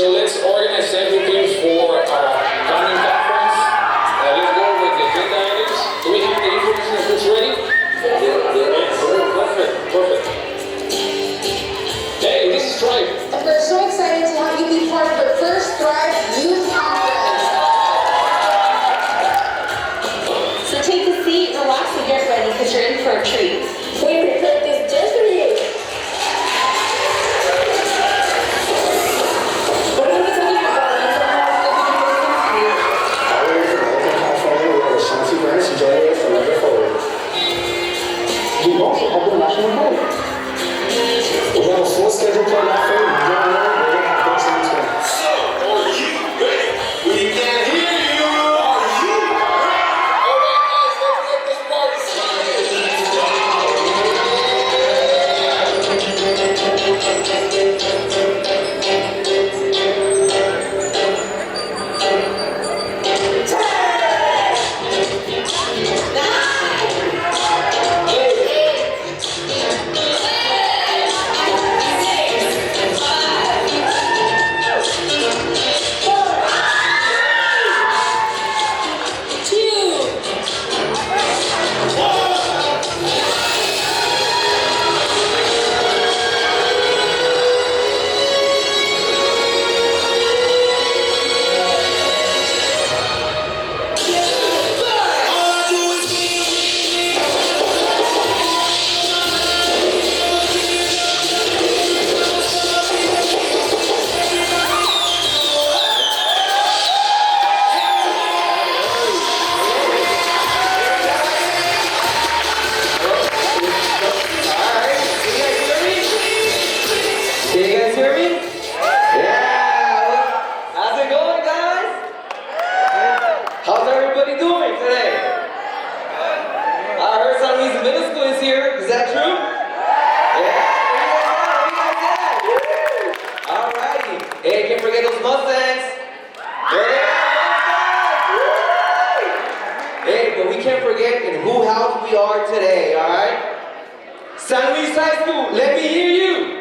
So let's organize several teams for our coming conference. Let's go with the agenda items. Do we have the information that's ready? Yes. Perfect, perfect. Hey, this is Thrive. And we're so excited to have you be part of the first Thrive Youth Conference. So take a seat, relax, and get ready because you're in for a treat. We prepared this just for you. We also have the national board. We have a full schedule planned out for you. So, are you ready? We can hear you. Are you ready? All right, guys, let's get this party started. Can you guys hear me? Yeah! How's it going, guys? How's everybody doing today? I heard San Luis Middle School is here. Is that true? Yeah! Alrighty. Hey, can't forget those Mustangs. Hey, but we can't forget in who house we are today, alright? San Luis High School, let me hear you!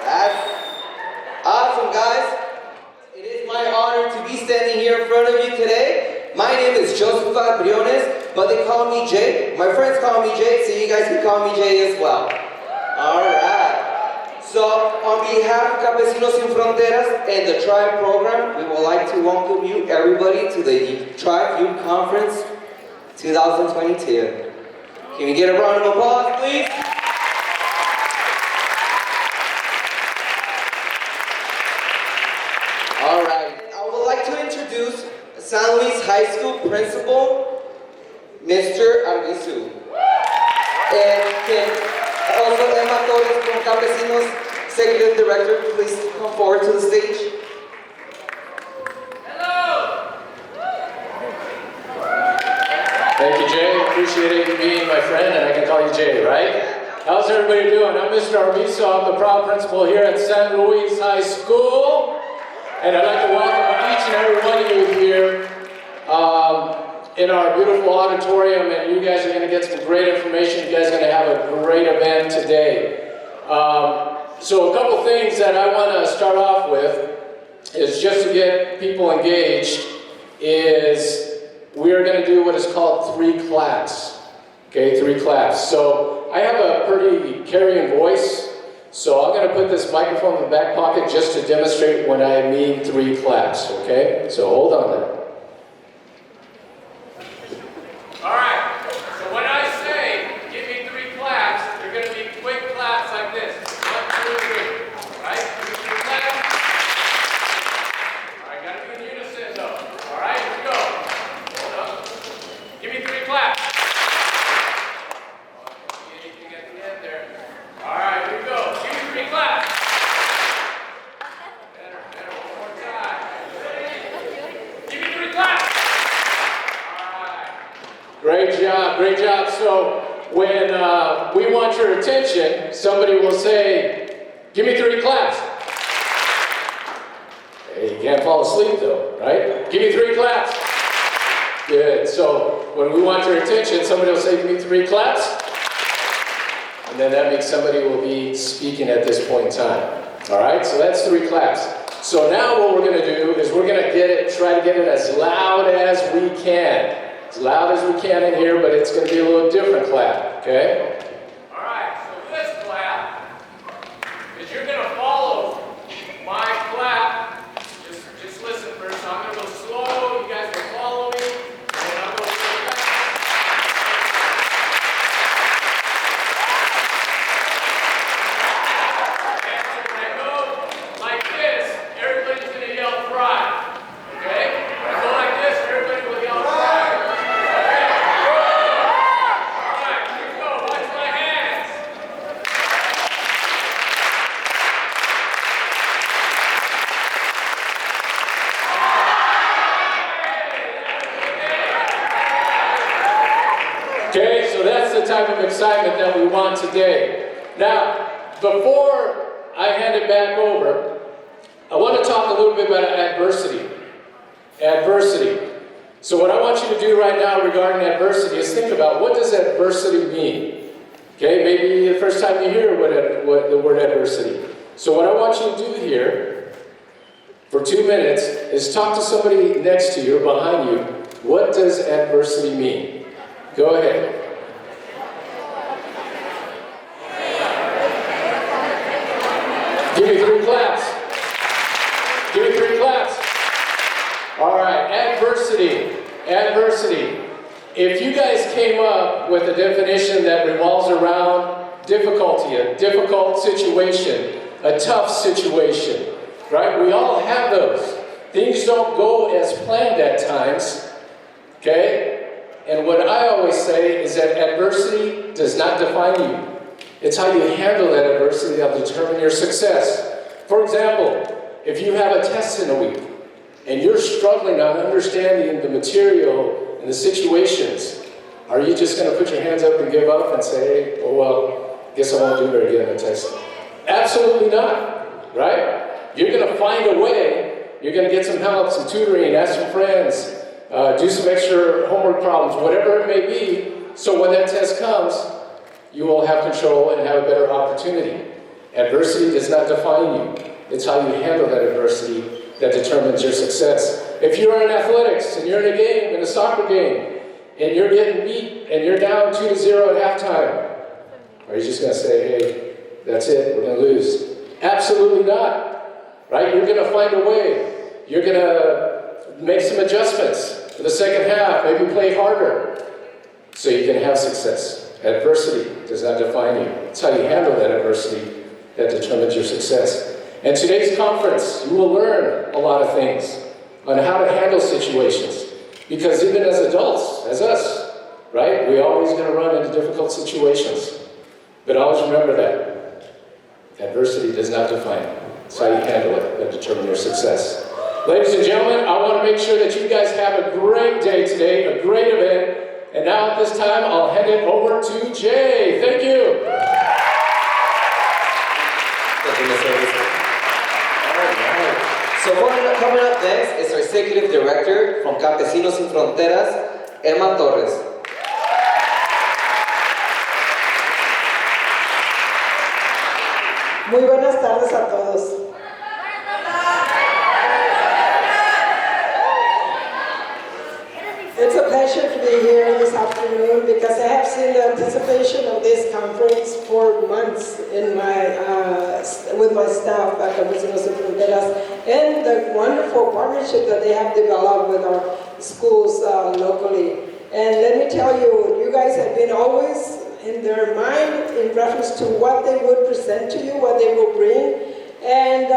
That's awesome, guys. It is my honor to be standing here in front of you today. My name is Joseph Briones, but they call me Jay. My friends call me Jay, so you guys can call me Jay as well. Alright. So, on behalf of Campesinos Sin Fronteras and the THRIVE program, we would like to welcome you, everybody, to the THRIVE Youth Conference 2022. Can we get a round of applause, please? Alright, I would like to introduce San Luis High School Principal, Mr. Arbizu. And can also Emma Torres from Campesinos Executive Director, please come forward to the stage. Thank you, Jay. Appreciate you being my friend, and I can call you Jay, right? How's everybody doing? I'm Mr. Arbizu. I'm the proud principal here at San Luis High School. And I'd like to welcome each and every one of you here in our beautiful auditorium. And you guys are going to get some great information. You guys are going to have a great event today. So a couple things that I want to start off with is just to get people engaged is we are going to do what is called 3 claps. Okay, 3 claps. So I have a pretty carrying voice, so I'm going to put this microphone in the back pocket just to demonstrate when I mean 3 claps. Okay, so hold on there. All right. So when I say give me 3 claps, they're going to be quick claps like this. 1, 2, 3. All right. 3 claps. All right. Got to be in unison though. All right. Here we go. Hold up. Give me 3 claps. Anything at the end there. All right. Here we go. Give me 3 claps. Better. One more time. Give me 3 claps. Great job, great job. So when we want your attention, somebody will say, give me 3 claps. Hey, you can't fall asleep though, right? Give me 3 claps. Good, so when we want your attention, somebody will say, give me 3 claps. and then that means somebody will be speaking at this point in time. All right, so that's 3 claps. So now what we're going to do is we're going to try to get it as loud as we can. As loud as we can in here, but it's going to be a little different clap, okay? All right, so this clap is you're going to follow my clap. Just listen first. So I'm going to go slow. You guys will follow me. And then I'll go straight back. And when I go like this, everybody's going to yell "Thrive." Okay? When I go like this, everybody will yell "Thrive." Okay? All right, here we go. Watch my hands. Okay, so that's the type of excitement that we want today. Now, before I hand it back over, I want to talk a little bit about adversity. Adversity. So what I want you to do right now regarding adversity is think about, what does adversity mean? Okay, maybe the first time you hear what the word adversity. So what I want you to do here for 2 minutes is talk to somebody next to you or behind you. What does adversity mean? Go ahead. Give me 3 claps. Give me 3 claps. All right, adversity. Adversity. If you guys came up with a definition that revolves around difficulty, a difficult situation, a tough situation, right? We all have those. Things don't go as planned at times, okay? And what I always say is that adversity does not define you. It's how you handle that adversity that will determine your success. For example, if you have a test in a week and you're struggling on understanding the material and the situations, are you just going to put your hands up and give up and say, oh well, guess I won't do very good on the test? Absolutely not, right? You're going to find a way. You're going to get some help, some tutoring, ask some friends, do some extra homework problems, whatever it may be, so when that test comes, you will have control and have a better opportunity. Adversity does not define you. It's how you handle that adversity that determines your success. If you're in athletics and you're in a game, in a soccer game, and you're getting beat and you're down 2-0 at halftime, are you just going to say, hey, that's it, we're going to lose? Absolutely not, right? You're going to find a way. You're going to make some adjustments for the second half, maybe play harder, so you can have success. Adversity does not define you. It's how you handle that adversity that determines your success. In today's conference, you will learn a lot of things on how to handle situations. Because even as adults, as us, right, we always going to run into difficult situations. But always remember that adversity does not define you. It's how you handle it that determines your success. Ladies and gentlemen, I want to make sure that you guys have a great day today, a great event. And now at this time, I'll hand it over to Jay. Thank you. Thank you, Mr. Arvizo. All right. So coming up next is our Executive Director from Campesinos Sin Fronteras, Emma Torres. Muy buenas tardes a todos. It's a pleasure to be here this afternoon because I have seen the anticipation of this conference for months in with my staff at Campesinos Sin Fronteras and the wonderful partnership that they have developed with our schools locally. And let me tell you, you guys have been always in their mind in reference to what they would present to you, what they will bring, and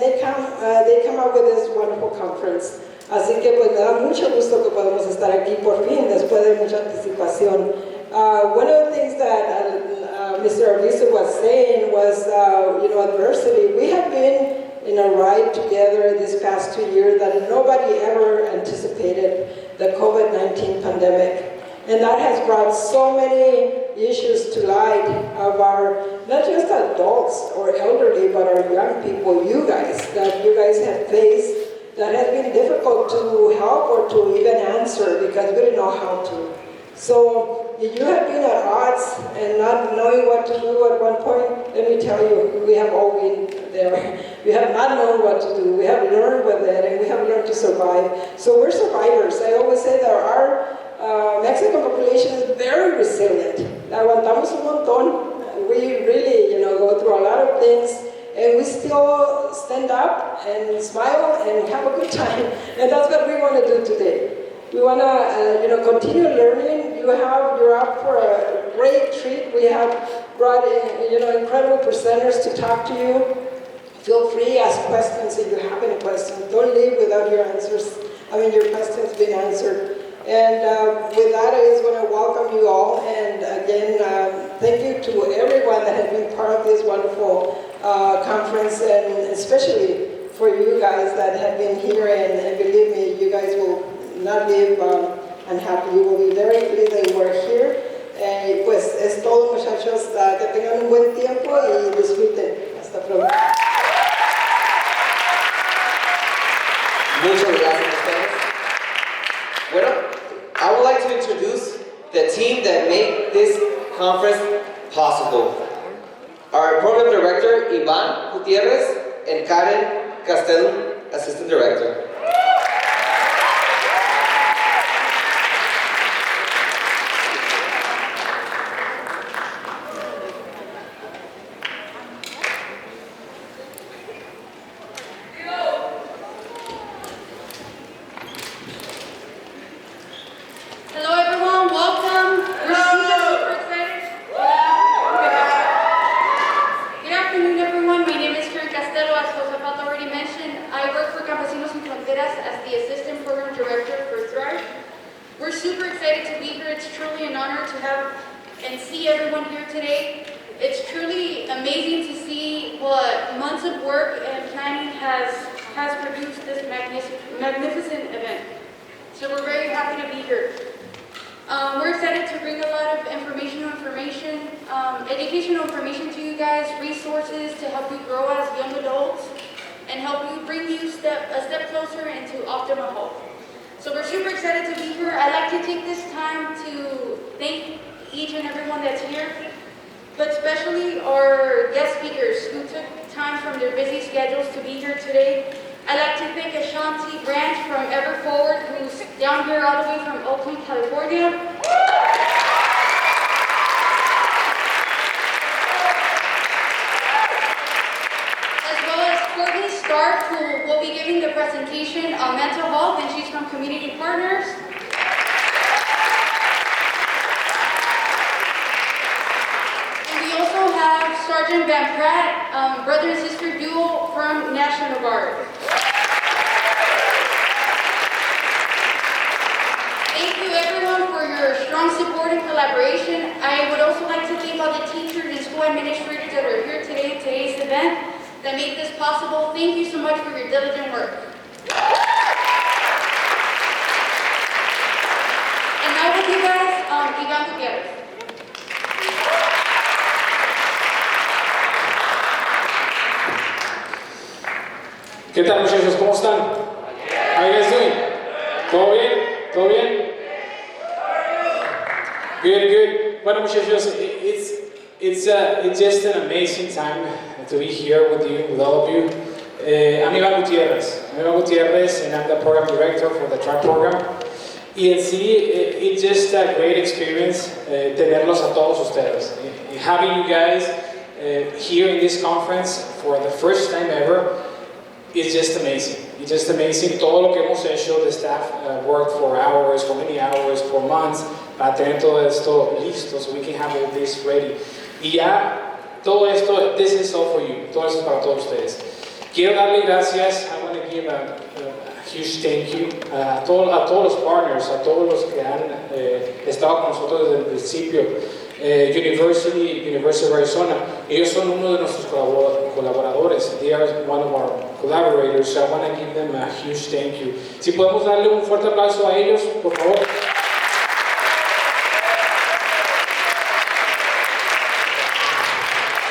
they come up with this wonderful conference. Así que pues me da mucho gusto que podamos estar aquí por fin, después de mucha anticipación. One of the things that Mr. Arvizo was saying was, adversity. We have been in a ride together this past 2 years that nobody ever anticipated, the COVID-19 pandemic. And that has brought so many issues to light of our, not just adults or elderly, but our young people, you guys, that you guys have faced that has been difficult to help or to even answer because we didn't know how to. So if you have been at odds and not knowing what to do at one point, let me tell you, we have all been there. We have not known what to do. We have learned with it, and we have learned to survive. So we're survivors. I always say that our Mexican population is very resilient. Aguantamos un montón. We really, go through a lot of things, and we still stand up and smile and have a good time. And that's what we want to do today. We want to, continue learning. You're up for a great treat. We have brought in, incredible presenters to talk to you. Feel free, ask questions if you have any questions. Don't leave without your answers. Your questions being answered. And with that, I just want to welcome you all. And again, thank you to everyone that has been part of this wonderful conference, and especially for you guys that have been here. And believe me, you guys will not live unhappy. You will be very pleased that you are here. Pues es todo, muchachos. Que tengan un buen tiempo y disfruten. Hasta pronto. Muchas gracias a ustedes. Bueno, I would like to introduce the team that made this conference possible. Our program director, Ivan Gutierrez, and Karen Castello, assistant director. Campesinos Sin Fronteras as the Assistant Program Director for THRIVE. We're super excited to be here. It's truly an honor to have and see everyone here today. It's truly amazing to see what months of work and planning has produced this magnificent event. So we're very happy to be here. We're excited to bring a lot of educational information to you guys, resources to help you grow as young adults, and help you bring you a step closer into optimal health. So we're super excited to be here. I'd like to take this time to thank each and everyone that's here, but especially our guest speakers who took time from their busy schedules to be here today. I'd like to thank Ashanti Branch from Ever Forward, who's down here all the way from Oakland, California. Stark, who will be giving the presentation on mental health, and she's from Community Partners. And we also have Sergeant Van Pratt, brother and sister duo from National Guard. Thank you everyone for your strong support and collaboration. I would also like to thank all the teachers and school administrators that are here today at today's event that made this possible. Thank you so much for your diligent work. And now with you guys, Ivan Gutierrez. ¿Qué tal, muchachos? ¿Cómo están? How are you guys doing? ¿Todo bien? ¿Todo bien? Good, good. Bueno, muchachos, it's just an amazing time to be here with you, with all of you. I'm Ivan Gutierrez, and I'm the program director for the THRIVE program. Y en sí, it's just a great experience tenerlos a todos ustedes. Having you guys here in this conference for the first time ever is just amazing. It's just amazing. Todo lo que hemos hecho, the staff worked for hours, for many hours, for months, para tener todo esto listo so we can have all this ready. Y ya, todo esto, this is all for you. Todo esto es para todos ustedes. Quiero darle gracias. I want to give a huge thank you a todos los partners, a todos los que han estado con nosotros desde el principio. University of Arizona, ellos son uno de nuestros colaboradores. They are one of our collaborators, so I want to give them a huge thank you. Si podemos darle un fuerte aplauso a ellos, por favor.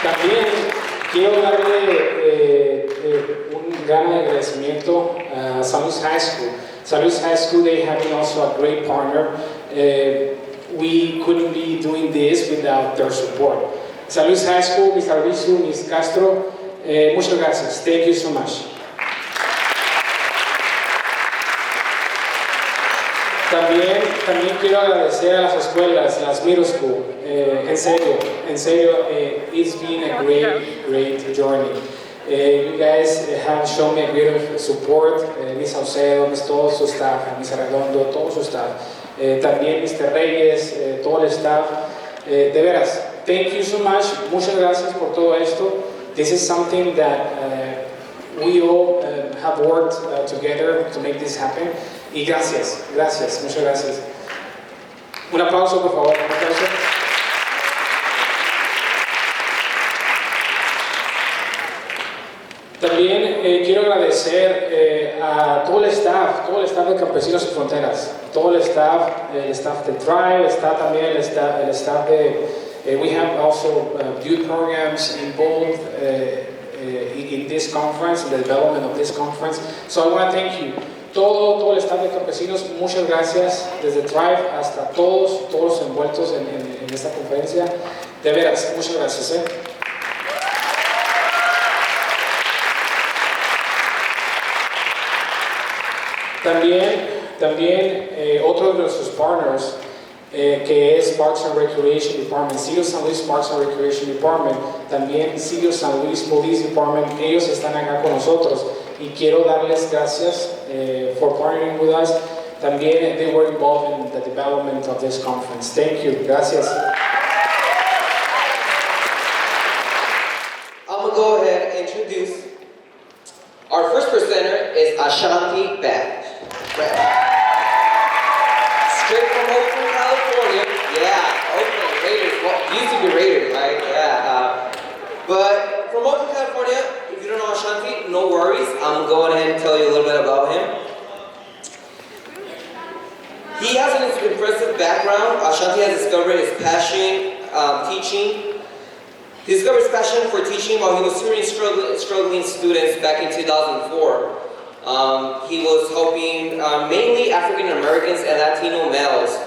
También quiero darle un gran agradecimiento a San Luis High School. San Luis High School, they have been also a great partner. we couldn't be doing this without their support. San Luis High School, Mr. Arvizu, Ms. Castro, muchas gracias. Thank you so much. También quiero agradecer a las escuelas, las middle school. En serio, it's been a great journey. You guys have shown me a great support. Miss Saucedo, todo su staff, Miss Arredondo, todo su staff. También Mr. Reyes, todo el staff. De veras, thank you so much. Muchas gracias por todo esto. This is something that we all have worked together to make this happen. Y gracias, muchas gracias. Un aplauso, por favor, un aplauso. También quiero agradecer a todo el staff de Campesinos Sin Fronteras, todo el staff de THRIVE, está también el staff de, we have also youth programs involved in this conference, in the development of this conference. So I want to thank you. Todo el staff de Campesinos, muchas gracias, desde THRIVE hasta todos envueltos en esta conferencia. De veras, muchas gracias. También otro de nuestros partners, que es Parks and Recreation Department, City of San Luis Parks and Recreation Department, también City of San Luis Police Department, ellos están acá con nosotros. Y quiero darles gracias for partnering with us. También they were involved in the development of this conference. Thank you. Gracias. I'm going to go ahead and introduce our first presenter is Ashanti Beth. Straight from Oakland, California. Yeah, Oakland Raiders. Well, used to be Raiders, right? Yeah. But from Oakland, California, if you don't know Ashanti, no worries. I'm going ahead and tell you a little bit about him. He has an impressive background. Ashanti has discovered his passion teaching. He discovered his passion for teaching while he was tutoring struggling students back in 2004. He was helping mainly African Americans and Latino males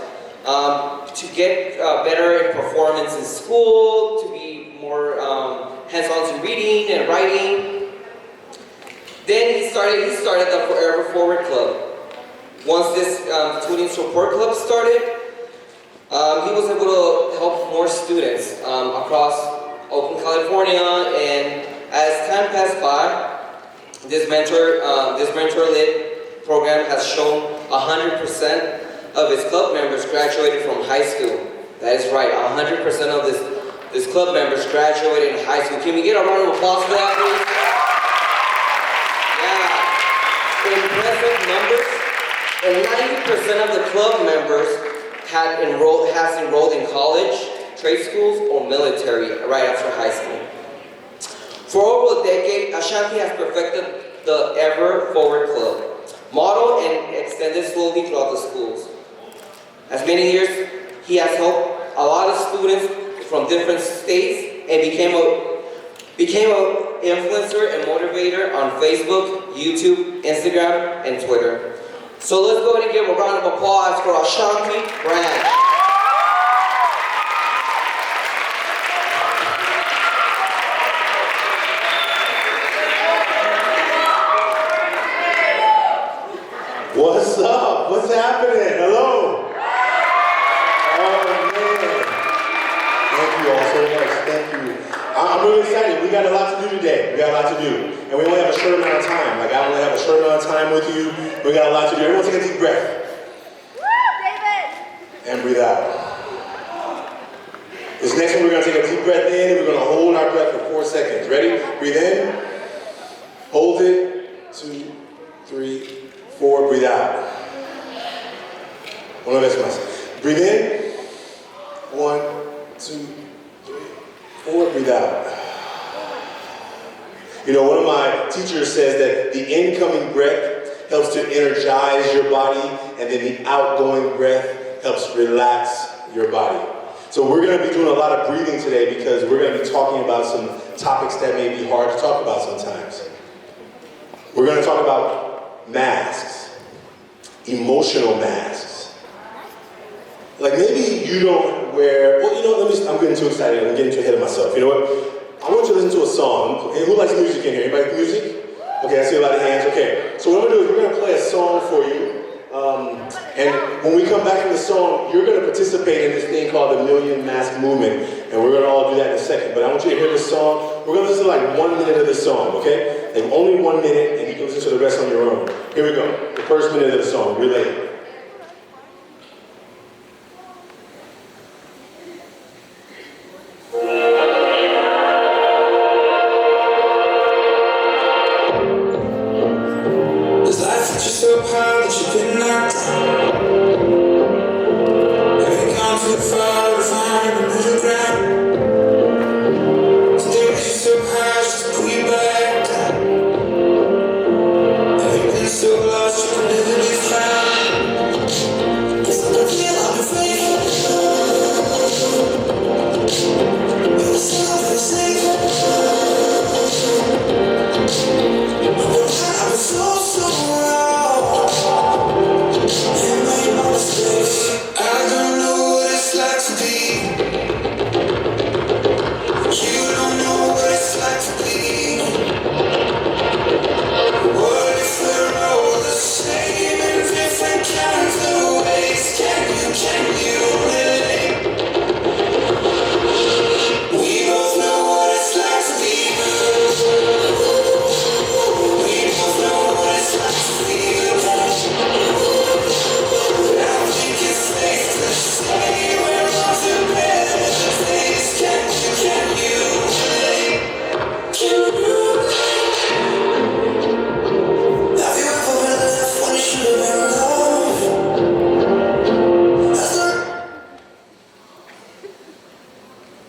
to get better in performance in school, to be more hands-on to reading and writing. Then he started the Forever Forward Club. Once this tutoring support club started, he was able to help more students across Oakland, California, and as time passed by, this mentor-led program has shown 100% of its club members graduated from high school. That is right, 100% of this club members graduated in high school. Can we get a round of applause for that, please? Yeah, impressive numbers. And 90% of the club members has enrolled in college, trade schools, or military right after high school. For over a decade, Ashanti has perfected the Ever Forward Club, modeled and extended slowly throughout the schools. As many years, he has helped a lot of students from different states and became an influencer and motivator on Facebook, YouTube, Instagram, and Twitter. So let's go ahead and give a round of applause for Ashanti Branch. What's up? What's happening? Hello? Oh man. Thank you all so much. Thank you. I'm really excited. We got a lot to do today. We got a lot to do. And we only have a short amount of time. Like, I only have a short amount of time with you. We got a lot to do. Everyone take a deep breath. Woo, David! And breathe out. This next one, we're going to take a deep breath in, and we're going to hold our breath for 4 seconds. Ready? Breathe in. Hold it. 2, 3, 4. Breathe out. Una vez más. Breathe in. 1, 2, 3, 4. Breathe out. You know, one of my teachers says that the incoming breath helps to energize your body, and then the outgoing breath helps relax your body. So we're going to be doing a lot of breathing today because we're going to be talking about some topics that may be hard to talk about sometimes. We're going to talk about masks, emotional masks. Like maybe you don't wear, well, you know, I'm getting too excited, I'm getting too ahead of myself. You know what? I want you to listen to a song. Hey, who likes music in here? Anybody like music? Okay, I see a lot of hands. Okay, so what I'm gonna do is we're gonna play a song for you. And when we come back from the song, you're gonna participate in this thing called the Million Mask Movement. And we're gonna all do that in a second. But I want you to hear this song. We're gonna listen to like 1 minute of this song, okay? Like only 1 minute, and you can listen to the rest on your own. Here we go. The first minute of the song, relate.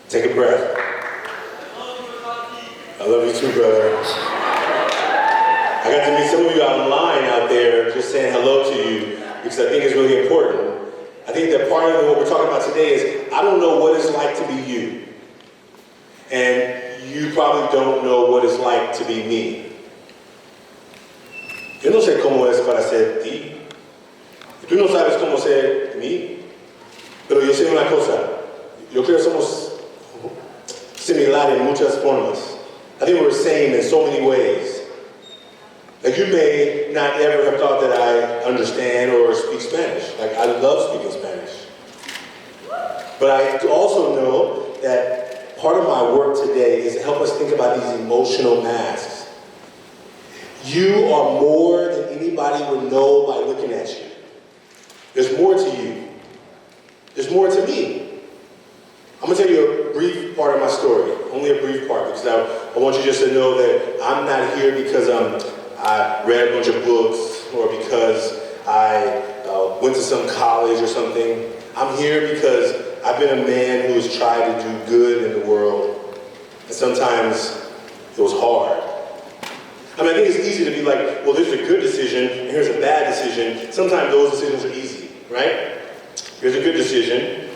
Take a breath. I love you too, brother. I got to meet some of you online out there just saying hello to you because I think it's really important. I think that part of what we're talking about today is I don't know what it's like to be you. And you probably don't know what it's like to be me. Yo no sé cómo es para ser ti. Tú no sabes cómo ser mí. Pero yo sé una cosa. Yo creo que somos similar in muchas formas. I think we're the same in so many ways. Like you may not ever have thought that I understand or speak Spanish. Like I love speaking Spanish. But I also know that part of my work today is to help us think about these emotional masks. You are more than anybody would know by looking at you. There's more to you. There's more to me. I'm going to tell you a brief part of my story, only a brief part, because I want you just to know that I'm not here because I read a bunch of books or because I went to some college or something. I'm here because I've been a man who has tried to do good in the world, and sometimes it was hard. I mean, I think it's easy to be like, well, there's a good decision and here's a bad decision. Sometimes those decisions are easy, right? Here's a good decision.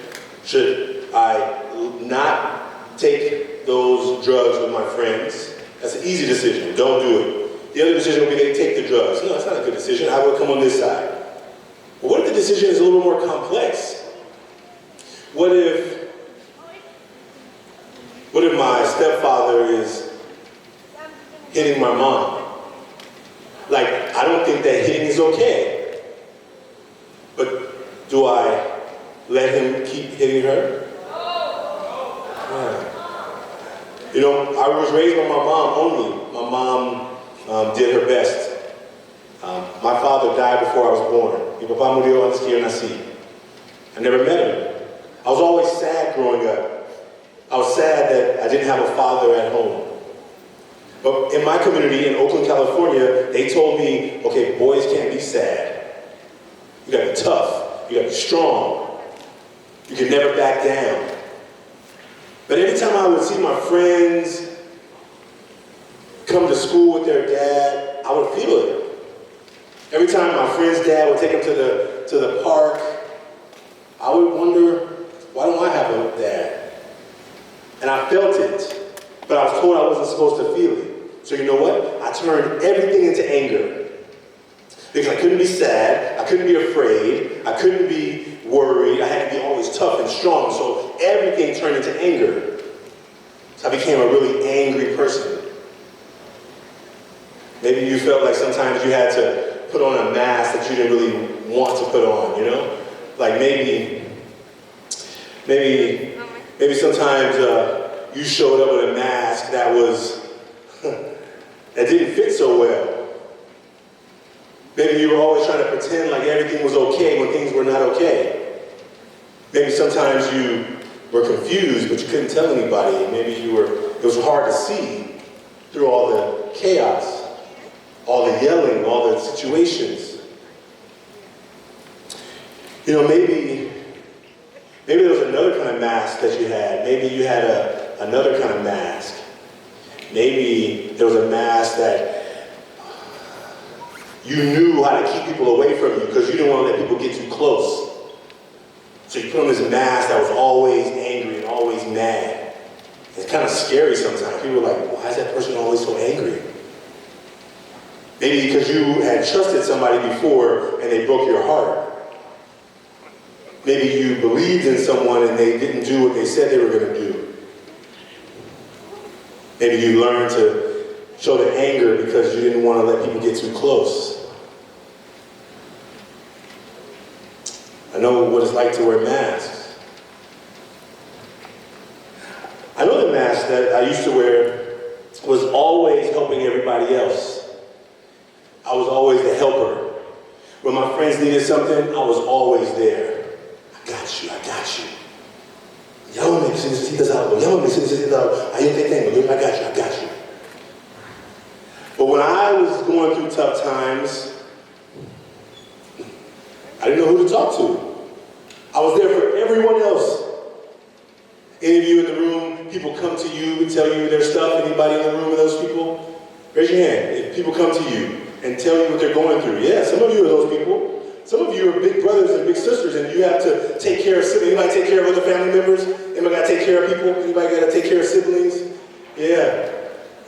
Should I not take those drugs with my friends? That's an easy decision. Don't do it. The other decision would be they take the drugs. No, that's not a good decision. I would come on this side. But what if the decision is a little more complex? What if my stepfather is hitting my mom? Like, I don't think that hitting is okay. But do I let him keep hitting her? Yeah. You know, I was raised by my mom only. My mom did her best. My father died before I was born. Mi papá murió antes que yo nací. I never met him. I was always sad growing up. I was sad that I didn't have a father at home. But in my community in Oakland, California, they told me, okay, boys can't be sad. You gotta be tough. You gotta be strong. You can never back down. But every time I would see my friends come to school with their dad, I would feel it. Every time my friend's dad would take him to the park, I would wonder, why don't I have a dad? And I felt it, but I was told I wasn't supposed to feel it. So you know what? I turned everything into anger. Because I couldn't be sad, I couldn't be afraid, I couldn't be worried. I had to be always tough and strong. So everything turned into anger. So I became a really angry person. Maybe you felt like sometimes you had to put on a mask that you didn't really want to put on, you know? Like maybe sometimes you showed up with a mask that that didn't fit so well. Maybe you were always trying to pretend like everything was okay when things were not okay. Maybe sometimes you were confused, but you couldn't tell anybody. Maybe it was hard to see through all the chaos, all the yelling, all the situations. You know, maybe there was another kind of mask that you had. Maybe you had another kind of mask. Maybe there was a mask that you knew how to keep people away from you because you didn't want to let people get too close. So you put on this mask that was always angry and always mad. It's kind of scary sometimes. People are like, why is that person always so angry? Maybe because you had trusted somebody before and they broke your heart. Maybe you believed in someone and they didn't do what they said they were going to do. Maybe you learned to show the anger because you didn't want to let people get too close. I know what it's like to wear masks. I know the mask that I used to wear was always helping everybody else. I was always the helper. When my friends needed something, I was always there. I got you. Llámame si necesitas algo. Ahí te tengo. I got you. But when I was going through tough times, I didn't know who to talk to. I was there for everyone else. Any of you in the room, people come to you and tell you their stuff. Anybody in the room with those people? Raise your hand. If people come to you and tell you what they're going through. Yeah, some of you are those people. Some of you are big brothers and big sisters and you have to take care of siblings. Anybody take care of other family members? Anybody got to take care of people? Anybody got to take care of siblings? Yeah.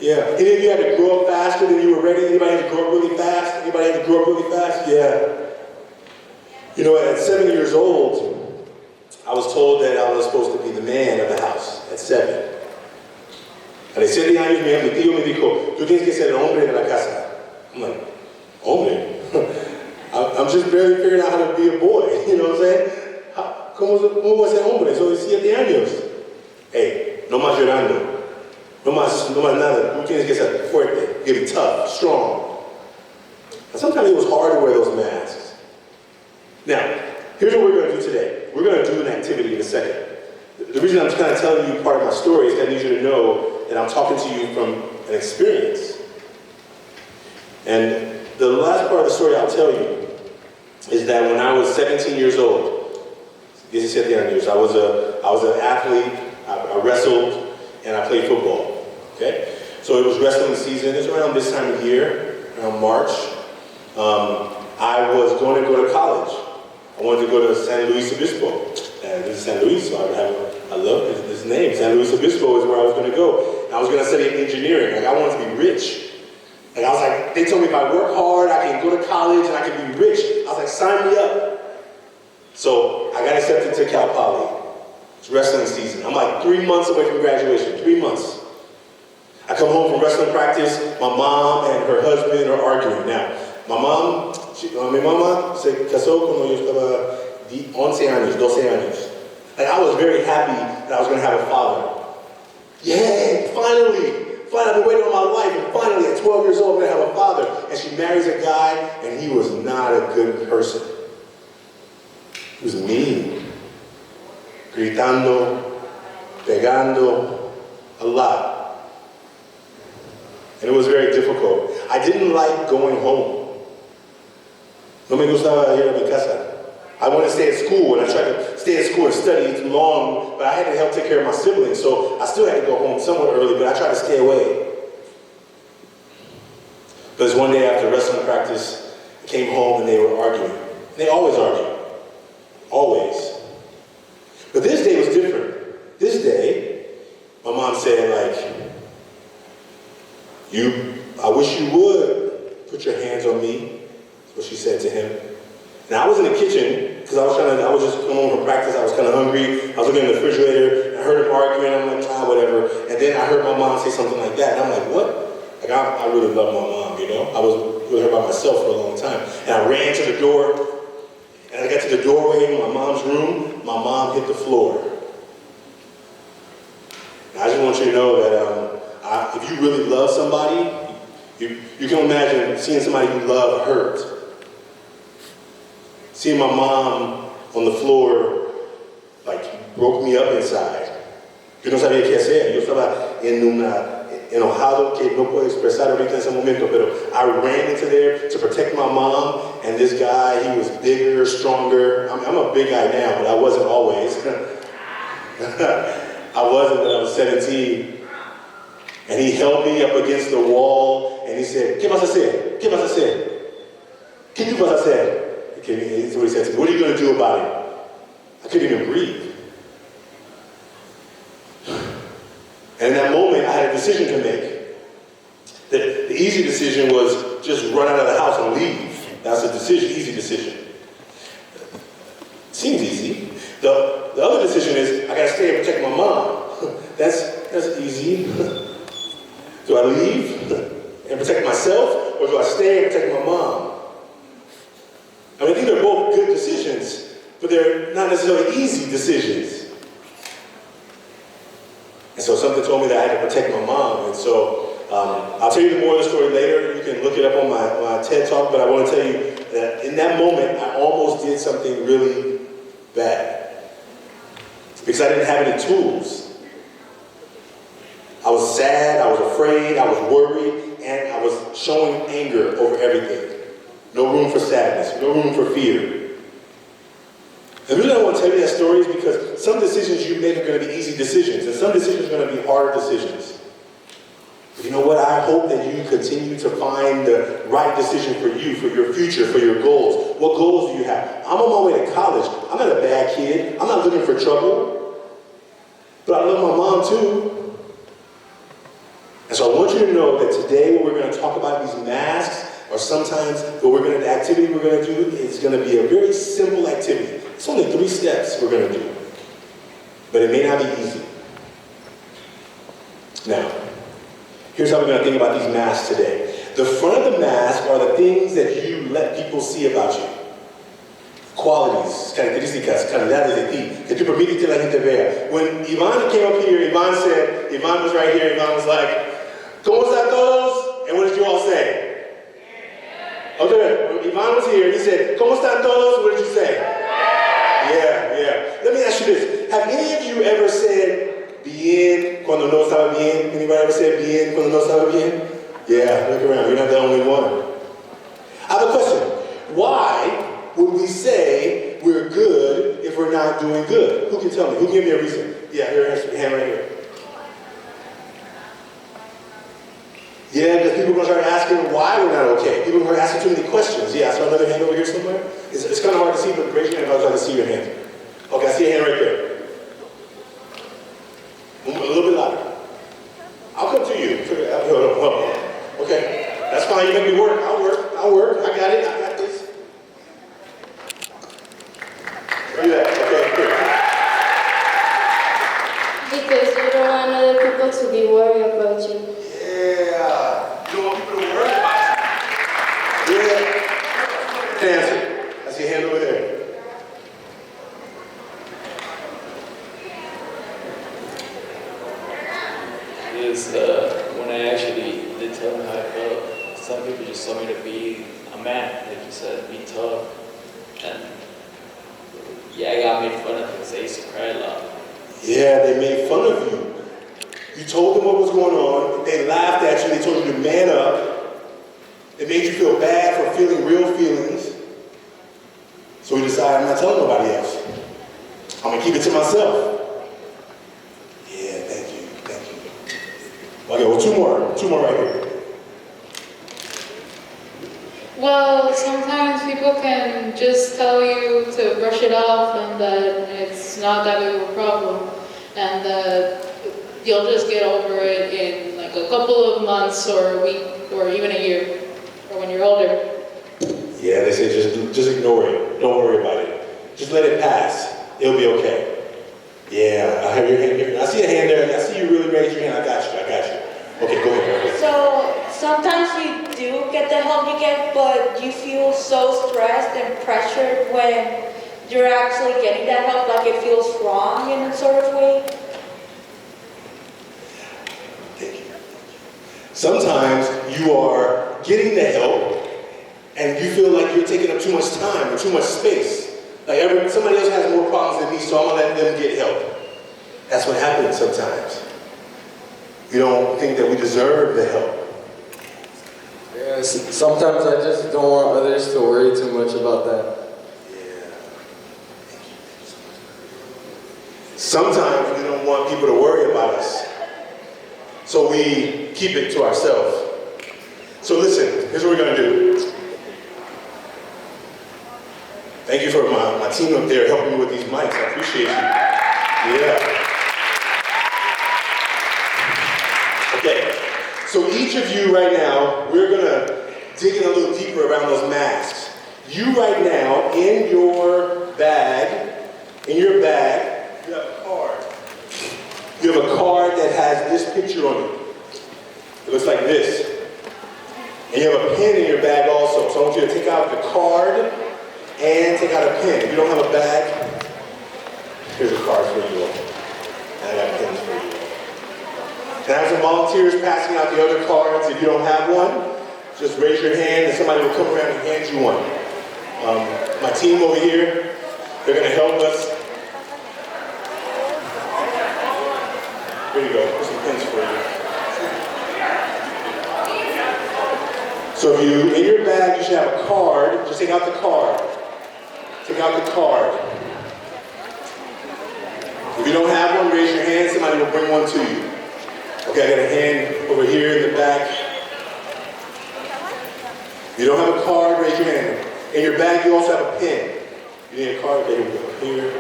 Any of you had to grow up faster than you were ready? Anybody had to grow up really fast? Anybody had to grow up really fast? Yeah. You know, at 7 years old, I was told that I was supposed to be the man of the house at 7. A los 7 años mi tío me dijo, tú tienes que ser el hombre de la casa. I'm like, hombre? I'm just barely figuring out how to be a boy, you know what I'm saying? ¿Cómo voy a ser hombre? Soy 7 años. Hey, no más llorando. No más nada. Tú tienes que ser fuerte, be tough, strong. And sometimes it was hard to wear those masks. Now, here's what we're going to do today. We're going to do an activity in a second. The reason I'm kind of telling you part of my story is that I need you to know that I'm talking to you from an experience. And the last part of the story I'll tell you is that when I was 17 years old, 17 años, I was an athlete, I wrestled, and I played football, okay? So it was wrestling season. It was around this time of year, around March. I was going to go to college. I wanted to go to San Luis Obispo. And this is San Luis, so I love this name. San Luis Obispo is where I was going to go. And I was going to study engineering. Like, I wanted to be rich. And I was like, they told me if I work hard, I can go to college and I can be rich. I was like, sign me up. So I got accepted to Cal Poly. It's wrestling season. I'm like 3 months away from graduation, 3 months. I come home from wrestling practice, my mom and her husband are arguing. Now, my mom, mi mamá se casó cuando yo estaba 11 años, 12 años. Like, I was very happy that I was going to have a father. Yeah, finally, I've been waiting all my life, and finally at 12 years old, I'm going to have a father. And she marries a guy, and he was not a good person. He was mean. Gritando, pegando, a lot. And it was very difficult. I didn't like going home. No me gustaba ir a mi casa. I wanted to stay at school, and I tried to stay at school and study too long, but I had to help take care of my siblings, so I still had to go home somewhat early, but I tried to stay away. Because one day after wrestling practice, I came home and they were arguing. And they always argue. Always. But this day was different. This day, my mom said, like, I wish you would put your hands on me. That's what she said to him. And I was in the kitchen, because I was just coming home from practice, I was kind of hungry, I was looking in the refrigerator, and I heard him arguing, I'm like, whatever. And then I heard my mom say something like that, and I'm like, what? Like, I really love my mom, you know? I was with her by myself for a long time. And I ran to the door, and I got to the doorway in my mom's room, my mom hit the floor. And I just want you to know that if you really love somebody, you can imagine seeing somebody you love hurt. Seeing my mom on the floor, like, broke me up inside. Yo no sabía qué hacer. Yo estaba enojado que no puedo expresar ahorita en ese momento, pero I ran into there to protect my mom, and this guy, he was bigger, stronger. I'm a big guy now, but I wasn't always. I wasn't when I was 17. And he held me up against the wall, and he said, ¿Qué vas a hacer? ¿Qué vas a hacer? ¿Qué tú vas a hacer? Okay, that's what he said to me. What are you going to do about it? I couldn't even breathe. And in that moment, I had a decision to make. The easy decision was just run out of the house and leave. That's a decision, easy decision. Seems easy. The other decision is, I got to stay and protect my mom. That's easy. Do I leave and protect myself, or do I stay and protect my mom? I mean, I think they're both good decisions, but they're not necessarily easy decisions. And so something told me that I had to protect my mom. And so I'll tell you the more of the story later. You can look it up on my TED Talk, but I want to tell you that in that moment, I almost did something really bad. Because I didn't have any tools. I was sad, I was afraid, I was worried, and I was showing anger over everything. No room for sadness, no room for fear. The reason I want to tell you that story is because some decisions you make are going to be easy decisions, and some decisions are going to be hard decisions. But you know what? I hope that you continue to find the right decision for you, for your future, for your goals. What goals do you have? I'm on my way to college. I'm not a bad kid. I'm not looking for trouble. But I love my mom too. And so I want you to know that today what we're going to talk about, these masks, or sometimes the activity we're going to do is going to be a very simple activity. It's only 3 steps we're going to do. But it may not be easy. Now, here's how we're going to think about these masks today. The front of the mask are the things that you let people see about you. Qualities, características, calidades de ti, que tú permites que la gente vea. When Ivan came up here, Ivan was right here, Ivan was like, ¿Cómo están todos? And what did you all say? Okay, when Ivan was here, he said, ¿Cómo están todos? What did you say? Yeah. Let me ask you this. Have any of you ever said bien cuando no estaba bien? Anybody ever said bien cuando no estaba bien? Yeah, look around. You're not the only one. I have a question. Why would we say we're good if we're not doing good? Who can tell me? Who can give me a reason? Yeah, here, hand right here. Yeah, because people are going to start asking why we're not okay. People are going to ask too many questions. Yeah, I saw another hand over here somewhere. It's kind of hard to see, but raise your hand if I was trying to see your hand. Okay, I see a hand right there. A little bit louder. I'll come to you. Okay, that's fine. You make me work. I'll work. I got it. I got this. Do that. Okay, good. Because you don't want other people to be worried about you. Yeah. You don't want people to worry about you. Yeah. Answer. I see a hand over there. Is when I actually did tell them how I felt, some people just told me to be a man, like you said, be tough. And yeah, I got made fun of because I used to cry a lot. Yeah, they made fun of you. You told them what was going on, they laughed at you, they told you to man up. It made you feel bad for feeling real feelings. So we decided I'm not telling nobody else. I'm gonna keep it to myself. Yeah, thank you. Okay, well, two more right here. Well, sometimes people can just tell you to brush it off and that it's not that big of a problem and that you'll just get over it in like a couple of months or a week or even a year or when you're older. Yeah, they say just ignore it. Don't worry about it. Just let it pass. It'll be okay. Yeah, I have your hand here. I see a hand there. I see you really raise your hand. I got you. Okay, go ahead. So sometimes you do get the help you get, but you feel so stressed and pressured when you're actually getting that help, like it feels wrong in a sort of way. Thank you. Sometimes you are getting the help and you feel like you're taking up too much time or too much space. Like somebody else has more problems than me, so I'm gonna let them get help. That's what happens sometimes. We don't think that we deserve the help. Yeah, sometimes I just don't want others to worry too much about that. Yeah. Sometimes we don't want people to worry about us. So we keep it to ourselves. So listen, here's what we're gonna do. Thank you for my team up there helping me with these mics. I appreciate you. Yeah. Okay, so each of you right now, we're gonna dig in a little deeper around those masks. You right now, in your bag, you have a card. You have a card that has this picture on it. It looks like this. And you have a pen in your bag also. So I want you to take out the card and take out a pen. If you don't have a bag, here's a card for you all. And I got pens for you all. Can I have some volunteers passing out the other cards? If you don't have one, just raise your hand and somebody will come around and hand you one. My team over here, they're gonna help us. Here you go, here's some pens for you. So if you, in your bag, you should have a card. Just take out the card. Take out the card. If you don't have one, raise your hand. Somebody will bring one to you. Okay, I got a hand over here in the back. If you don't have a card, raise your hand. In your bag, you also have a pen. You need a card, there we go. Here.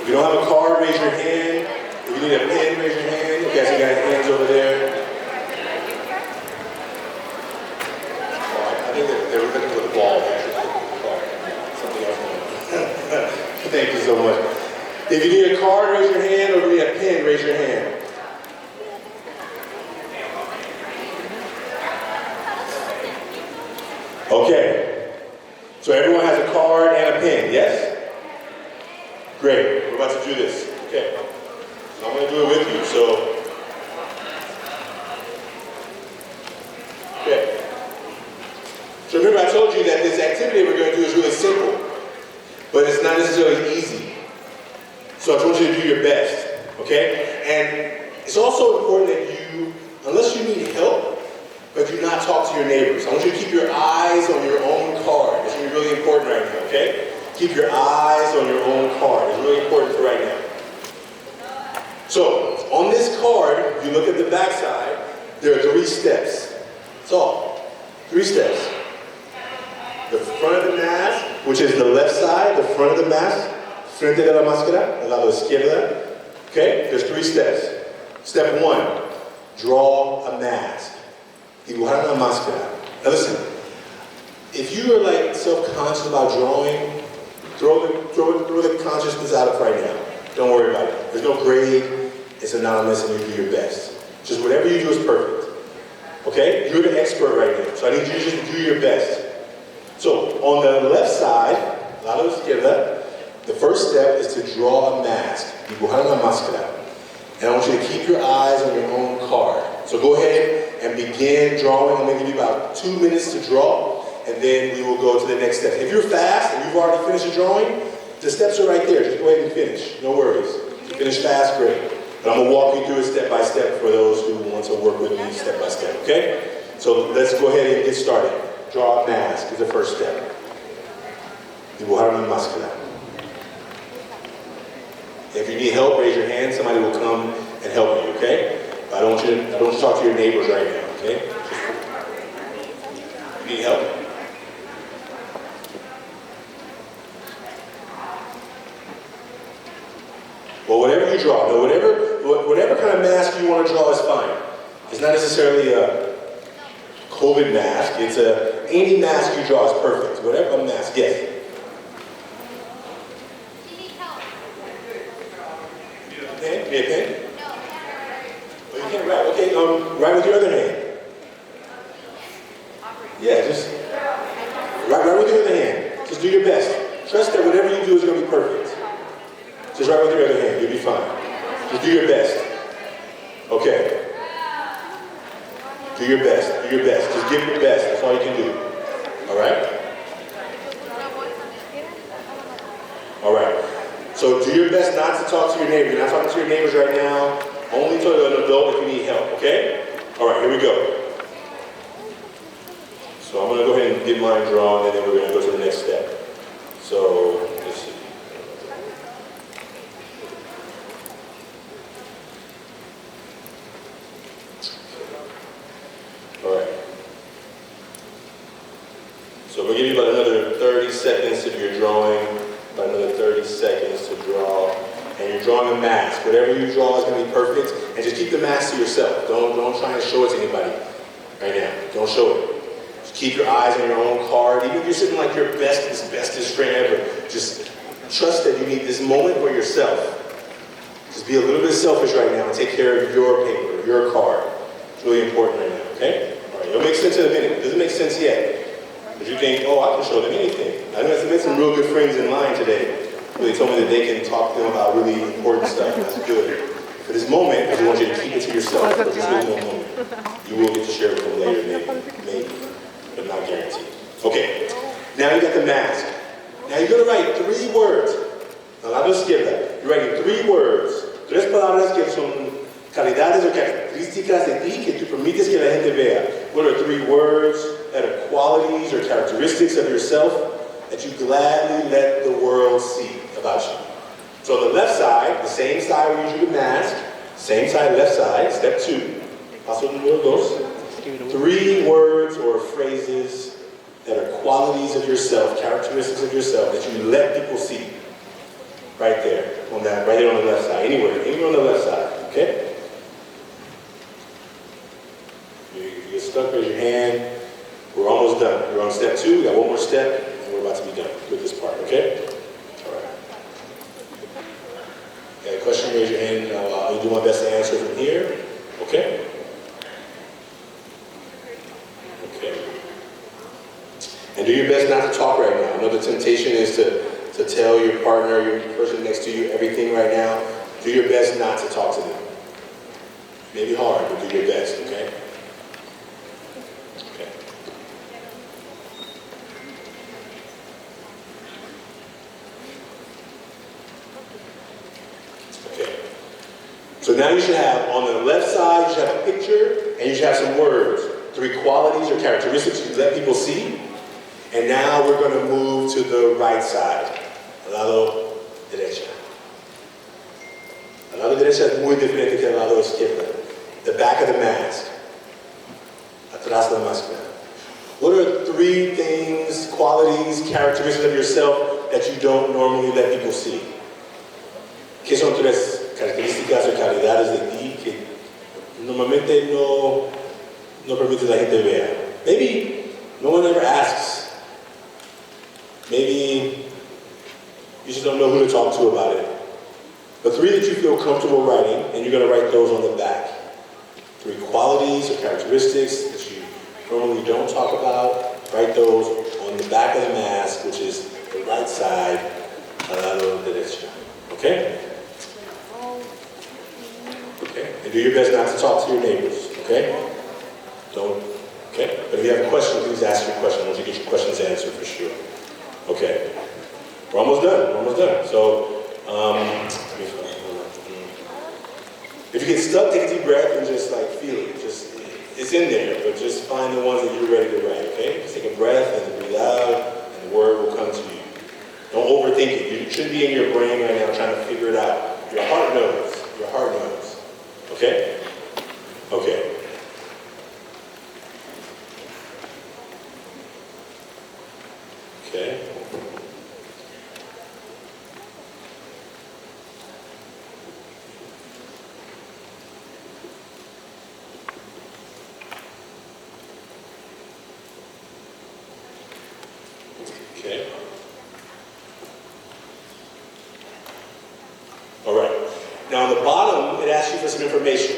If you don't have a card, raise your hand. If you need a pen, raise your hand. Okay, so you got hands over there. Oh, I think they were looking for the ball. Something else. Thank you so much. If you need a card, raise your hand. Or if you need a pen, raise your hand. Okay. So everyone has a card and a pen, yes? Great, we're about to do this. Okay, so I'm going to do it with you, so. Okay. So remember I told you that this activity we're going to do is really simple, but it's not necessarily easy. So I want you to do your best, okay? And it's also important that you, unless you need help, but do not talk to your neighbors. I want you to keep your eyes on your own card. It's going to be really important right now, okay? Keep your eyes on your own card. It's really important for right now. So, on this card, if you look at the back side, there are 3 steps. That's all. 3 steps. The front of the mask, which is the left side, the front of the mask, frente de la máscara, el lado izquierda. Okay? There's 3 steps. Step 1, draw a mask. Dibujar una máscara. Now listen, if you are like self-conscious about drawing, throw the consciousness out of right now. Don't worry about it. There's no grade. It's anonymous and you do your best. Just whatever you do is perfect. Okay? You're the expert right now. So I need you just to do your best. So on the left side, lado izquierda, the first step is to draw a mask. Dibujar una máscara. And I want you to keep your eyes on your own card. So go ahead and begin drawing. I'm going to give you about 2 minutes to draw. And then we will go to the next step. If you're fast and you've already finished your drawing, the steps are right there. Just go ahead and finish. No worries. If you finish fast, great. But I'm going to walk you through it step by step for those who want to work with me step by step, okay? So let's go ahead and get started. Draw a mask is the first step. Dibujar una máscara. If you need help, raise your hand. Somebody will come and help you, okay? I don't want you to talk to your neighbors right now, okay? You need help? Well, whatever you draw, whatever kind of mask you want to draw is fine. It's not necessarily COVID mask. It's any mask you draw is perfect. Whatever mask, yes. Pen? You need a pen? Oh, you can't write. Okay, write with your other hand. Yeah, just write with your other hand. Just do your best. Trust that whatever you do is going to be perfect. Just write with your other hand. You'll be fine. Just do your best. Okay. Do your best. Do your best. Just give your best. That's all you can do. All right? All right. So do your best not to talk to your neighbors. You're not talking to your neighbors right now. Only to an adult if you need help, okay? All right, here we go. So I'm going to go ahead and get mine drawn, and then we're going to go to the next step. So, let's see. All right. So we'll give you about another 30 seconds if you're drawing, about another 30 seconds to draw. And you're drawing a mask. Whatever you draw is going to be perfect. And just keep the mask to yourself. Don't try to show it to anybody right now. Don't show it. Just keep your eyes on your own card. Even if you're sitting like your bestest friend ever, just trust that you need this moment for yourself. Just be a little bit selfish right now and take care of your paper, your card. It's really important right now, okay? All right, it'll make sense in a minute. It doesn't make sense yet. But you think, oh, I can show them anything. I know I've met some real good friends in line today. They told me that they can talk to them about really important stuff. That's good. For this moment, I just want you to keep it to yourself for this little moment. You will get to share with them later, maybe, but not guaranteed. Okay, now you got the mask. Now you're going to write 3 words. Now, I'm going to skip that. You're writing 3 words. 3 palabras que son calidades o características de ti que tú permites que la gente vea. What are 3 words that are qualities or characteristics of yourself that you gladly let the world see about you? So on the left side, the same side where you do the mask, same side, left side, step 2. Paso número 2. 3 words or phrases that are qualities of yourself, characteristics of yourself that you let people see. Right there, on that, right there on the left side, anywhere on the left side, okay? If you get stuck, raise your hand. We're almost done. We're on step 2, we got one more step, and we're about to be done with this part, okay? All right. Got a question, raise your hand. I'll do my best to answer from here, okay? Okay. And do your best not to talk right now. I know the temptation is to tell your partner, your person next to you, everything right now. Do your best not to talk to them. Maybe hard, but do your best, okay? Okay. Okay. So now you should have, on the left side, you should have a picture, and you should have some words. 3 qualities or characteristics you let people see. And now we're going to move to the right side. Al lado derecha. Al lado derecha es muy diferente que al lado izquierda. The back of the mask. Atrás de la máscara. What are 3 things, qualities, characteristics of yourself that you don't normally let people see? ¿Qué son 3 características o calidades de ti que normalmente no permite la gente vea? Maybe no one ever asks. Maybe you just don't know who to talk to about it. But 3 that you feel comfortable writing, and you're going to write those on the back. 3 qualities or characteristics that you normally don't talk about. Write those on the back of the mask, which is the right side, al lado derecho. Okay? Okay. And do your best not to talk to your neighbors. Okay? Don't. Okay? But if you have a question, please ask your question. Once you get your questions answered for sure. Okay. We're almost done. We're almost done. So, if you get stuck, take a deep breath and just like feel it. Just, it's in there, but just find the ones that you're ready to write, okay? Just take a breath and breathe out, and the word will come to you. Don't overthink it. You shouldn't be in your brain right now trying to figure it out. Your heart knows. Your heart knows. Okay? Okay. Okay. Now on the bottom, it asks you for some information.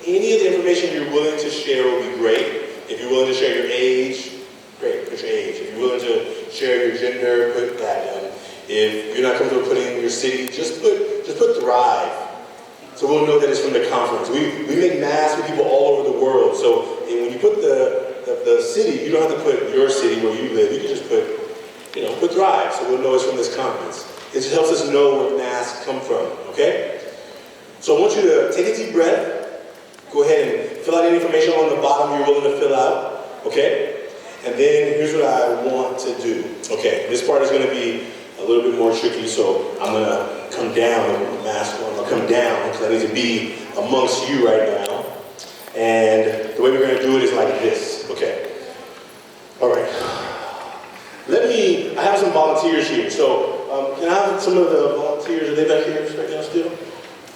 Any of the information you're willing to share will be great. If you're willing to share your age, great, put your age. If you're willing to share your gender, put that. If you're not comfortable putting your city, just put Thrive. So we'll know that it's from the conference. We make masks with people all over the world. So when you put the city, you don't have to put your city where you live. You can just put Thrive. So we'll know it's from this conference. It just helps us know where masks come from, okay? So I want you to take a deep breath. Go ahead and fill out any information on the bottom you're willing to fill out, okay? And then here's what I want to do. Okay, this part is going to be a little bit more tricky, so I'm going to come down with the mask on. I'll come down because I need to be amongst you right now. And the way we're going to do it is like this, okay? All right. I have some volunteers here, so can I have some of the volunteers? Are they back here right now still?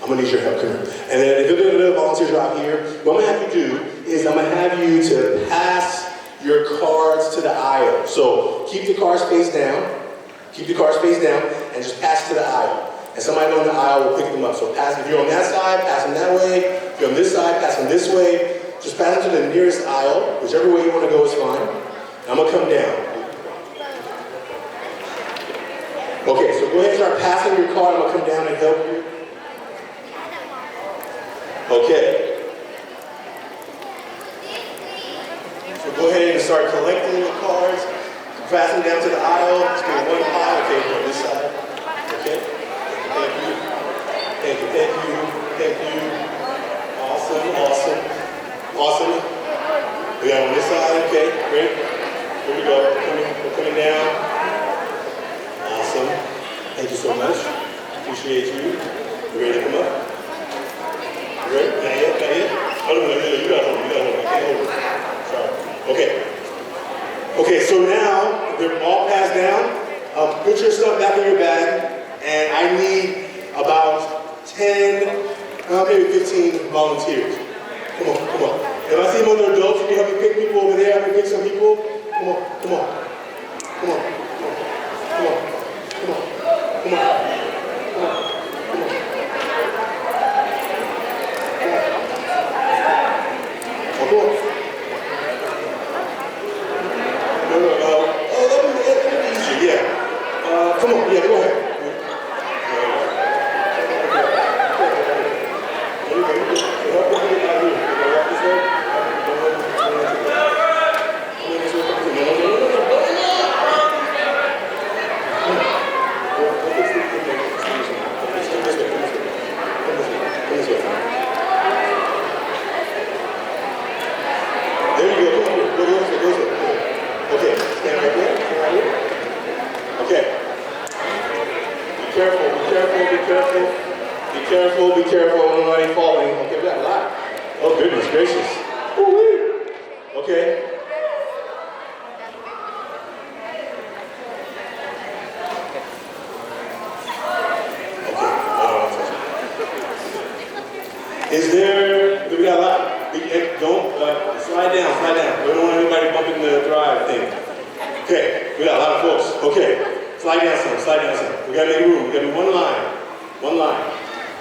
I'm gonna need your help, come here. And then if there are other volunteers out here, what I'm gonna have you do is I'm gonna have you to pass your cards to the aisle. So keep the cards face down, and just pass to the aisle. And somebody on the aisle will pick them up. So pass, if you're on that side, pass them that way. If you're on this side, pass them this way. Just pass them to the nearest aisle. Whichever way you wanna go is fine. I'm gonna come down. Okay, so go ahead and start passing your card. I'm gonna come down and help you. Okay. So go ahead and start collecting the cards. Pass them down to the aisle. Just get one pile. Okay, on this side. Okay. Thank you. Thank you. Thank you. Thank you. Awesome. Awesome. Awesome. We got on this side. Okay. Great. Here we go. We're coming down. Awesome. Thank you so much. Appreciate you. You ready to come up? Right? Not yet? Oh, no, you got hold. I can't hold it. Sorry. Okay. Okay, so now they're all passed down. Put your stuff back in your bag, and I need about 10, maybe 15 volunteers. Come on. If I see other adults, you can help me pick people over there. Help me pick some people. Come on. Come on, yeah, go ahead. Be careful, nobody falling. Okay, we got a lot. Oh, goodness gracious. Woo-wee. Okay. Is there, we got a lot. Don't, slide down. We don't want anybody bumping the Thrive thing. Okay, we got a lot of folks. Okay, slide down some. We gotta make room. We gotta do one line.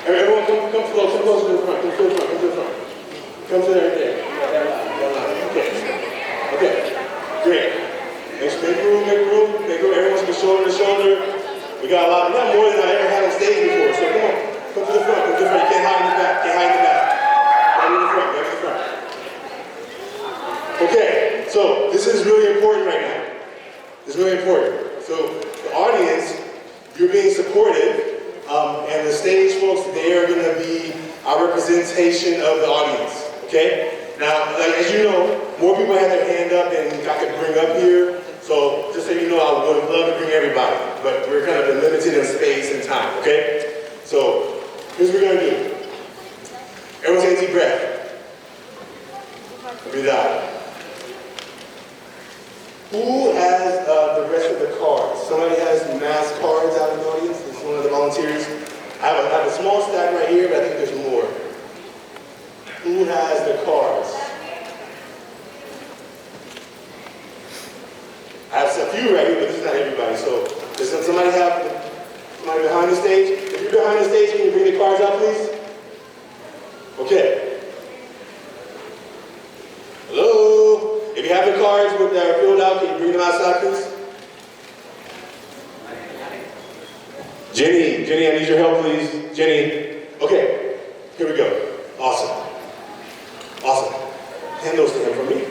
Everyone come close to the front. Come to the front. Come to right there. Okay. Great. Make room. Everyone's be shoulder to shoulder. We got a lot. We got more than I ever had on stage before. So come on. Come to the front. You can't hide in the back. Right in the front. Okay. So this is really important right now. So the audience, you're being supportive. And the stage folks, they are going to be our representation of the audience, okay? Now, as you know, more people have their hand up than I could bring up here. So just so you know, I would love to bring everybody, but we're kind of limited in space and time, okay? So here's what we're going to do. Everyone take a deep breath. Breathe out. Who has the rest of the cards? Somebody has mass cards out in the audience? It's one of the volunteers. I have a small stack right here, but I think there's more. Who has the cards? I have a few right here, but this is not everybody. So does somebody behind the stage? If you're behind the stage, can you bring the cards out, please? Okay. Hello? If you have the cards that are filled out, can you bring them outside, please? Jenny, I need your help, please. Jenny. Okay, here we go. Awesome. Awesome. Hand those to him for me.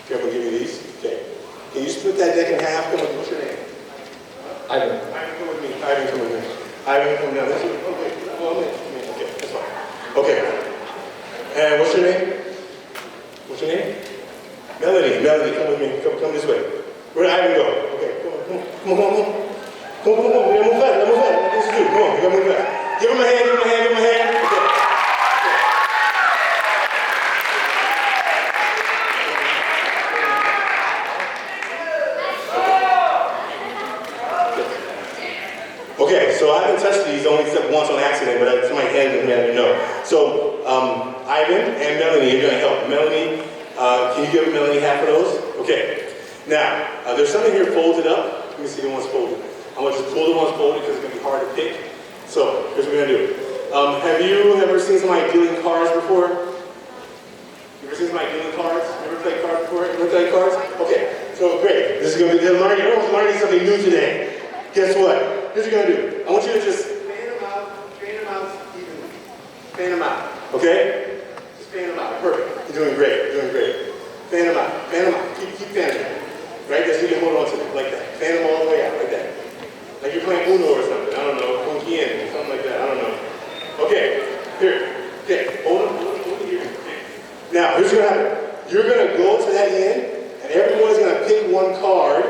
Okay, I'm gonna give you these. Okay. Can you split that deck in half? Come on, what's your name? Ivan. Ivan, come with me. Ivan, come with me. Ivan, come down. This way. Okay, okay, that's fine. Okay. And what's your name? What's your name? Melanie, come with me. Come this way. Where did Ivan go? Okay, come on. Come on. We gotta move fast. What does he do? Come on, we gotta move fast. Give him a hand. Okay. Okay, so I haven't touched these only except once on accident, but somebody handed them, I didn't know. So, Ivan and Melanie, you're gonna help. Melanie, can you give Melanie half of those? Okay. Now, there's something here folded up. Let me see the ones folded. I'm gonna just pull the ones folded because it's gonna be hard to pick. So, here's what we're gonna do. Have you ever seen somebody dealing cards before? You ever seen somebody dealing cards? Ever played cards before? Ever played cards? Okay, so great. This is gonna be, everyone's learning something new today. Guess what? Here's what you're gonna do. I want you to just fan them out evenly. Fan them out, okay? Just fan them out, perfect. You're doing great. Fan them out, keep fanning them. Right, that's what you hold on to them, like that. Fan them all the way out, like that. Like you're playing Uno or something, I don't know, Funkin or something like that, I don't know. Okay, here, okay, hold it here. Okay. Now, here's what's gonna happen. You're gonna go to that end, and everyone's gonna pick one card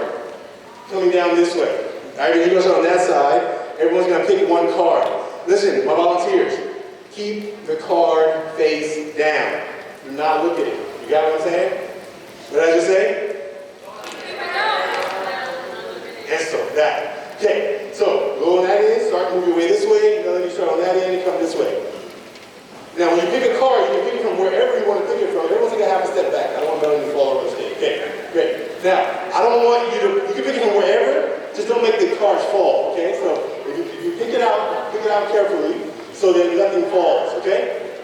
coming down this way. All right, you're gonna start on that side, everyone's gonna pick one card. Listen, my volunteers, keep the card face down. Do not look at it. You got what I'm saying? What did I just say? Eso, that. Okay, so go on that end, start moving your way this way, then you start on that end and come this way. Now when you pick a card, you can pick it from wherever you want to pick it from. Everyone's gonna have a step back. I don't want Melanie to fall over the stage. Okay, great. Now, I don't want you can pick it from wherever, just don't make the cards fall, okay? So if you pick it out carefully so that nothing falls, okay?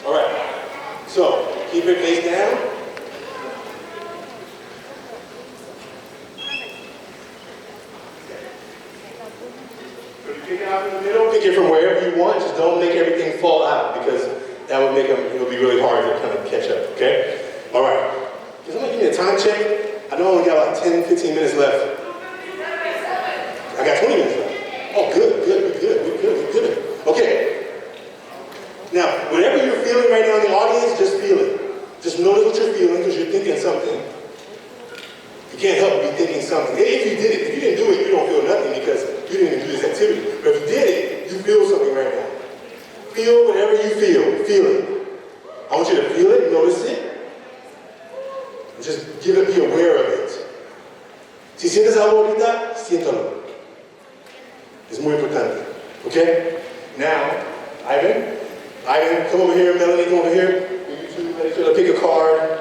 All right, so keep it face down. Pick it out in the middle, pick it from wherever you want, just don't make everything fall out because that would make it'll be really hard to kind of catch up, okay? All right. Can somebody give me a time check? I know I only got like 10, 15 minutes left. I got 20 minutes left. Oh, good. Okay. Now, whatever you're feeling right now in the audience, just feel it. Just notice what you're feeling because you're thinking something. You can't help but be thinking something. If you didn't do it, you don't feel nothing because you didn't even do this activity. But if you did it, you feel something right now. Feel whatever you feel. Feel it. I want you to feel it, notice it. And just be aware of it. Si sientes algo ahorita, siéntalo. Es muy importante. Okay? Now, Ivan, come over here. Melanie, come over here. You two, let each other pick a card.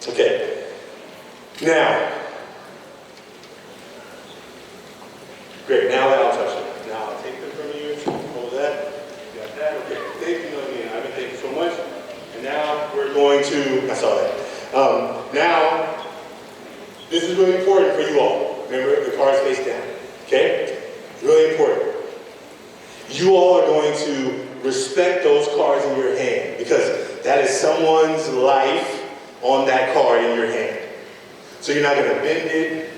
Okay. Now, great, now I'll touch it. Now I'll take them from you, hold that, you got that, okay. Thank you, Melanie, Ivan, thank you so much. And now we're going to, I saw that. Now, this is really important for you all. Remember, the cards face down, okay? Really important. You all are going to respect those cards in your hand because that is someone's life on that card in your hand. So you're not going to bend it,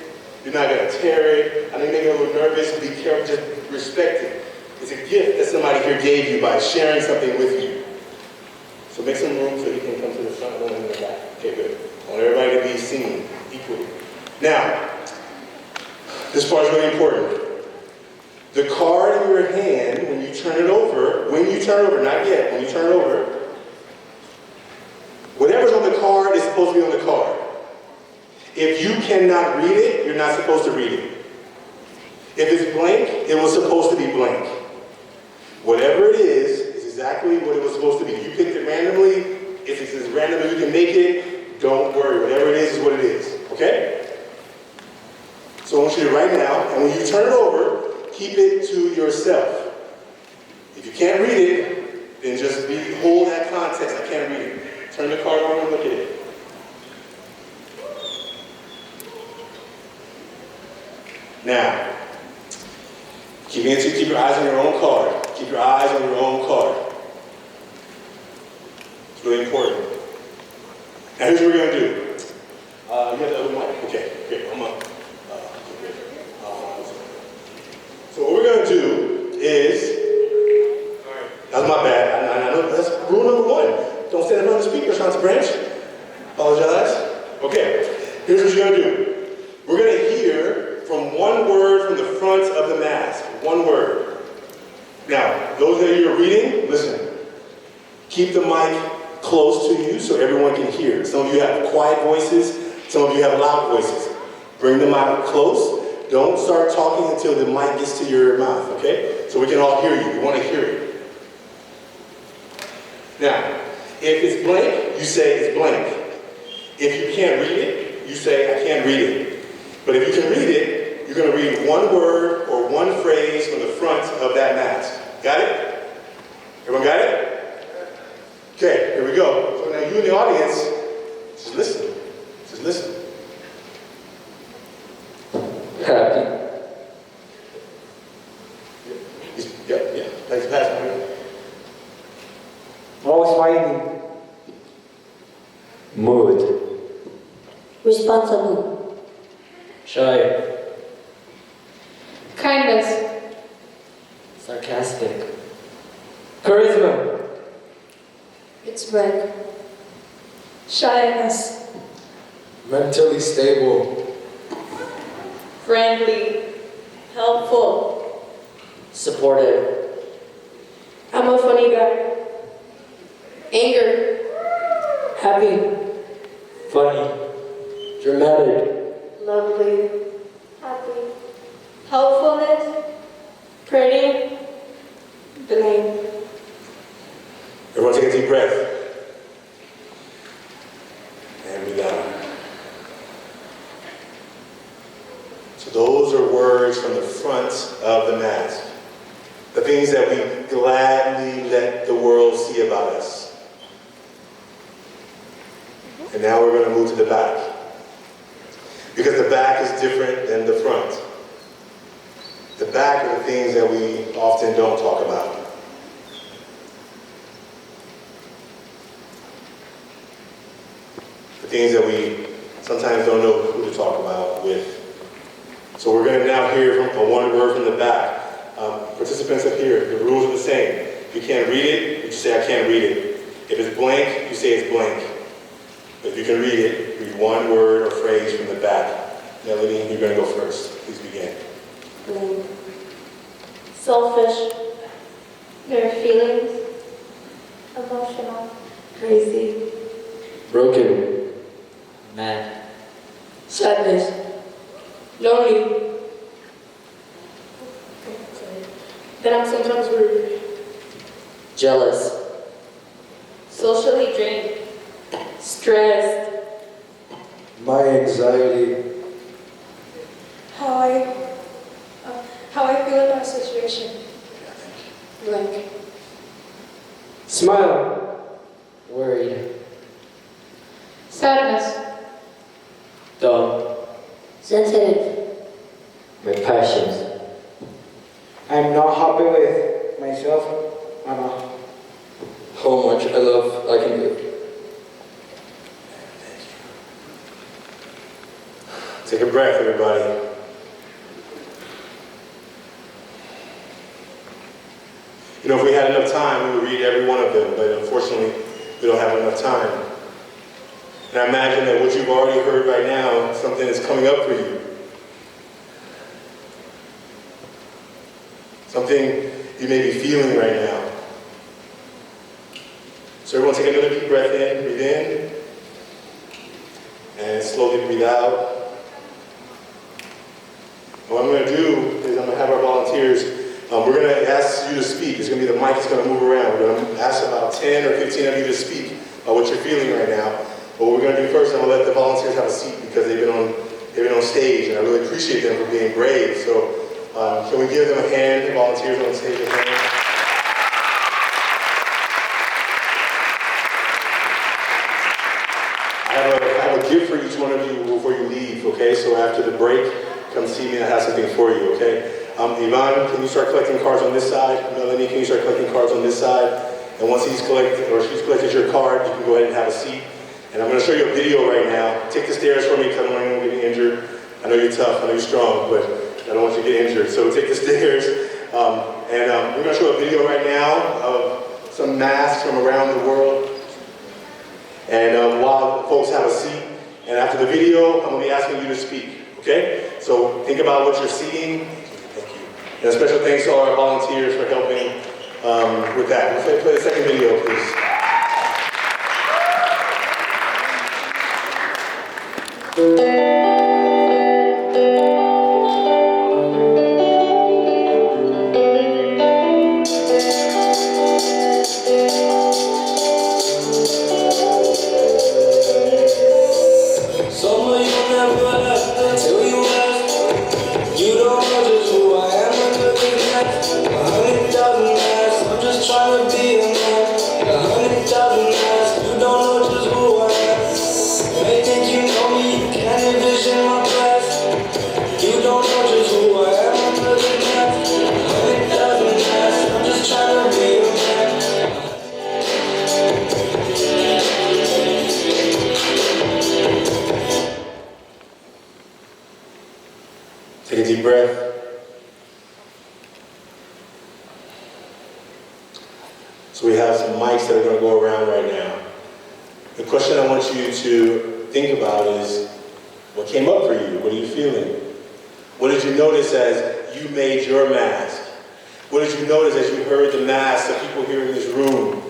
you're not going to tear it. I know you may get a little nervous, be careful, just respect it. It's a gift that somebody here gave you by sharing something with you. So make some room so you can come to the front, one in the back. Okay, good. I want everybody to be seen equally. Now, this part is really important. The card in your hand, when you turn it over, not yet, when you turn it over, whatever's on the card is supposed to be on the card. If you cannot read it, you're not supposed to read it. If it's blank, it was supposed to be blank. Whatever it is exactly what it was supposed to be. You picked it randomly. If it's as random as you can make it, don't worry. Whatever it is what it is. Okay? So I want you to write now, and when you turn it over, keep it to yourself. If If you can't read it, then just hold that context. I can't read it. Turn the card over and look at it. Now, keep your eyes on your own card. Keep your eyes on your own card. It's really important. Now here's what we're going to do. You have the other mic? Okay, I'm up. So what we're going to do is, that's my bad. I know that's rule number 1. Don't stand in front of the speaker, Santa Branch. Apologize. Okay, here's what you're going to do. We're going to hear from one word from the front of the mask. One word. Now, those of you who are reading, listen. Keep the mic close to you so everyone can hear. Some of you have quiet voices. Some of you have loud voices. Bring the mic close. Don't start talking until the mic gets to your mouth, okay? So we can all hear you. We want to hear it. Now, if it's blank, you say it's blank. If you can't read it, you say I can't read it. But if you can read it, you're going to read one word or one phrase from the front of that mask. Got it? Everyone got it? Okay, here we go. So now you in the audience, just listen. Just listen. Happy. Yeah. Thanks, Pastor. Volkswagen. Mood. Responsible. Shy. Kindness. Sarcastic. Charisma. It's red. Shyness. Mentally stable. Friendly. Helpful. Supportive. I'm a funny guy. Anger. Happy. Funny. Dramatic. Lovely. Happy. Helpfulness. Pretty. Blame. Everyone take a deep breath. And breathe out. So those are words from the front of the mask. The things that we gladly let the world see about us. And now we're going to move to the back. Because the back is different than the front. The back are the things that we often don't talk about. The things that we sometimes don't know who to talk about with. So we're going to now hear from one word from the back. Participants up here, the rules are the same. If you can't read it, you just say, I can't read it. If it's blank, you say it's blank. But if you can read it, read one word or phrase from the back. Melanie, you're going to go first. Please begin. Blame. Selfish. Their feelings. Emotional. Crazy. Broken. Mad. Sadness. Lonely. That I'm sometimes rude. Jealous. Socially drained. Stressed. My anxiety. How I feel in my situation. Blank. Smile. Worried. Sadness. Dumb. Sensitive. My passions. I'm not happy with myself. How much I love I can do. Take a breath, everybody. You know, if we had enough time, we would read every one of them, but unfortunately, we don't have enough time. And I imagine that what you've already heard right now, something is coming up for you. Something you may be feeling right now. So everyone take another deep breath in, breathe in, and slowly breathe out. And what I'm going to do is I'm going to have our volunteers, we're going to ask you to speak. It's going to be the mic is going to move around. We're going to ask about 10 or 15 of you to speak about what you're feeling right now. But what we're going to do first, I'm going to let the volunteers have a seat because they've been on stage, and I really appreciate them for being brave. So can we give them a hand, the volunteers on stage, a hand? I have a gift for each one of you before you leave, okay? So after the break, come see me and I have something for you, okay? Yvonne, can you start collecting cards on this side? Melanie, can you start collecting cards on this side? And once he's collected, or she's collected your card, you can go ahead and have a seat. And I'm going to show you a video right now. Take the stairs for me because I don't want anyone getting injured. I know you're tough, I know you're strong, but I don't want you to get injured. So take the stairs. We're going to show a video right now of some masks from around the world. And while folks have a seat, and after the video, I'm going to be asking you to speak, okay? So think about what you're seeing. Thank you. And a special thanks to all our volunteers for helping with that. Let's play the second video, please. Take a deep breath. So we have some mics that are going to go around right now. The question I want you to think about is, what came up for you? What are you feeling? What did you notice as you made your mask? What did you notice as you heard the masks of people here in this room?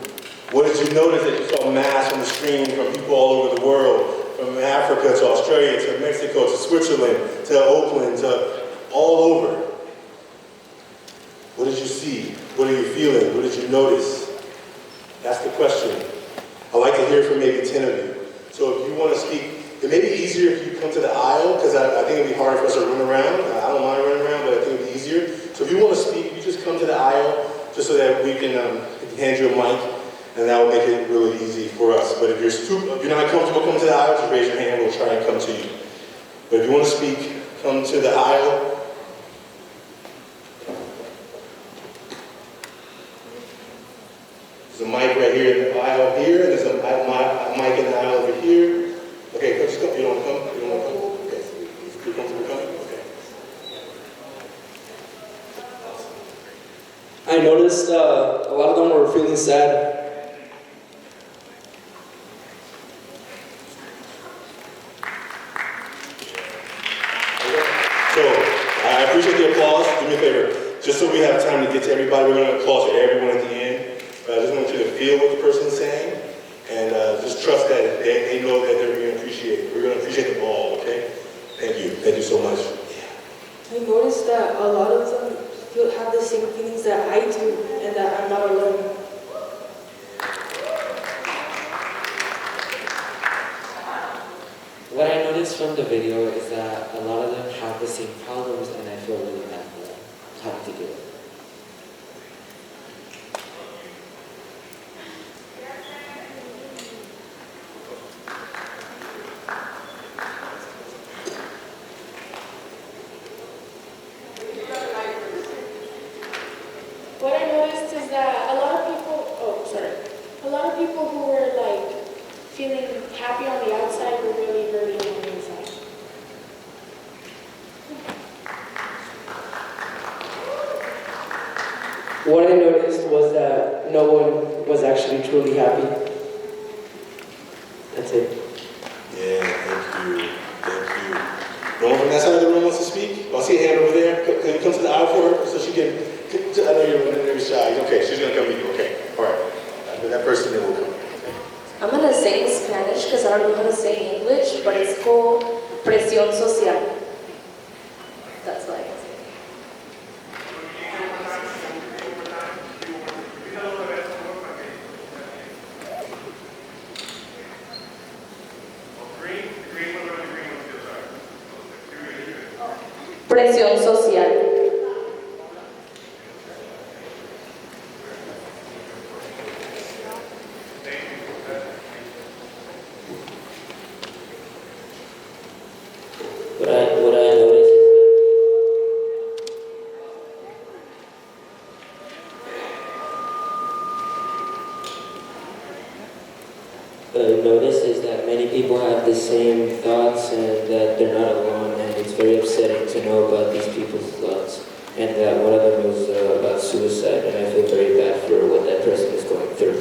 What did you notice as you saw masks on the screen from people all over the world? From Africa to Australia to Mexico to Switzerland to Oakland to all over. What did you see? What are you feeling? What did you notice? That's the question. I'd like to hear from maybe 10 of you. So if you want to speak, it may be easier if you come to the aisle, because I think it'd be hard for us to run around. I don't mind running around, but I think it'd be easier. So if you want to speak, you just come to the aisle, just so that we can hand you a mic, and that will make it really easy for us. But if you're not comfortable coming to the aisle, just raise your hand, we'll try and come to you. But if you want to speak, come to the aisle. There's a mic right here in the aisle here, and there's a mic in the aisle over here. Okay, just come. You don't want to come? You don't want to come? Okay. You're comfortable coming? Okay. I noticed a lot of them were feeling sad. So, I appreciate the applause. Do me a favor. Just so we have time to get to everybody, we're going to applause for everyone at the end. I just want you to feel what the person's saying, and just trust that they know that they're being appreciated. We're going to appreciate them all, okay? Thank you. Thank you so much. I noticed that a lot of them have the same feelings that I do, and that I'm not alone. What I noticed from the video is that a lot of them have the same problems, and I feel really bad for them having to do it. What I noticed is that a lot of people who were like feeling happy on the outside were really hurting on the inside. What I noticed was that no one was actually truly happy. That's it. Yeah, thank you. Thank you. No one from that side of the room wants to speak? I see a hand over there. Can you come to the aisle for her so she can, I know you're shy. Okay, she's going to come meet you. Okay, all right. That person then will come. I'm gonna say in Spanish because I don't know how to say in English, but it's called presión social. That's why I can say it. Presión social. noticed is that many people have the same thoughts and that they're not alone, and it's very upsetting to know about these people's thoughts, and that one of them was about suicide, and I feel very bad for what that person is going through.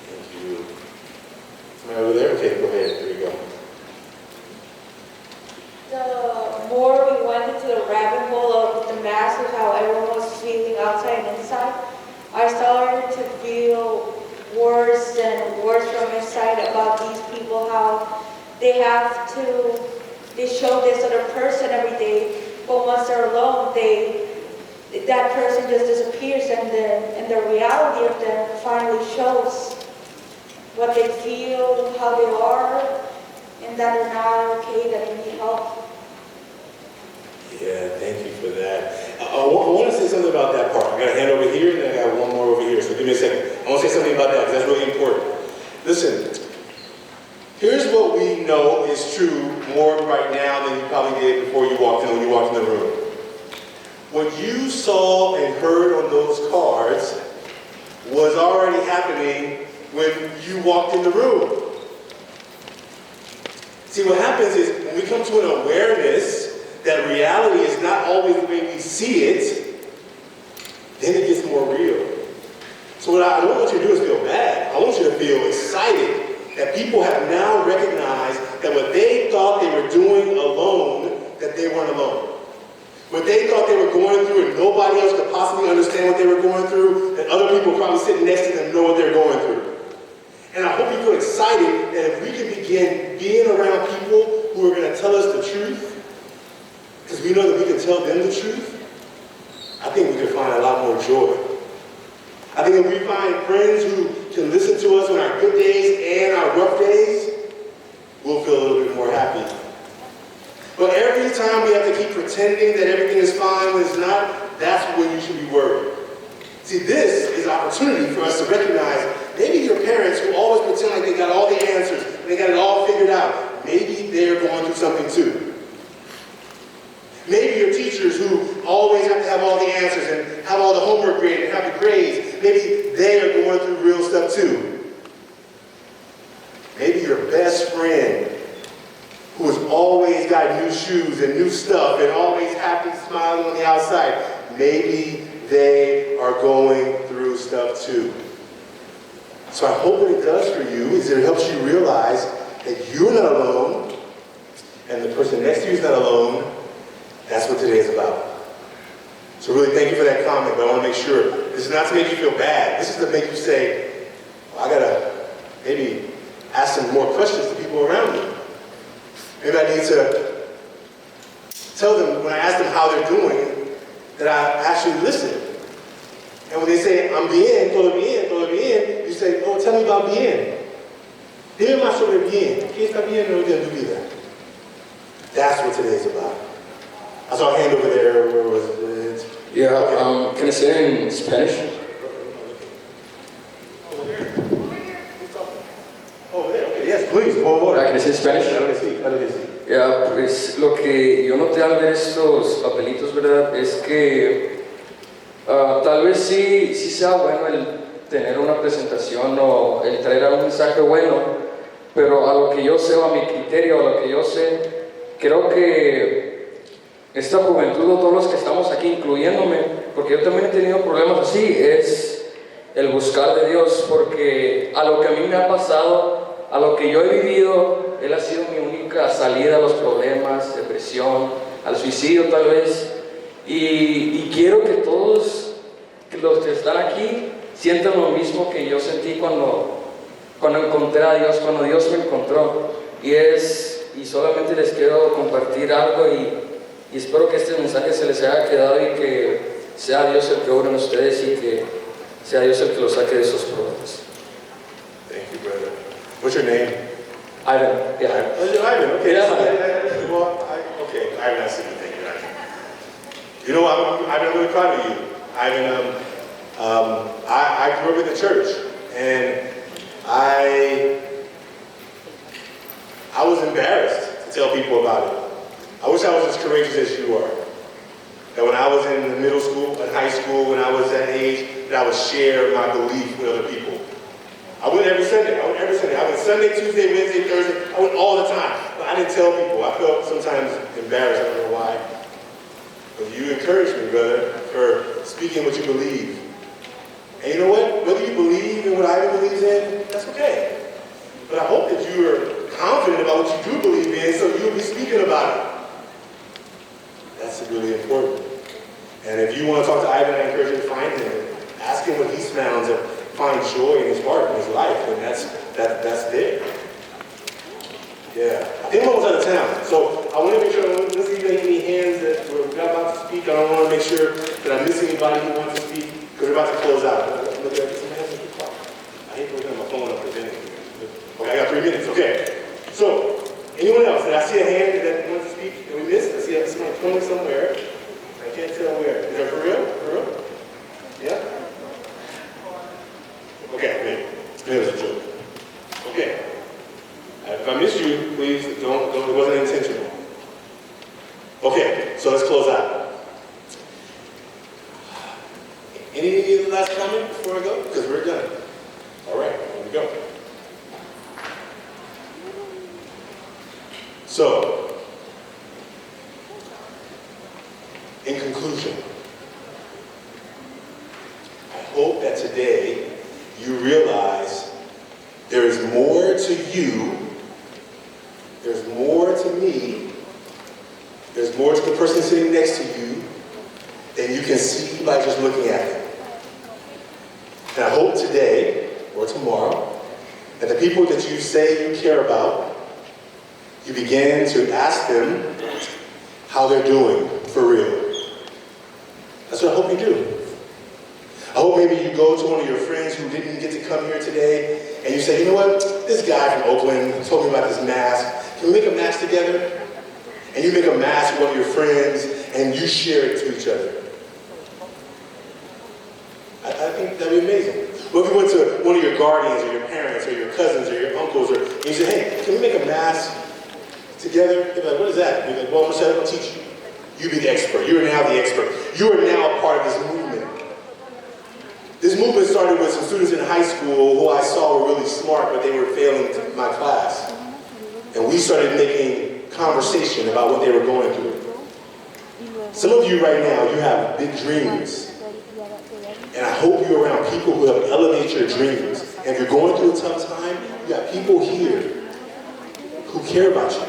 Thank you. Somebody over there? Okay, go ahead. There you go. The more we went into the rabbit hole of the mass of how everyone was feeling outside and inside, I started to feel worse and worse from inside about these people, how they show this other person every day, but once they're alone, that person just disappears, and the reality of them finally shows what they feel, how they are, and that they're not okay, that they need help. Yeah, thank you for that. I want to say something about that part. I got a hand over here, and then I got one more over here. So give me a second. I want to say something about that because that's really important. Listen, here's what we know is true more right now than you probably did before you walked in when you walked in the room. What you saw and heard on those cards was already happening when you walked in the room. See, what happens is when we come to an awareness that reality is not always the way we see it, then it gets more real. So what I don't want you to do is feel bad. I want you to feel excited that people have now recognized that what they thought they were doing alone, that they weren't alone. What they thought they were going through and nobody else could possibly understand what they were going through, that other people probably sitting next to them know what they're going through. And I hope you feel excited that if we can begin being around people who are going to tell us the truth, because we know that we can tell them the truth, I think we can find a lot more joy. I think if we find friends who can listen to us on our good days and our rough days, we'll feel a little bit more happy. But every time we have to keep pretending that everything is fine when it's not, that's when you should be worried. See, this is an opportunity for us to recognize maybe your parents who always pretend like they got all the answers and they got it all figured out, maybe they're going through something too. Maybe your teachers who always have to have all the answers and have all the homework graded and have the grades, maybe they are going through real stuff too. Maybe your best friend who has always got new shoes and new stuff and always happy, smiling on the outside, maybe they are going through stuff too. So I hope what it does for you is it helps you realize that you're not alone and the person next to you is not alone. That's what today is about. So really thank you for that comment, but I want to make sure this is not to make you feel bad. This is to make you say, well, I gotta maybe ask some more questions to people around me. Maybe I need to tell them when I ask them how they're doing that I actually listen. And when they say, I'm bien, todo bien, you say, oh, tell me about bien. Dime más sobre bien. ¿Qué está bien hoy en tu vida? That's what today's about. I saw a hand over there. Where was it? Yeah, can I say in Spanish? Oh, there. Okay. Yes, please. Por favor. Can I say in Spanish? Claro que sí, claro que sí. Ya, pues lo que yo noté al ver estos papelitos, ¿verdad? Es que tal vez sí sea bueno el tener una presentación o el traer un mensaje bueno, pero a lo que yo sé, o a mi criterio, a lo que yo sé, creo que esta juventud o todos los que estamos aquí, incluyéndome, porque yo también he tenido problemas así, es el buscar de Dios, porque a lo que a mí me ha pasado, a lo que yo he vivido, Él ha sido mi única salida a los problemas, depresión, al suicidio tal vez, y quiero que todos los que están aquí sientan lo mismo que yo sentí cuando encontré a Dios, cuando Dios me encontró, y solamente les quiero compartir algo y espero que este mensaje se les haya quedado y que sea Dios el que obre en ustedes y que sea Dios el que los saque de esos problemas. Thank you, brother. What's your name? Ivan. Yeah. Oh, you're Ivan. Okay. Yeah. Well, okay. Ivan, I see you. Thank you, Ivan. You know, I'm really proud of you. Ivan, I grew up in the church, and I was embarrassed to tell people about it. I wish I was as courageous as you are. that when I was in middle school, in high school, when I was that age, that I would share my belief with other people. I went every Sunday. I went Sunday, Tuesday, Wednesday, Thursday. I went all the time. But I didn't tell people. I felt sometimes embarrassed. I don't know why. But you encouraged me, brother, for speaking what you believe. And you know what? Whether you believe in what Ivan believes in, that's okay. But I hope that you are confident about what you do believe in, so you'll be speaking about it. That's really important. And if you want to talk to Ivan, I encourage you to find him. Ask him what he smells and find joy in his heart, in his life, and that's there. Yeah. I think I'm almost out of town, so I want to make sure, let's see if there are any hands that we're about to speak. I don't want to make sure that I miss anybody who wants to speak, because we're about to close out. Look at some hands on the clock. I hate putting my phone up presenting. Okay, I got 3 minutes, okay. So, anyone else? Did I see a hand that wants to speak that we missed? I see somebody coming somewhere. I can't tell where. Is that for real? For real? Yeah? Okay, maybe it was a joke. Okay. If I missed you, please don't, it wasn't intentional. Okay, so let's close out. Any last comment before I go? Because we're done. All right, here we go. So, in conclusion, I hope that today you realize there is more to you, there's more to me, there's more to the person sitting next to you than you can see by just looking at them. And I hope today, or tomorrow, that the people that you say you care about, you begin to ask them how they're doing for real. That's what I hope you do. I hope maybe you go to one of your friends who didn't get to come here today and you say, you know what, this guy from Oakland told me about this mask. Can we make a mask together? And you make a mask with one of your friends and you share it to each other. I think that'd be amazing. Well, if you went to one of your guardians or your parents or your cousins or your uncles and you say, hey, can we make a mask together? They'd be like, what is that? You're like, well, I'm going to teach you. You be the expert. You are now the expert. You are now a part of this movement. This movement started with some students in high school who I saw were really smart, but they were failing my class. And we started making conversation about what they were going through. Some of you right now, you have big dreams. And I hope you're around people who help elevate your dreams. And if you're going through a tough time, you got people here who care about you.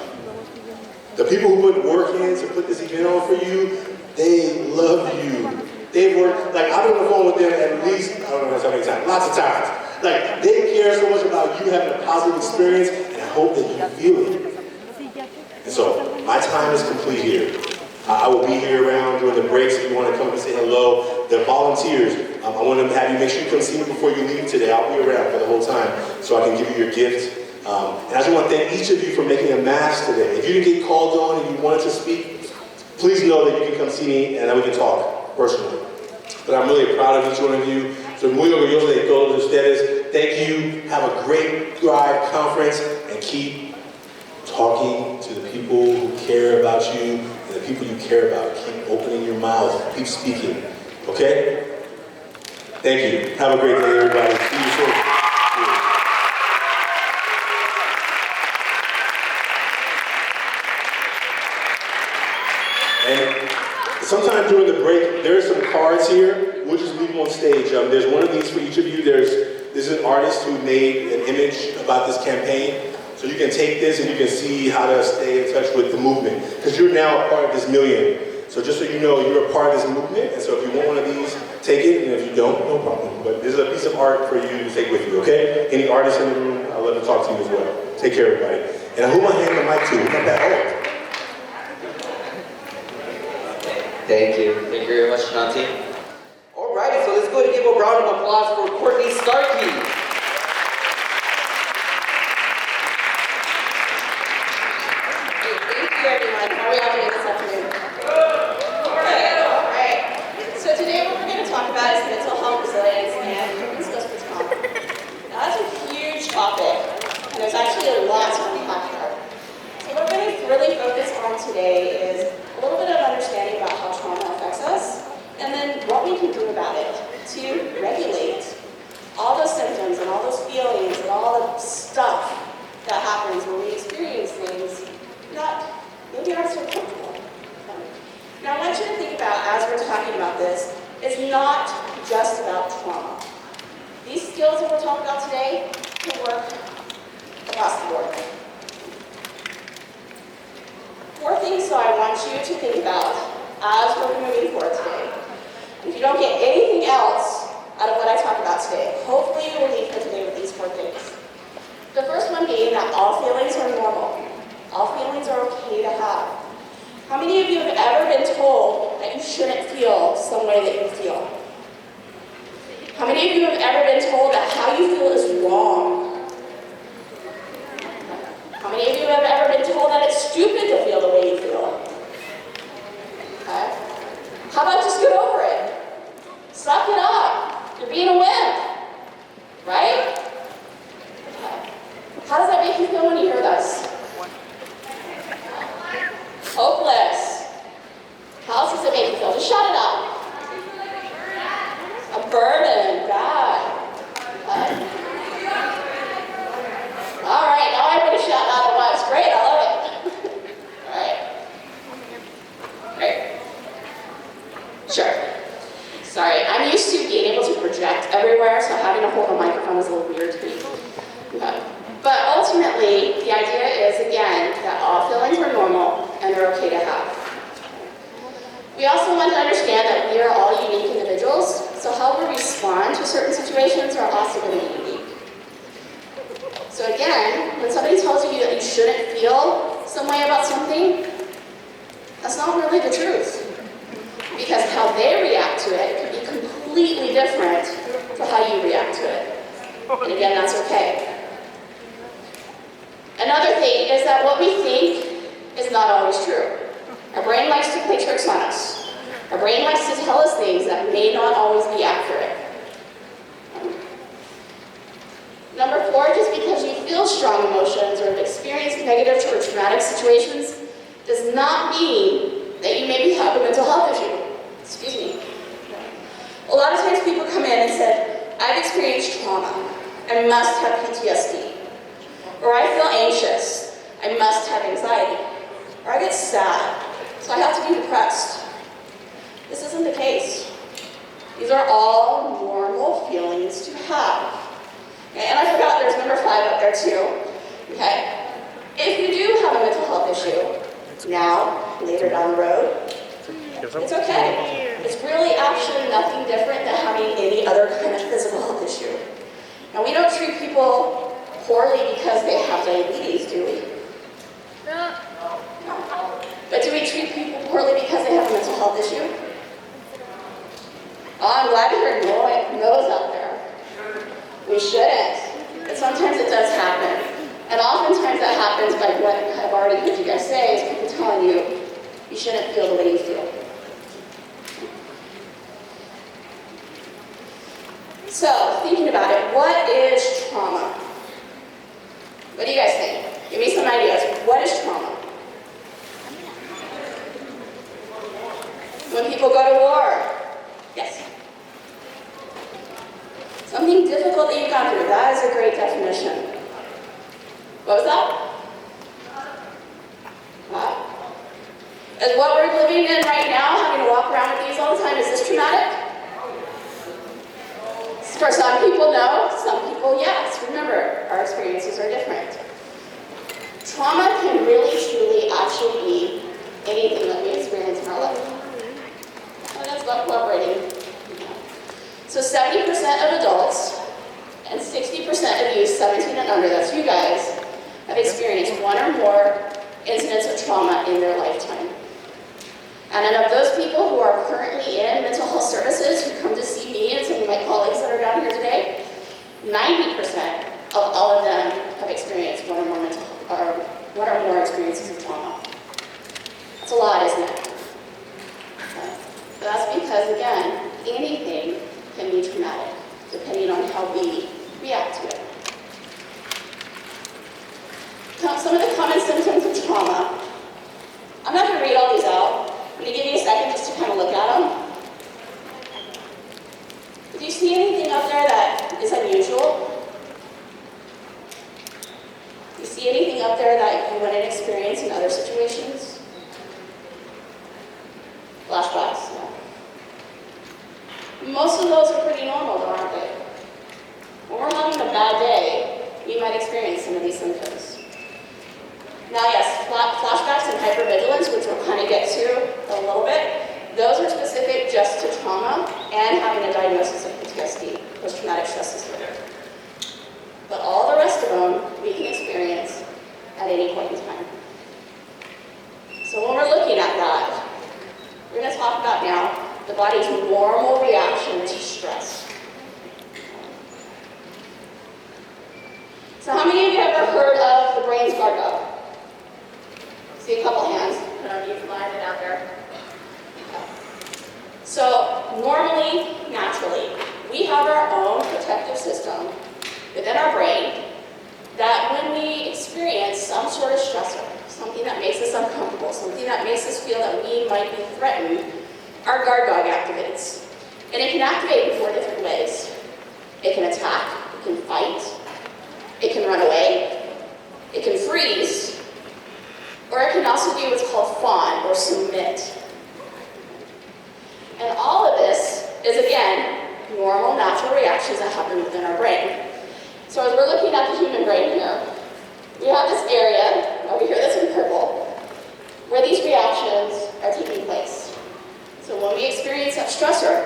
The people who put work in to put this event on for you, they love you. They work, like I've been on the phone with them at least, I don't know how many times, lots of times. Like they care so much about you having a positive experience, and I hope that you feel it. And so, my time is complete here. I will be here around during the breaks if you want to come and say hello. The volunteers, I want to have you make sure you come see me before you leave today. I'll be around for the whole time so I can give you your gift. And I just want to thank each of you for making a mask today. If you didn't get called on and you wanted to speak, please know that you can come see me and then we can talk personally. But I'm really proud of each one of you. So muy orgulloso de todos ustedes. Thank you. Have a great Thrive conference and keep talking to the people who care about you and the people you care about. Keep opening your mouth. Keep speaking. Okay? Thank you. Have a great day, everybody. See you soon. And sometime during the break, there's some cards here. We'll just leave them on stage. There's one of these for each of you. This is an artist who made an image about this campaign. So you can take this and you can see how to stay in touch with the movement. Because you're now a part of this million. So just so you know, you're a part of this movement. And so if you want one of these, take it. And if you don't, no problem. But this is a piece of art for you to take with you, okay? Any artists in the room, I'd love to talk to you as well. Take care, everybody. And who am I handing the mic to? Who's not that old? Thank you. Thank you very much, Shanti. Alrighty, so let's go ahead and give a round of applause for Courtney Starkey. Thank you, everyone. How are we all doing this afternoon? Alright. So today what we're going to talk about is mental health resilience and postpartum. Now that's a huge topic, and there's actually a lot to unpack there. So what we're going to really focus on today is a little bit of understanding about how trauma affects what we can do about it to regulate all those symptoms and all those feelings and all the stuff that happens when we experience things that maybe aren't so comfortable. Now, I want you to think about, as we're talking about this, it's not just about trauma. These skills that we're talking about today can work across the board. 4 things that I want you to think about as we're moving forward today. If you don't get anything else out of what I talk about today, hopefully you will leave here today with these 4 things. The first one being that all feelings are normal. All feelings are okay to have. How many of you have ever been told that you shouldn't feel some way that you feel? How many of you have ever been told that how you feel is wrong? How many of you have ever been told that it's stupid to feel the way you feel? Okay. How about just get over it? Suck it up. You're being a wimp. Right? Okay. How does that make you feel when you hear this? Hopeless. How else does it make you feel? Just shut it up. A burden. God. Okay. All right, now everybody shout out at once. Great, I love it. All right. Great. Sure. Sorry, I'm used to being able to project everywhere, so having to hold a microphone is a little weird to me. Okay. But ultimately, the idea is, again, that all feelings are normal and they're okay to have. We also want to understand that we are all unique individuals, so how we respond to certain situations are also going to be unique. So again, when somebody tells you that you shouldn't feel some way about something, that's not really the truth. Because how they react to it could be completely different from how you react to it. And again, that's okay. Another thing is that what we think is not always true. Our brain likes to play tricks on us. Our brain likes to tell us things that may not always be accurate. Number 4, just because you feel strong emotions or have experienced negative or traumatic situations does not mean that you maybe have a mental health issue. Excuse me. A lot of times people come in and say, I've experienced trauma. I must have PTSD. Or I feel anxious. I must have anxiety. Or I get sad, so I have to be depressed. This isn't the case. These are all normal feelings to have. Okay, and I forgot there's number 5 up there too. Okay? If you do have a mental health issue, now, later down the road, it's okay. It's really actually nothing different than having any other kind of physical health issue. Now, we don't treat people poorly because they have diabetes, do we? No. But do we treat people poorly because they have a mental health issue? Oh, I'm glad to hear no's out there. We shouldn't. But sometimes it does happen. And oftentimes that happens by what I've already heard you guys say, is people telling you, you shouldn't feel the way you feel. So, thinking about it, what is trauma? What do you guys think? Give me some ideas. What is trauma? When people go to war. Yes. Something difficult that you've gone through. That is a great definition. What was that? What? Is what we're living in right now, having to walk around with these all the time, is this traumatic? For some people, no. Some people, yes. Remember, our experiences are different. Trauma can really, truly, actually be anything that we experience in our life. And that's about cooperating. So 70% of adults and 60% of youth, 17 and under, that's you guys, have experienced one or more incidents of trauma in their lifetime. And of those people who are currently in mental health services who come to see me and some of my colleagues that are down here today, 90% of all of them have experienced one or more experiences of trauma. That's a lot, isn't it? Okay. But that's because, again, anything can be traumatic, depending on how we react to it. Some of the common symptoms of trauma. I'm not going to read all these out. I'm going to give you a second just to kind of look at them. see anything up there that is unusual? Do you see anything up there that you wouldn't experience in other situations? Flashbacks, yeah. Most of those are pretty normal, though, aren't they? When we're having a bad day, we might experience some of these symptoms. Now, yes, flashbacks and hypervigilance, which we'll kind of get to a little bit, those are specific just to trauma and having a diagnosis of PTSD, post-traumatic stress disorder. But all the rest of them we can experience at any point in time. So when we're looking at that, we're going to talk about now the body's normal reaction to stress. So how many of you have ever heard of the brain's guard dog? See a couple hands. I don't know if you can line it out there. So normally, naturally, we have our own protective system within our brain that when we experience some sort of stressor, something that makes us uncomfortable, something that makes us feel that we might be threatened, our guard dog activates. And it can activate in 4 different ways. It can attack, it can fight, it can run away, it can freeze, or it can also do what's called fawn or submit. And all of this is, again, normal, natural reactions that happen within our brain. So as we're looking at the human brain here, we have this area, over here that's in purple, where these reactions are taking place. So when we experience that stressor,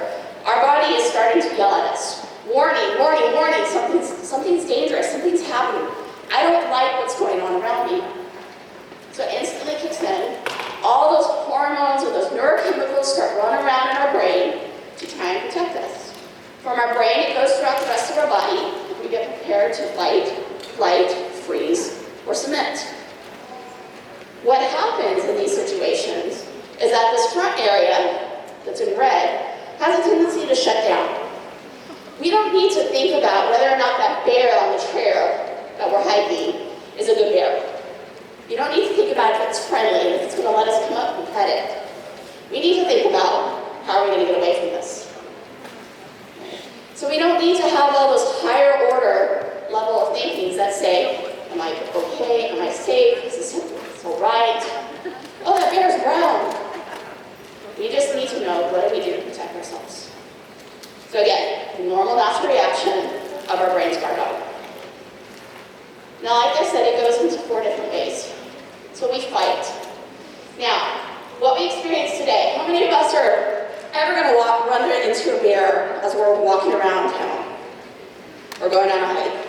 our body is starting to yell at us. Warning, warning, warning, something's dangerous, something's happening. I don't like what's going on around me. So it instantly kicks in. All those hormones or those neurochemicals start running around in our brain to try and protect us. From our brain, it goes throughout the rest of our body. We get prepared to fight, flight, freeze, or submit. What happens in these situations is that this front area that's in red has a tendency to shut down. We don't need to think about whether or not that bear on the trail that we're hiking is a good bear. You don't need to think about if it's friendly, if it's going to let us come up and pet it. We need to think about how are we going to get away from this. So we don't need to have all those higher order level of thinkings that say, am I okay? Am I safe? Is this all right? Oh, that bear's brown. We just need to know what do we do to protect ourselves. So again, the normal natural reaction of our brain's guard dog. Now, like I said, it goes into 4 different ways. So we fight. Now, what we experience today, how many of us are ever going to run into a bear as we're walking around town or going on a hike?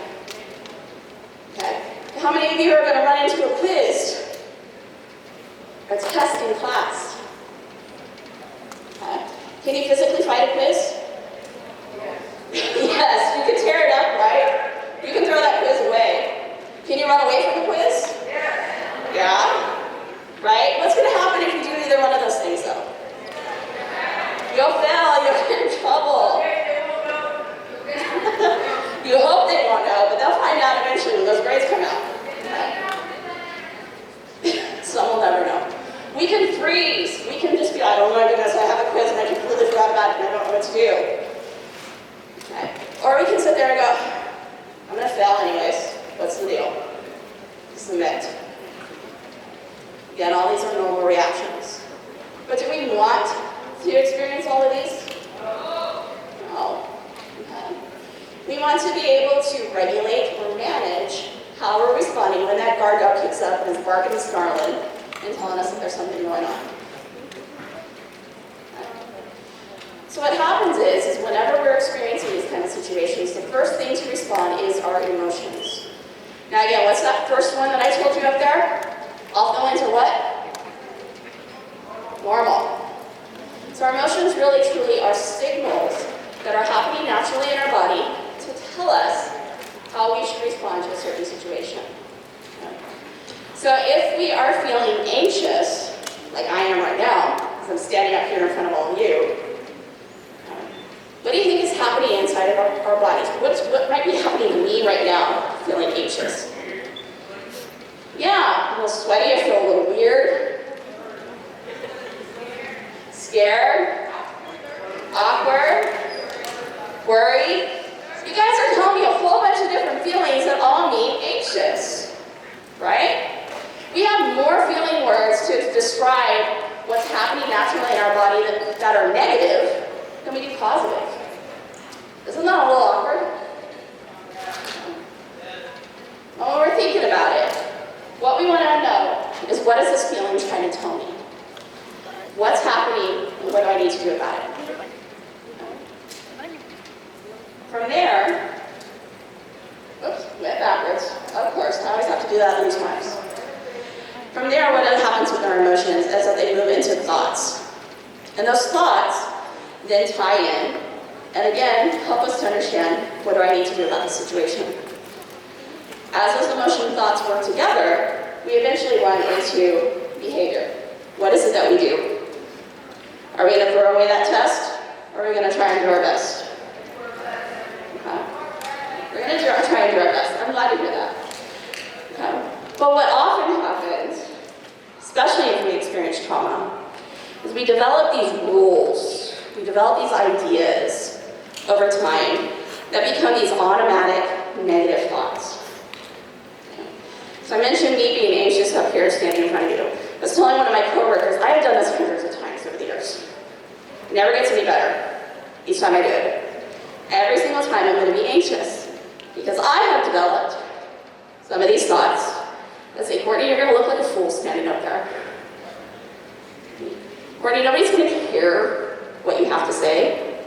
Okay. How many of you are going to run into a quiz or test in class? Okay. Can you physically fight a quiz? Yes, you can tear it up, right? You can throw that quiz away. Can you run away from the quiz? Yeah? Right? What's going to happen if you do either one of those things, though? You'll fail, you'll get in trouble. You hope they won't know, but they'll find out eventually when those grades come out. Some will never know. We can freeze. We can just be like, oh my goodness, I have a quiz and I completely forgot about it and I don't know what to do. Okay. Or we can sit there and go, I'm going to fail anyways. What's the deal? Submit. Again, all these are normal reactions. But do we want to experience all of these? No. Okay. We want to be able to regulate or manage how we're responding when that guard dog kicks up and is barking and snarling and telling us that there's something going on. So what happens is whenever we're experiencing these kind of situations, the first thing to respond is our emotions. Now again, what's that first one that I told you up there? All feelings are what? Normal. So our emotions really truly are signals that are happening naturally in our body to tell us how we should respond to a certain situation. Okay. So if we are feeling anxious, like I am right now, because I'm standing up here in front of all of you, what do you think is happening inside of our bodies? What might be happening to me right now, feeling anxious? Yeah, a little sweaty, I feel a little weird. Scared. Awkward. worried. You guys are telling me a whole bunch of different feelings that all mean anxious, right? We have more feeling words to describe what's happening naturally in our body that are negative than we do positive. Isn't that a little awkward? Well, when we're thinking about it, what we want to know is, what is this feeling trying to tell me? What's happening and what do I need to do about it? From there, oops, went backwards. Of course, I always have to do that many times. From there, what happens with our emotions is that they move into thoughts. And those thoughts then tie in, and again, help us to understand, what do I need to do about the situation? As those emotion thoughts work together, we eventually run into behavior. What is it that we do? Are we going to throw away that test, or are we going to try and do our best? Okay. We're going to try and do our best. I'm glad to hear that. Okay. But what often happens, especially if we experience trauma, is we develop these rules, we develop these ideas over time that become these automatic negative thoughts. So I mentioned me being anxious up here, standing in front of you. I was telling one of my coworkers, I have done this hundreds of times over the years. It never gets any better each time I do it. Every single time I'm going to be anxious because I have developed some of these thoughts that say, Courtney, you're going to look like a fool standing up there. Courtney, nobody's going to hear what you have to say.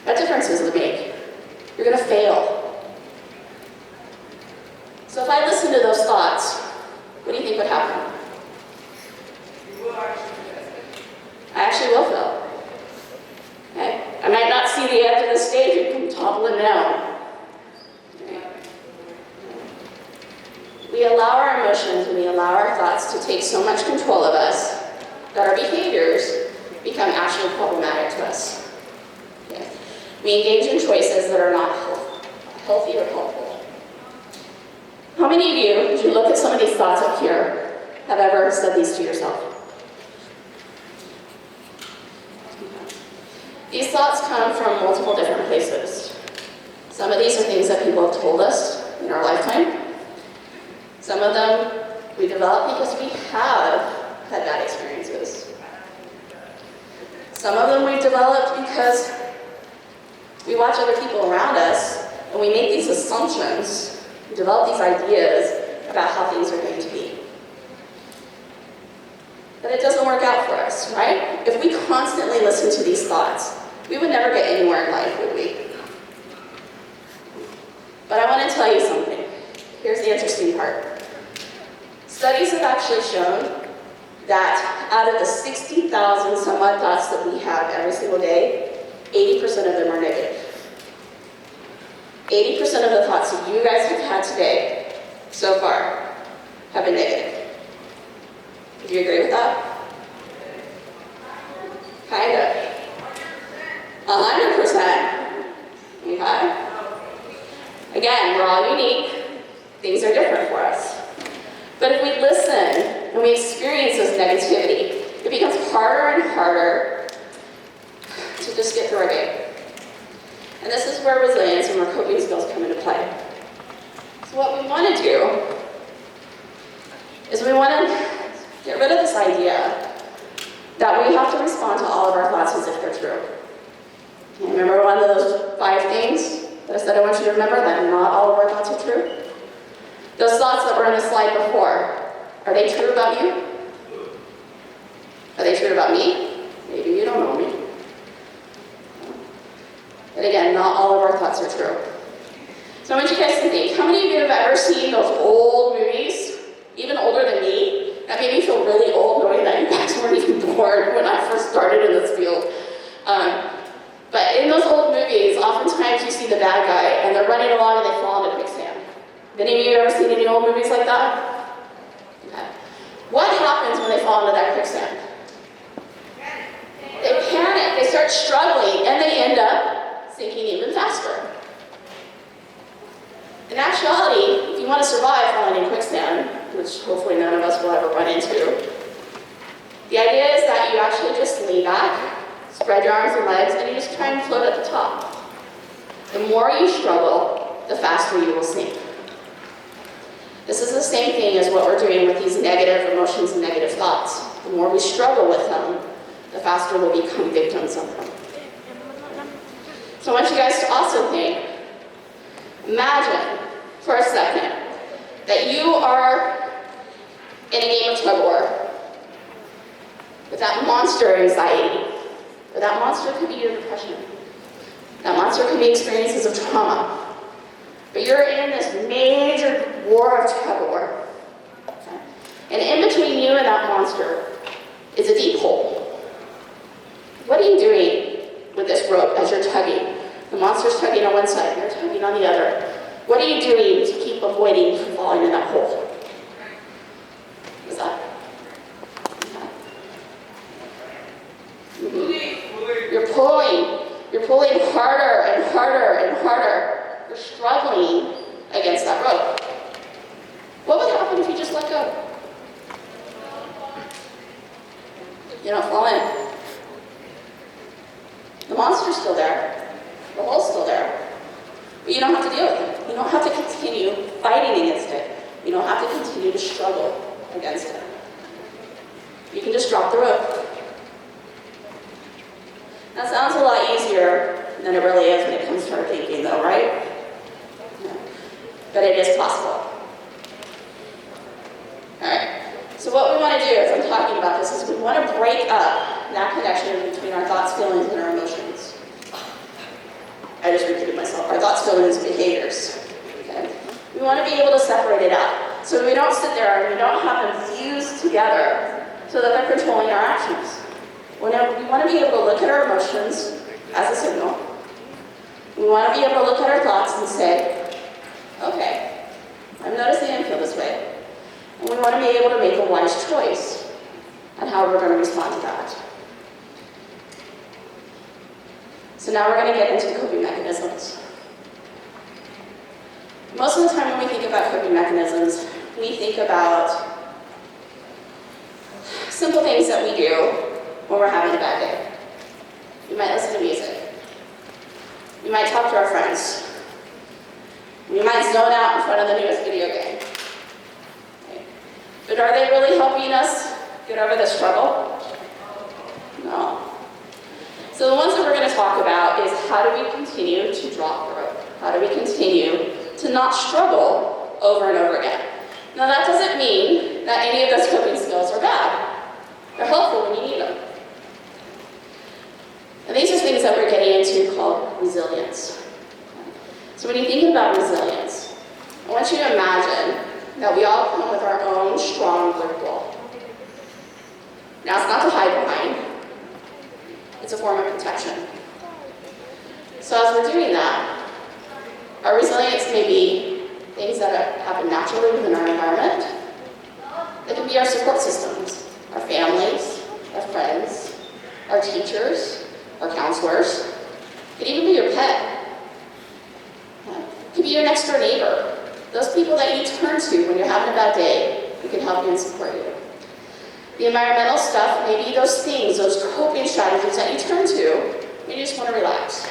What difference does it make? You're going to fail. So if I listen to those thoughts, what do you think would happen? I actually will fail. Okay? I might not see the edge of the stage and come toppling down. Okay? We allow our emotions and we allow our thoughts to take so much control of us that our behaviors become actually problematic to us. Okay? We engage in choices that are not healthy or helpful. How many of you, as you look at some of these thoughts up here, have ever said these to yourself? These thoughts come from multiple different places. Some of these are things that people have told us in our lifetime. Some of them we develop because we have had bad experiences. Some of them we've developed because we watch other people around us and we make these assumptions, we develop these ideas about how things are going to be. But it doesn't work out for us, right? If we constantly listen to these thoughts, we would never get anywhere in life, would we? But I want to tell you something. Here's the interesting part. Studies have actually shown that out of the 60,000 some odd thoughts that we have every single day, 80% of them are negative. 80% of the thoughts that you guys have had today, so far, have been negative. Do you agree with that? Kind of. 100%. Okay? Again, we're all unique. Things are different for us. But if we listen and we experience this negativity, it becomes harder and harder to just get through our day. And this is where resilience and our coping skills come into play. So what we want to do is we want to get rid of this idea that we have to respond to all of our thoughts as if they're true. And remember one of those 5 things that I said I want you to remember, that not all of our thoughts are true? Those thoughts that were in the slide before, are they true about you? Are they true about me? Maybe you don't know me. But again, not all of our thoughts are true. So I want you guys to think, how many of you have ever seen those old movies, even older than me, that made me feel really old knowing that you guys weren't even born when I first started in this field? But in those old movies, oftentimes you see the bad guy and they're running along and they fall into quicksand. Have any of you ever seen any old movies like that? Okay. What happens when they fall into that quicksand? They panic, they start struggling, and they end up sinking even faster. In actuality, if you want to survive falling in quicksand, which hopefully none of us will ever run into, the idea is that you actually just lean back, Spread your arms and legs, and you just try and float at the top. The more you struggle, the faster you will sink. This is the same thing as what we're doing with these negative emotions and negative thoughts. The more we struggle with them, the faster we'll become victims of them. So I want you guys to also think, imagine for a second that you are in a game of tug of war with that monster anxiety, or that monster could be your depression. That monster could be experiences of trauma. But you're in this major war of tug of war. Okay? And in between you and that monster is a deep hole. What are you doing with this rope as you're tugging? The monster's tugging on one side, you're tugging on the other. What are you doing to keep avoiding from falling in that hole? What's that? Mm-hmm. You're pulling harder and harder and harder. You're struggling against that rope. What would happen if you just let go? You don't fall in. The monster's still there. The hole's still there. But you don't have to deal with it. You don't have to continue fighting against it. You don't have to continue to struggle against it. You can just drop the rope. That sounds a lot easier than it really is when it comes to our thinking, though, right? No. But it is possible. Alright, so what we want to do as I'm talking about this is we want to break up that connection between our thoughts, feelings, and our emotions. I just repeated myself. Our thoughts, feelings, and behaviors. Okay? We want to be able to separate it out so that we don't sit there and we don't have them fused together so that they're controlling our actions. We want to be able to look at our emotions as a signal. We want to be able to look at our thoughts and say, okay, I'm noticing I feel this way. And we want to be able to make a wise choice on how we're going to respond to that. So now we're going to get into coping mechanisms. Most of the time when we think about coping mechanisms, we think about simple things that we do when we're having a bad day. We might listen to music. We might talk to our friends. We might zone out in front of the newest video game. Okay. But are they really helping us get over the struggle? No. So the ones that we're going to talk about is how do we continue to drop the rope? How do we continue to not struggle over and over again? Now that doesn't mean that any of those coping skills are bad. They're helpful when you need them. And these are things that we're getting into called resilience. So when you think about resilience, I want you to imagine that we all come with our own strong brick wall. Now it's not to hide behind, it's a form of protection. So as we're doing that, our resilience may be things that happen naturally within our environment. It can be our support systems, our families, our friends, our teachers, our counselors. It could even be your pet. It could be your next door neighbor. Those people that you turn to when you're having a bad day who can help you and support you. The environmental stuff may be those things, those coping strategies that you turn to when you just want to relax.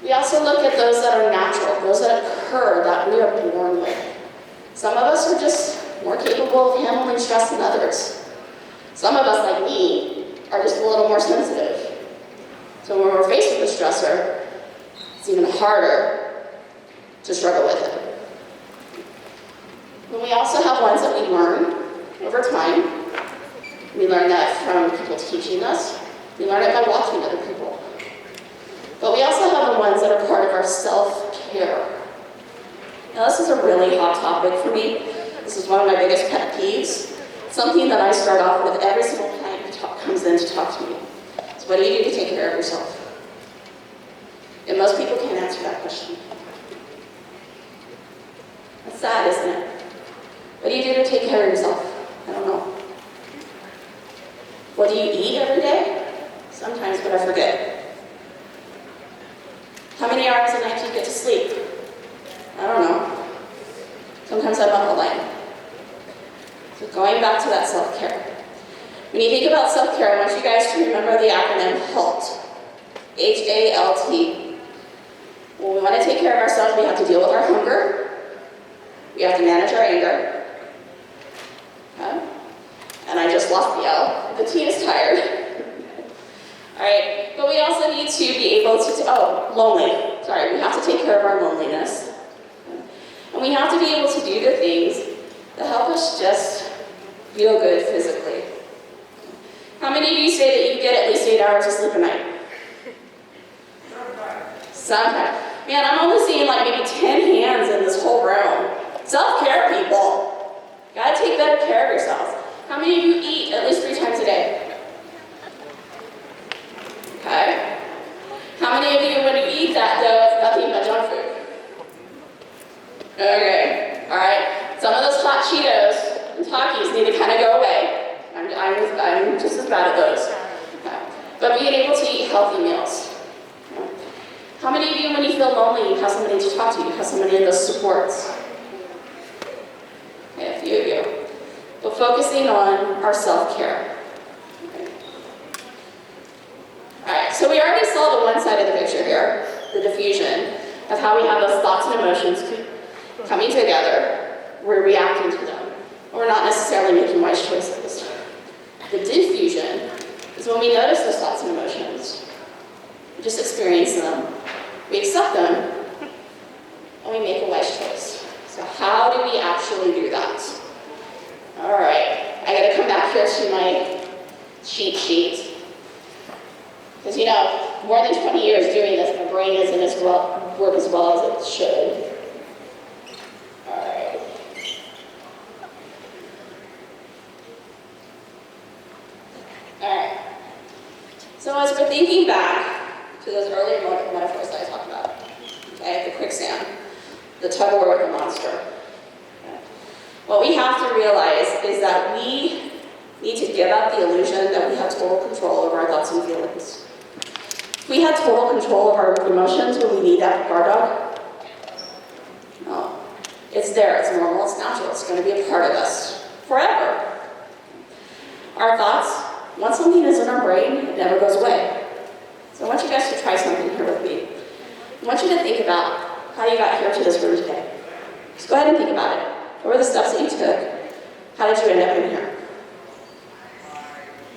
We also look at those that are natural, those that occur, that we are born with. Some of us are just more capable of handling stress than others. Some of us, like me, are just a little more sensitive. So when we're faced with a stressor, it's even harder to struggle with it. And we also have ones that we learn over time. We learn that from people teaching us. We learn it by watching other people. But we also have the ones that are part of our self-care. Now this is a really hot topic for me. This is one of my biggest pet peeves. Something that I start off with every single client who comes in to talk to me. So what do you do to take care of yourself? And most people can't answer that question. That's sad, isn't it? What do you do to take care of yourself? I don't know. What do you eat every day? Sometimes, but I forget. How many hours a night do you get to sleep? I don't know. Sometimes I'm up all night. So going back to that self-care. When you think about self-care, I want you guys to remember the acronym HALT. H-A-L-T. When we want to take care of ourselves, we have to deal with our hunger. We have to manage our anger. Okay? And I just lost the L. The T is tired. All right, but we also need to be able to, lonely. Sorry, we have to take care of our loneliness. And we have to be able to do the things that help us just feel good physically. How many of you say that you get at least 8 hours of sleep a night? Sometimes. Man, I'm only seeing like maybe 10 hands in this whole room. Self-care, people. You gotta take better care of yourselves. How many of you eat at least 3 times a day? Okay. How many of you, when you eat that though, it's nothing but junk food? Okay. Alright. Some of those hot Cheetos and Takis need to kind of go away. I'm just as bad at those. Okay. But being able to eat healthy meals. How many of you, when you feel lonely, you have somebody to talk to, you have somebody in those supports? Okay, a few of you. But focusing on our self-care. Okay. Alright, so we already saw the one side of the picture here, the diffusion, of how we have those thoughts and emotions coming together, we're reacting to them. We're not necessarily making wise choices. The diffusion is when we notice those thoughts and emotions. We just experience them. We accept them, and we make a wise choice. So how do we actually do that? All right, I gotta come back here to my cheat sheet. Because more than 20 years doing this, my brain isn't work as well as it should. All right. All right. So as we're thinking back to those earlier metaphors that I talked about, okay, the quicksand, the tug of war with the monster. Okay. What we have to realize is that we need to give up the illusion that we have total control over our thoughts and feelings. If we had total control of our emotions, would we need that guard dog? No. It's there, it's normal, it's natural, it's going to be a part of us forever. Our thoughts, once something is in our brain, it never goes away. So I want you guys to try something here with me. I want you to think about how you got here to this room today. Just go ahead and think about it. What were the steps that you took? How did you end up in here?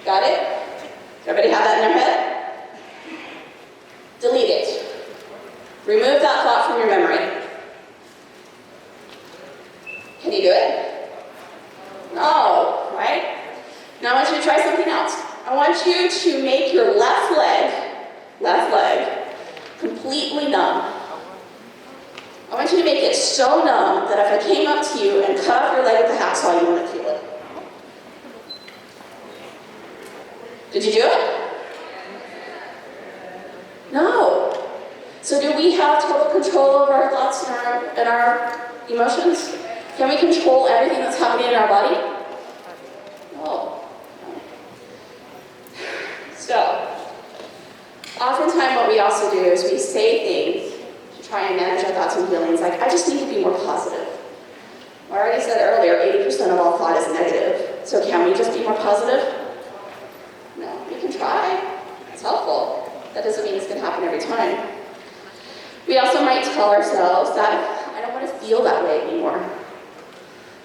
Got it? Everybody have that in their head? Delete it. Remove that thought from your memory. Can you do it? No, right? Now I want you to try something else. I want you to make your left leg, completely numb. I want you to make it so numb that if I came up to you and cut off your leg with a hacksaw, you wouldn't feel it. Did you do it? No. So do we have total control over our thoughts and our emotions? Can we control everything that's happening in our body? No. So, oftentimes what we also do is we say things to try and manage our thoughts and feelings, like, I just need to be more positive. I already said earlier, 80% of all thought is negative. So can we just be more positive? No, we can try. It's helpful. That doesn't mean it's going to happen every time. We also might tell ourselves that I don't want to feel that way anymore.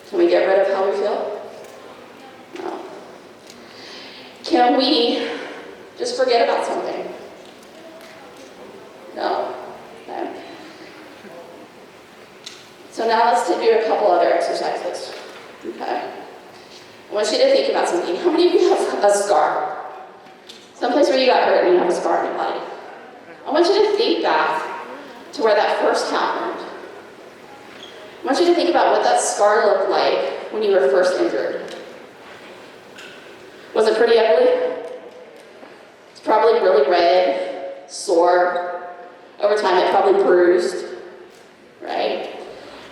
Can we get rid of how we feel? No. Can we just forget about something? No. Okay. So now let's do a couple other exercises. Okay. I want you to think about something. How many of you have a scar? Someplace where you got hurt and you have a scar on your body. I want you to think back to where that first happened. I want you to think about what that scar looked like when you were first injured. Was it pretty ugly? It's probably really red, sore. Over time it probably bruised, right?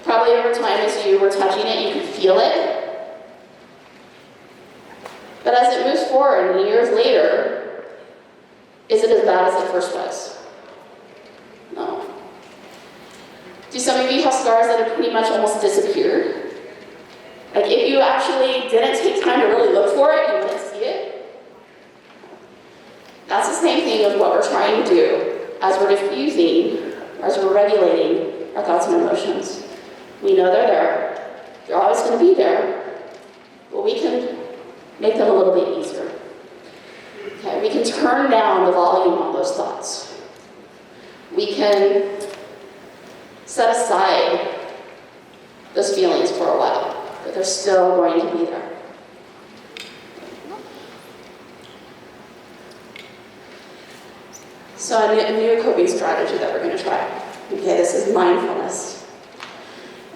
Probably over time as you were touching it, you could feel it. But as it moves forward and years later, is it as bad as it first was? No. Do some of you have scars that have pretty much almost disappeared? Like if you actually didn't take time to really look for it, you wouldn't see it? That's the same thing with what we're trying to do as we're diffusing, as we're regulating our thoughts and emotions. We know they're there. They're always going to be there. But we can make them a little bit easier. Okay, we can turn down the volume on those thoughts. We can set aside those feelings for a while, but they're still going to be there. So a new coping strategy that we're going to try. Okay, this is mindfulness.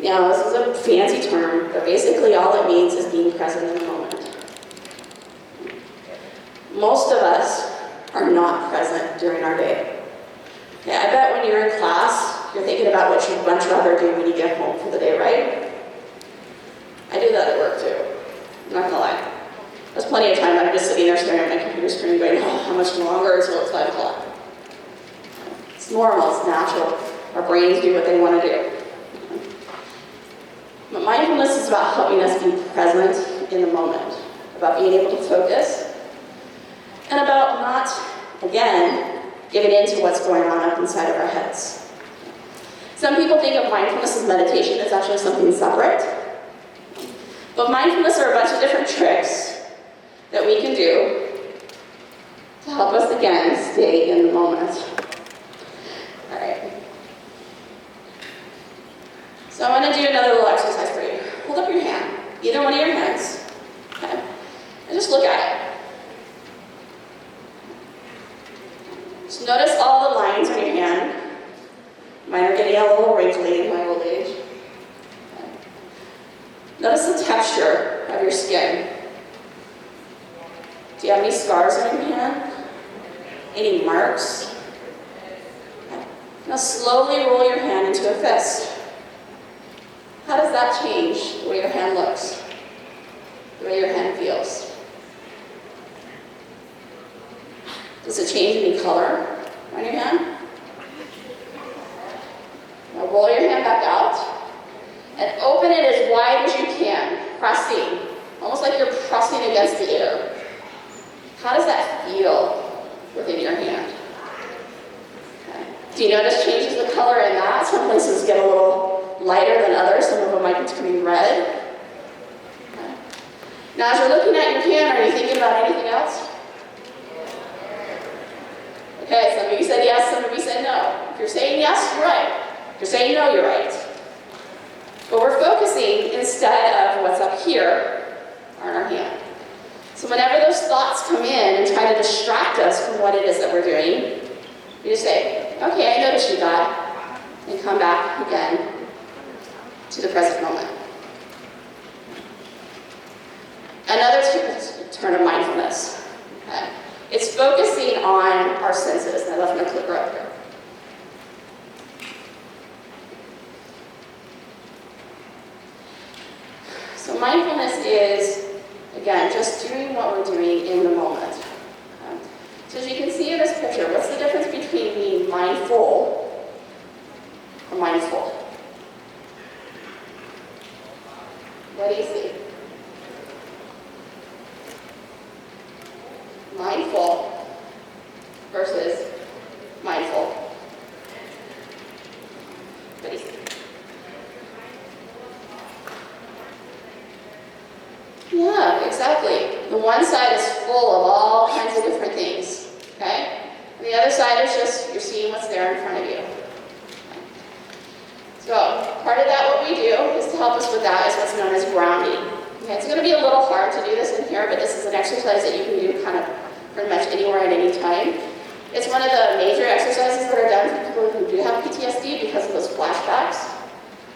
Now, this is a fancy term, but basically all it means is being present in the moment. Most of us are not present during our day. Okay, I bet when you're in class, you're thinking about what you'd much rather do when you get home for the day, right? I do that at work too. I'm not gonna lie. There's plenty of time I'm just sitting there staring at my computer screen going, oh, how much longer until it's 5 o'clock? It's normal, it's natural. Our brains do what they want to do. But mindfulness is about helping us be present in the moment, about being able to focus, and about not, again, giving in to what's going on up inside of our heads. Some people think of mindfulness as meditation. It's actually something separate. But mindfulness are a bunch of different tricks that we can do to help us, again, stay in the moment. All right. So I'm going to do another little exercise for you. Hold up your hand, either one of your hands, okay? And just look at it. Just notice all the lines on your hand. Mine are getting a little wrinkly in my old age. Okay. Notice the texture of your skin. Do you have any scars on your hand? Any marks? Okay. Now slowly roll your hand into a fist. How does that change the way your hand looks? The way your hand feels? Does it change any color on your hand? Now roll your hand back out and open it as wide as you can, pressing, almost like you're pressing against the air. How does that feel within your hand? Okay. Do you notice changes the color in that? Some places get a little lighter than others. Some of them might be turning red. Okay. Now as you're looking at your hand, are you thinking about anything else? Okay, some of you said yes, some of you said no. If you're saying yes, you're right. If you're saying no, you're right. But we're focusing instead of what's up here on our hand. So whenever those thoughts come in and try to distract us from what it is that we're doing, you just say, okay, I noticed you, God, and come back again to the present moment. Another turn of mindfulness. Okay. It's focusing on our senses. And I left my clicker up here. So mindfulness is, again, just doing what we're doing in the moment. Okay. So as you can see in this picture, what's the difference between being mindful or mindful? What do you see? Mindful versus mindful. What do you see? Yeah, exactly. The one side is full of all kinds of different things, okay? And the other side is just, you're seeing what's there in front of you. So, part of that, what we do, is to help us with that, is what's known as grounding. Okay, it's going to be a little hard to do this in here, but this is an exercise that you can do kind of pretty much anywhere at any time. It's one of the major exercises that are done for people who do have PTSD because of those flashbacks.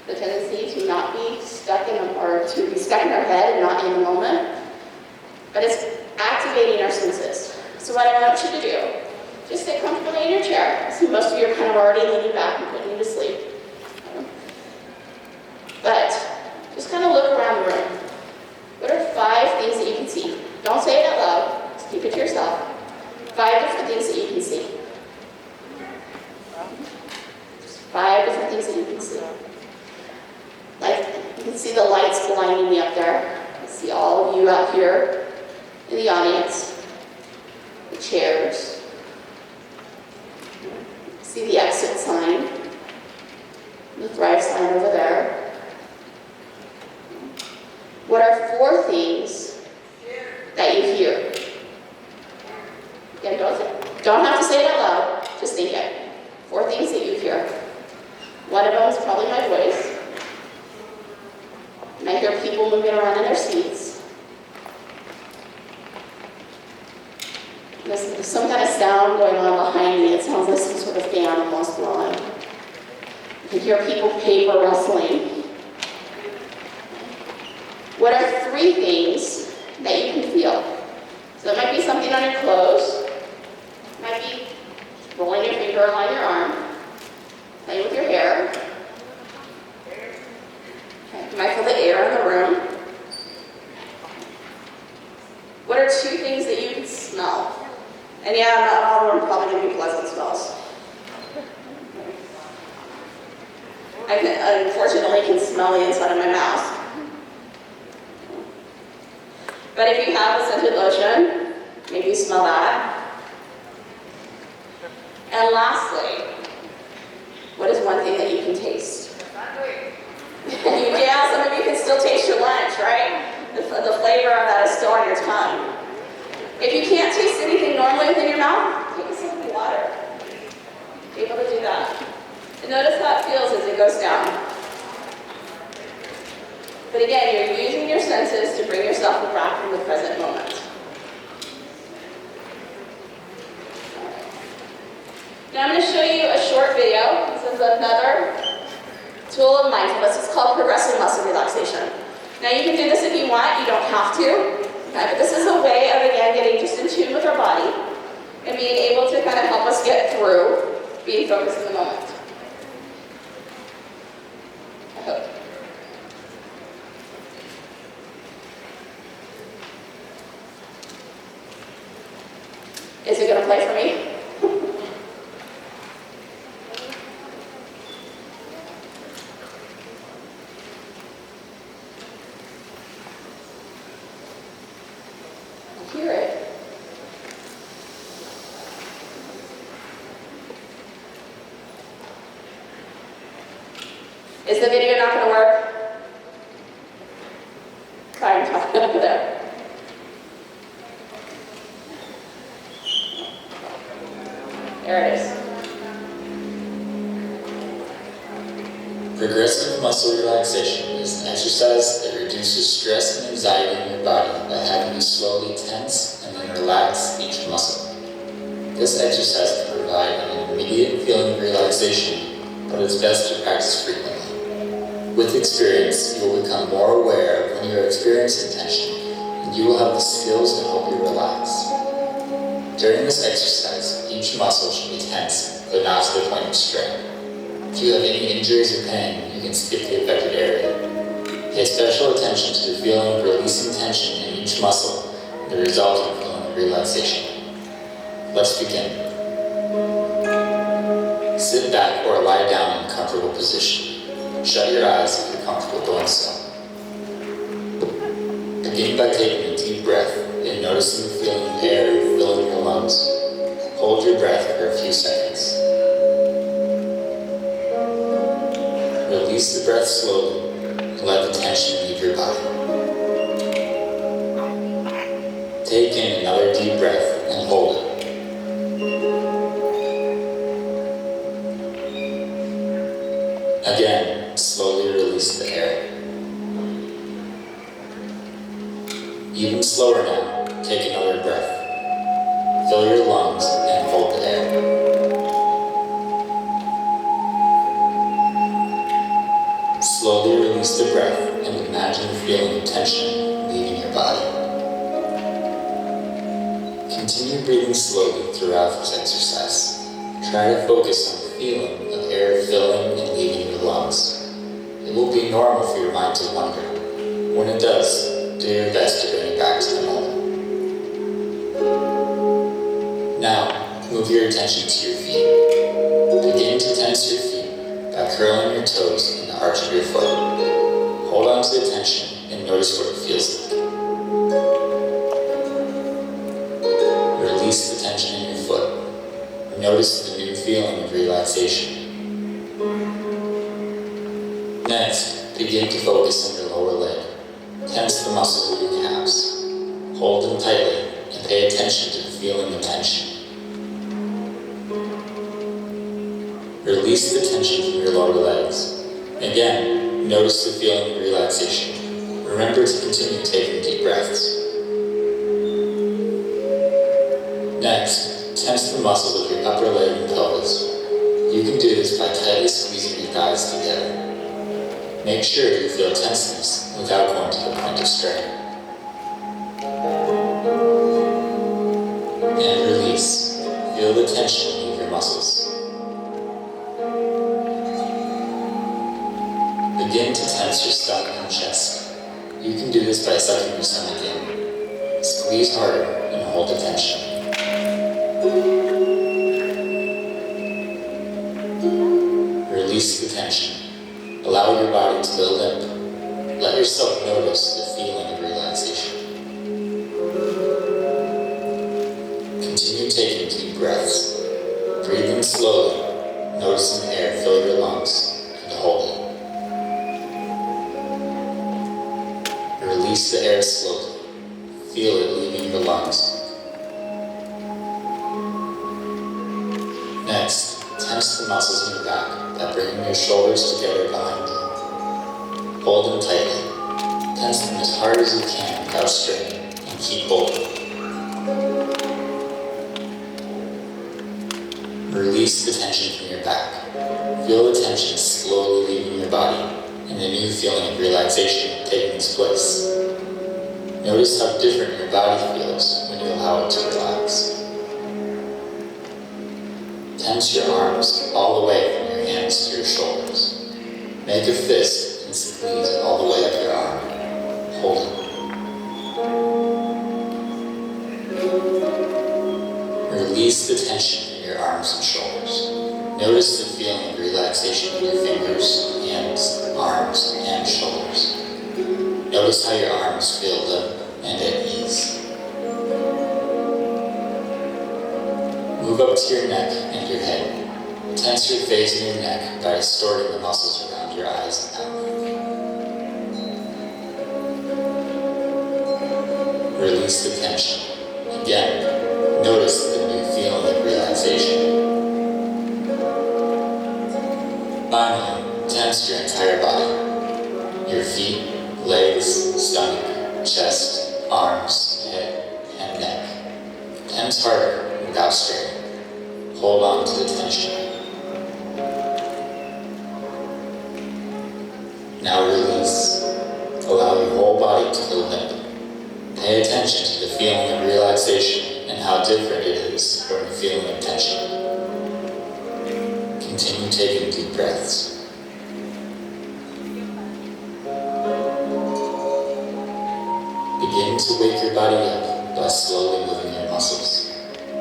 The tendency to not be stuck in them, or to be stuck in our head and not in the moment. But it's activating our senses. So what I want you to do, just sit comfortably in your chair. I see most of you are kind of already leaning back and putting you to sleep. But just kind of look around the room. What are 5 things that you can see? Don't say it out loud. Just keep it to yourself. 5 different things that you can see. Just 5 different things that you can see. Like, you can see the lights blinding me up there. I see all of you out here in the audience. The chairs, sign over there. What are 4 things that you hear? Again, don't have to say it out loud, just think it. 4 things that you hear. One of them is probably my voice. And I hear people moving around in their seats. There's some kind of sound going on behind me. It sounds like some sort of fan almost blowing. You can hear paper rustling. What are 3 things that you can feel? So it might be something on your clothes. It might be rolling your finger along your arm, playing with your hair. Okay. You might feel the air in the room. What are 2 things that you can smell? And yeah, not all of them are probably going to be pleasant smells. I unfortunately can smell the inside of my mouth. But if you have a scented lotion, maybe you smell that. And lastly, what is one thing that you can taste? Yeah, some of you can still taste your lunch, right? The flavor of that is still on your tongue. If you can't taste anything normally within your mouth, take a sip of water. Be able to do that. And notice how it feels as it goes down. But again, you're using your senses to bring yourself back from the present moment. Now I'm going to show you a short video. This is another tool of mindfulness. It's called progressive muscle relaxation. Now you can do this if you want, you don't have to. Okay, but this is a way of, again, getting just in tune with our body and being able to kind of help us get through being focused in the moment. I hope. Is it going to play for me? Hear it. Is the video not going to work? Try and talk over there. There it is. Progressive muscle relaxation is an exercise that reduces stress and anxiety in your body by having you slowly tense and then relax each muscle. This exercise can provide an immediate feeling of relaxation, but it's best to practice frequently. With experience, you will become more aware of when you are experiencing tension, and you will have the skills to help you relax. During this exercise, each muscle should be tense, but not to the point of strain. If you have any injuries or pain, you can skip the affected area. Pay special attention to the feeling of releasing tension in each muscle and the resulting feeling of relaxation. Let's begin. Sit back or lie down in a comfortable position. Shut your eyes if you're comfortable doing so. Begin by taking a deep breath and noticing the feeling of air filling your lungs. Hold your breath for a few seconds. Release the breath slowly and let the tension leave your body. Take in another deep breath and hold it. Again, slowly release the air. Even slower now, take another breath. Fill your lungs and hold the air. Slowly release the breath and imagine the feeling of tension leaving your body. Continue breathing slowly throughout this exercise. Try to focus on the feeling of air filling and leaving your lungs. It will be normal for your mind to wander. When it does, do your best to bring it back to the moment. Now, move your attention to your feet. Begin to tense your feet by curling your toes in the arch of your foot. Hold on to the tension and notice what it feels like. Release the tension in your foot. Notice the new feeling of relaxation. Next, begin to focus on your lower leg. Tense the muscles of your calves. Hold them tightly and pay attention to the feeling of tension. Release the tension from your lower legs. Again, notice the feeling of relaxation. Remember to continue taking deep breaths. Next, tense the muscles of your upper leg and pelvis. You can do this by tightly squeezing your thighs together. Make sure you feel tenseness without going to the point of strain. And release. Feel the tension leave your muscles. Begin to tense your stomach and chest. You can do this by sucking your stomach in. Squeeze harder and hold the tension. Release the tension. Allow your body to go limp. Let yourself notice the feeling of relaxation. Continue taking deep breaths. Breathe in slowly, noticing the air fill your lungs, and hold it. Release the air slowly. Feel it leaving your lungs. Next, tense the muscles in your back by bringing your shoulders together behind you. Hold them tightly. Tense them as hard as you can without straining, and keep holding. Release the tension from your back. Feel the tension slowly leaving your body, and a new feeling of relaxation taking its place. Notice how different your body feels when you allow it to relax. Tense your arms all the way from your hands to your shoulders. Make a fist and squeeze it all the way up your arm. Hold it. Release the tension from your arms and shoulders. Notice the feeling of relaxation in your fingers, hands, arms, and shoulders. Notice how your arms feel limp and at ease. Move up to your neck and your head. Tense your face and your neck by distorting the muscles around your eyes and mouth. Release the tension. Again, notice the new feeling of relaxation. Finally, tense your entire body. Your feet, legs, stomach, chest, arms, head, and neck. Tense harder without straining. Hold on to the tension. Now release. Allow your whole body to go limp. Pay attention to the feeling of relaxation and how different it is from the feeling of tension. Continue taking deep breaths. Begin to wake your body up by slowly moving your muscles.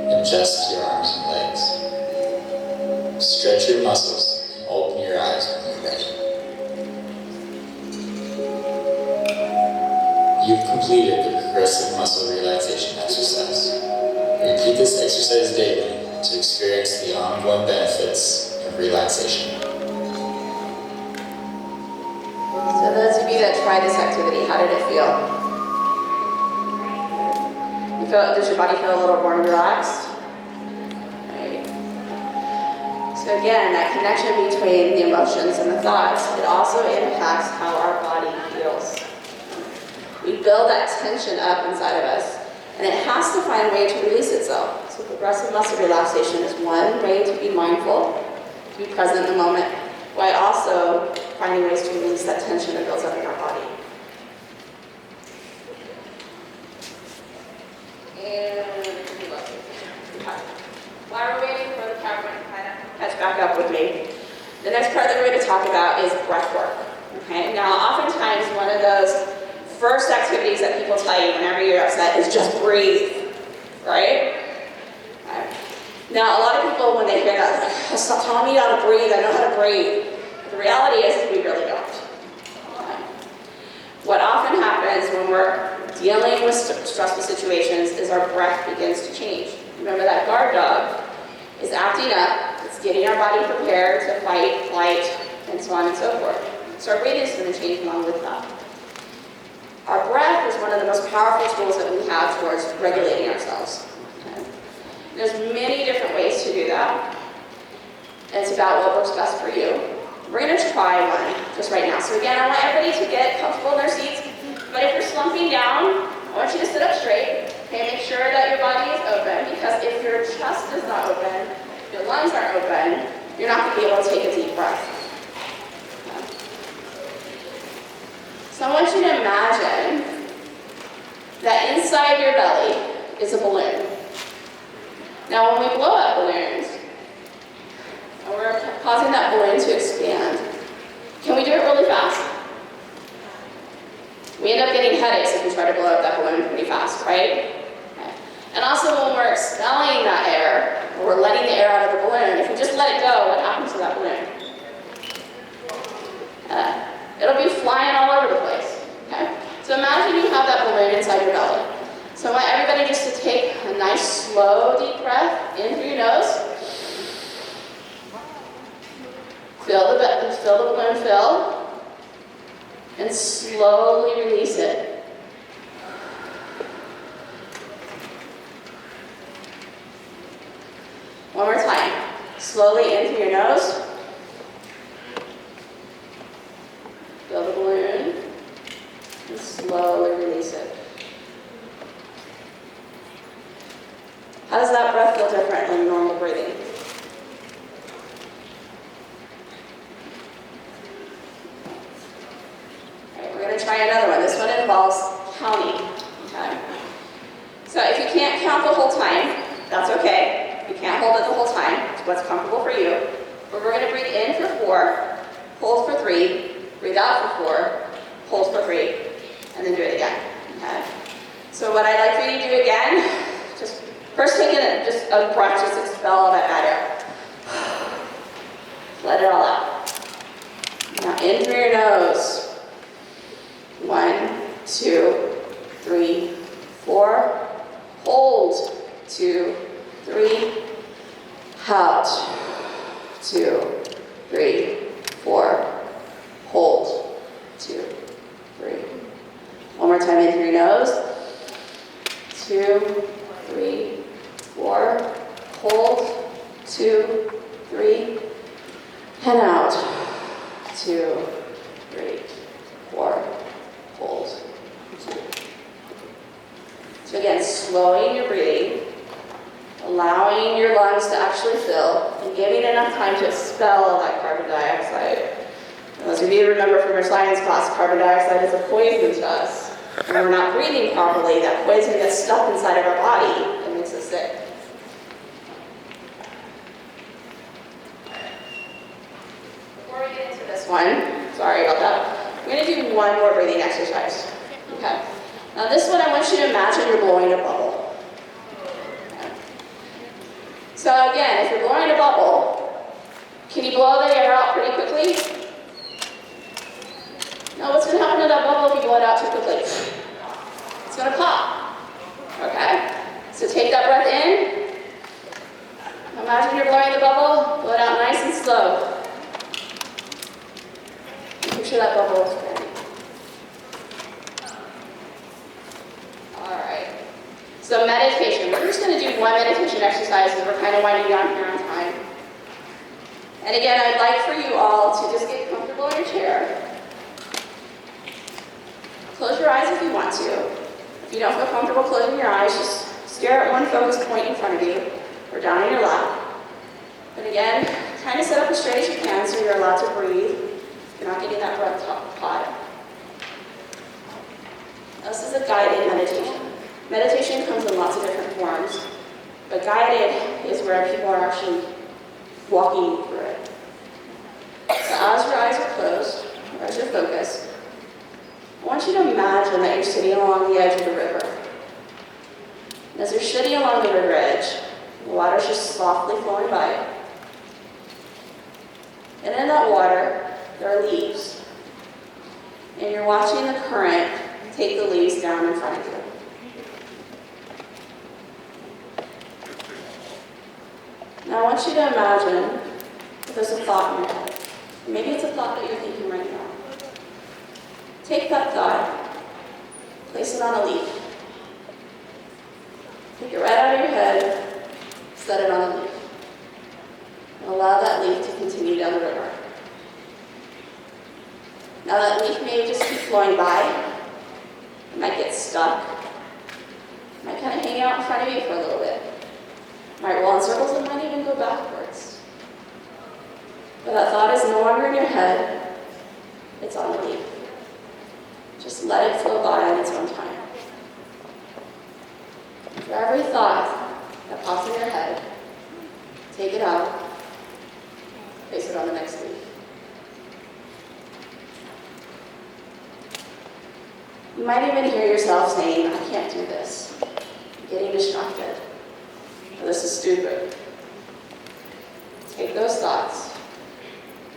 Adjust your arms and legs. Stretch your muscles and open your eyes when you're ready. You've completed the progressive muscle relaxation exercise. Repeat this exercise daily to experience the ongoing benefits of relaxation. So those of you that tried this activity, how did it feel? Does your body feel a little more relaxed? Right. So again, that connection between the emotions and the thoughts, it also impacts how our body feels. We build that tension up inside of us, and it has to find a way to release itself. So progressive muscle relaxation is one way to be mindful, to be present in the moment, while also finding ways to release that tension that builds up in our body. While we're waiting for the camera to kind of catch back up with me, the next part that we're going to talk about is breath work. Okay? Now, oftentimes one of those first activities that people tell you whenever you're upset is just breathe, right? Now, a lot of people, when they hear that, like, stop telling me how to breathe, I know how to breathe. But the reality is we really don't. What often happens when we're dealing with stressful situations is our breath begins to change. Remember that guard dog is acting up, it's getting our body prepared to fight, flight, and so on and so forth. So our breathing is going to change along with that. Our breath is one of the most powerful tools that we have towards regulating ourselves. Okay? There's many different ways to do that. And it's about what works best for you. We're going to try one just right now. So again, I want everybody to get comfortable in their seats. But if you're slumping down, I want you to sit up straight. Okay, make sure that your body is open, because if your chest is not open, your lungs aren't open, you're not going to be able to take a deep breath. Okay. So I want you to imagine that inside your belly is a balloon. Now when we blow up balloons, and we're causing that balloon to expand, can we do it really fast? We end up getting headaches if we try to blow up that balloon pretty fast, right? Okay. And also when we're expelling that air, or we're letting the air out of the balloon, if we just let it go, what happens to that balloon? It'll be flying all over the place. Okay? So imagine you have that balloon inside your belly. So I want everybody just to take a nice, slow, deep breath in through your nose. Feel the balloon fill, and slowly release it. One more time. Slowly in through your nose. Fill the balloon, and slowly release it. How does that breath feel different than normal breathing? We're going to try another one. This one involves counting. Okay? So if you can't count the whole time, that's okay. You can't hold it the whole time. It's what's comfortable for you. But we're going to breathe in for 4, hold for 3, breathe out for 4, hold for 3, and then do it again. Okay? So what I'd like for you to do again, just first take in just a breath, just expel all that bad air. Let it all out. Now in through your nose. 1, 2, 3, 4. Hold. 2, 3. Out. 2, 3, 4. Hold. 2, 3. One more time in through your nose. 2, 3, 4. Hold. 2, 3. And out. 2, 3, 4. Hold. 2. So again, slowing your breathing, allowing your lungs to actually fill, and giving enough time to expel all that carbon dioxide. And those of you who remember from your science class, carbon dioxide is a poison to us. When we're not breathing properly, that poison gets stuck inside of our body and makes us sick. Before we get into this one, sorry about that, I'm going to do one more breathing exercise. Okay. Now this one, I want you to imagine you're blowing a bubble. Okay. So again, if you're blowing a bubble, can you blow the air out pretty quickly? No, what's going to happen to that bubble if you blow it out too quickly? It's going to pop. Okay? So take that breath in. Imagine you're blowing the bubble, blow it out nice and slow. Picture that bubble expanding. Alright. So meditation. We're just going to do one meditation exercise because we're kind of winding down here on time. And again, I'd like for you all to just get comfortable in your chair. Close your eyes if you want to. If you don't feel comfortable closing your eyes, just stare at one focus point in front of you or down in your lap. And again, kind of sit up as straight as you can so you're allowed to breathe. You're not getting that breath caught. This is a guided meditation. Meditation comes in lots of different forms, but guided is where people are actually walking through it. So as your eyes are closed, or as you're focused, I want you to imagine that you're sitting along the edge of the river. And as you're sitting along the river edge, the water's just softly flowing by. And in that water, there are leaves. And you're watching the current take the leaves down in front of you. Now I want you to imagine that there's a thought in your head. Maybe it's a thought that you're thinking right now. Take that thought, place it on a leaf. Take it right out of your head, set it on a leaf. And allow that leaf to continue down the river. Now that leaf may just keep flowing by. It might get stuck. It might kind of hang out in front of you for a little bit. It might roll in circles and might even go backwards. But that thought is no longer in your head. It's on the leaf. Just let it flow by on its own time. For every thought that pops in your head, take it out, place it on the next leaf. You might even hear yourself saying, I can't do this. I'm getting distracted. Or this is stupid. Take those thoughts,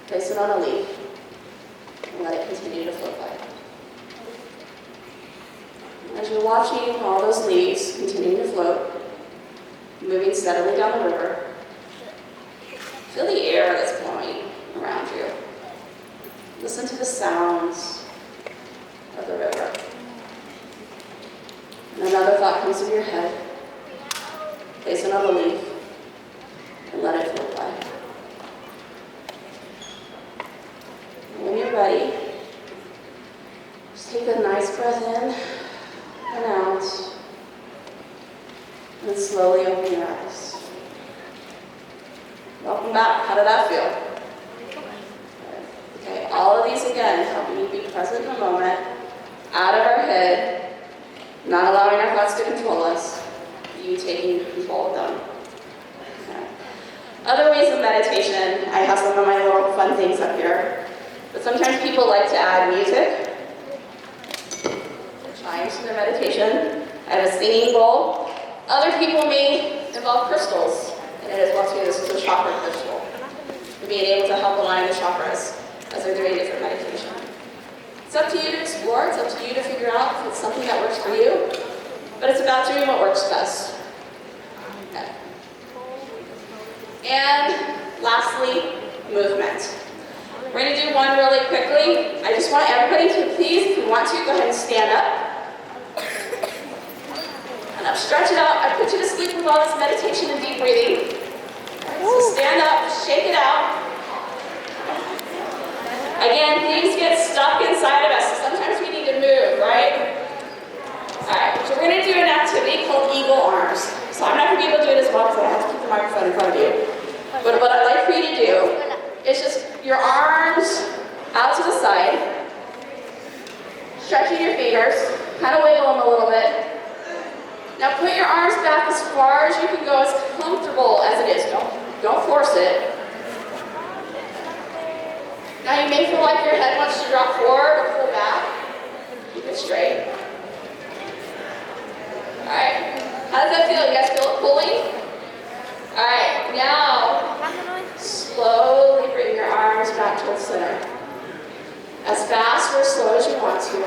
place it on a leaf, and let it continue to float by. As you're watching all those leaves continue to float, moving steadily down the river, feel the air that's blowing around you. Listen to the sounds of the river. And another thought comes to your head. Place it on the leaf and let it float by. And when you're ready, just take a nice breath in and out, and slowly open your eyes. Welcome back. How did that feel? Okay, all of these again helping you be present in the moment, out of our head, not allowing our thoughts to control us, you taking control of them. Okay. Other ways of meditation, I have some of my little fun things up here, but sometimes people like to add music. Chimes to their meditation. I have a singing bowl. Other people may involve crystals, and it is well too. This is a chakra crystal. And being able to help align the chakras as they're doing different meditation. It's up to you to explore. It's up to you to figure out if it's something that works for you. But it's about doing what works best. Okay. And lastly, movement. We're going to do one really quickly. I just want everybody to please, if you want to, go ahead and stand up. And up, stretch it out. I put you to sleep with all this meditation and deep breathing. Right, so stand up, shake it out. Again, things get stuck inside of us, so sometimes we need to move, right? Alright, so we're going to do an activity called eagle arms. So I'm not going to be able to do it as well because I have to keep the microphone in front of you. But what I'd like for you to do is just your arms out to the side, stretching your fingers, kind of wiggle them a little bit. Now put your arms back as far as you can go, as comfortable as it is. Don't force it. Now you may feel like your head wants to drop forward or pull back. Keep it straight. Alright, how does that feel? You guys feel it pulling? Alright, now slowly bring your arms back towards center. As fast or as slow as you want to.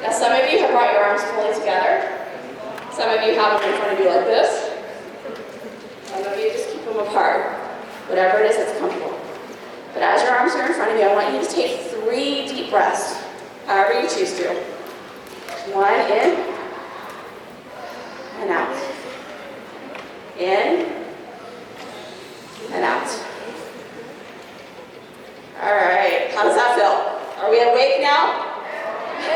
Now some of you have brought your arms fully together. Some of you have them in front of you like this. Some of you just keep them apart. Whatever it is that's comfortable. But as your arms are in front of you, I want you to take 3 deep breaths, however you choose to. 1 in and out. In and out. All right, how does that feel? Are we awake now?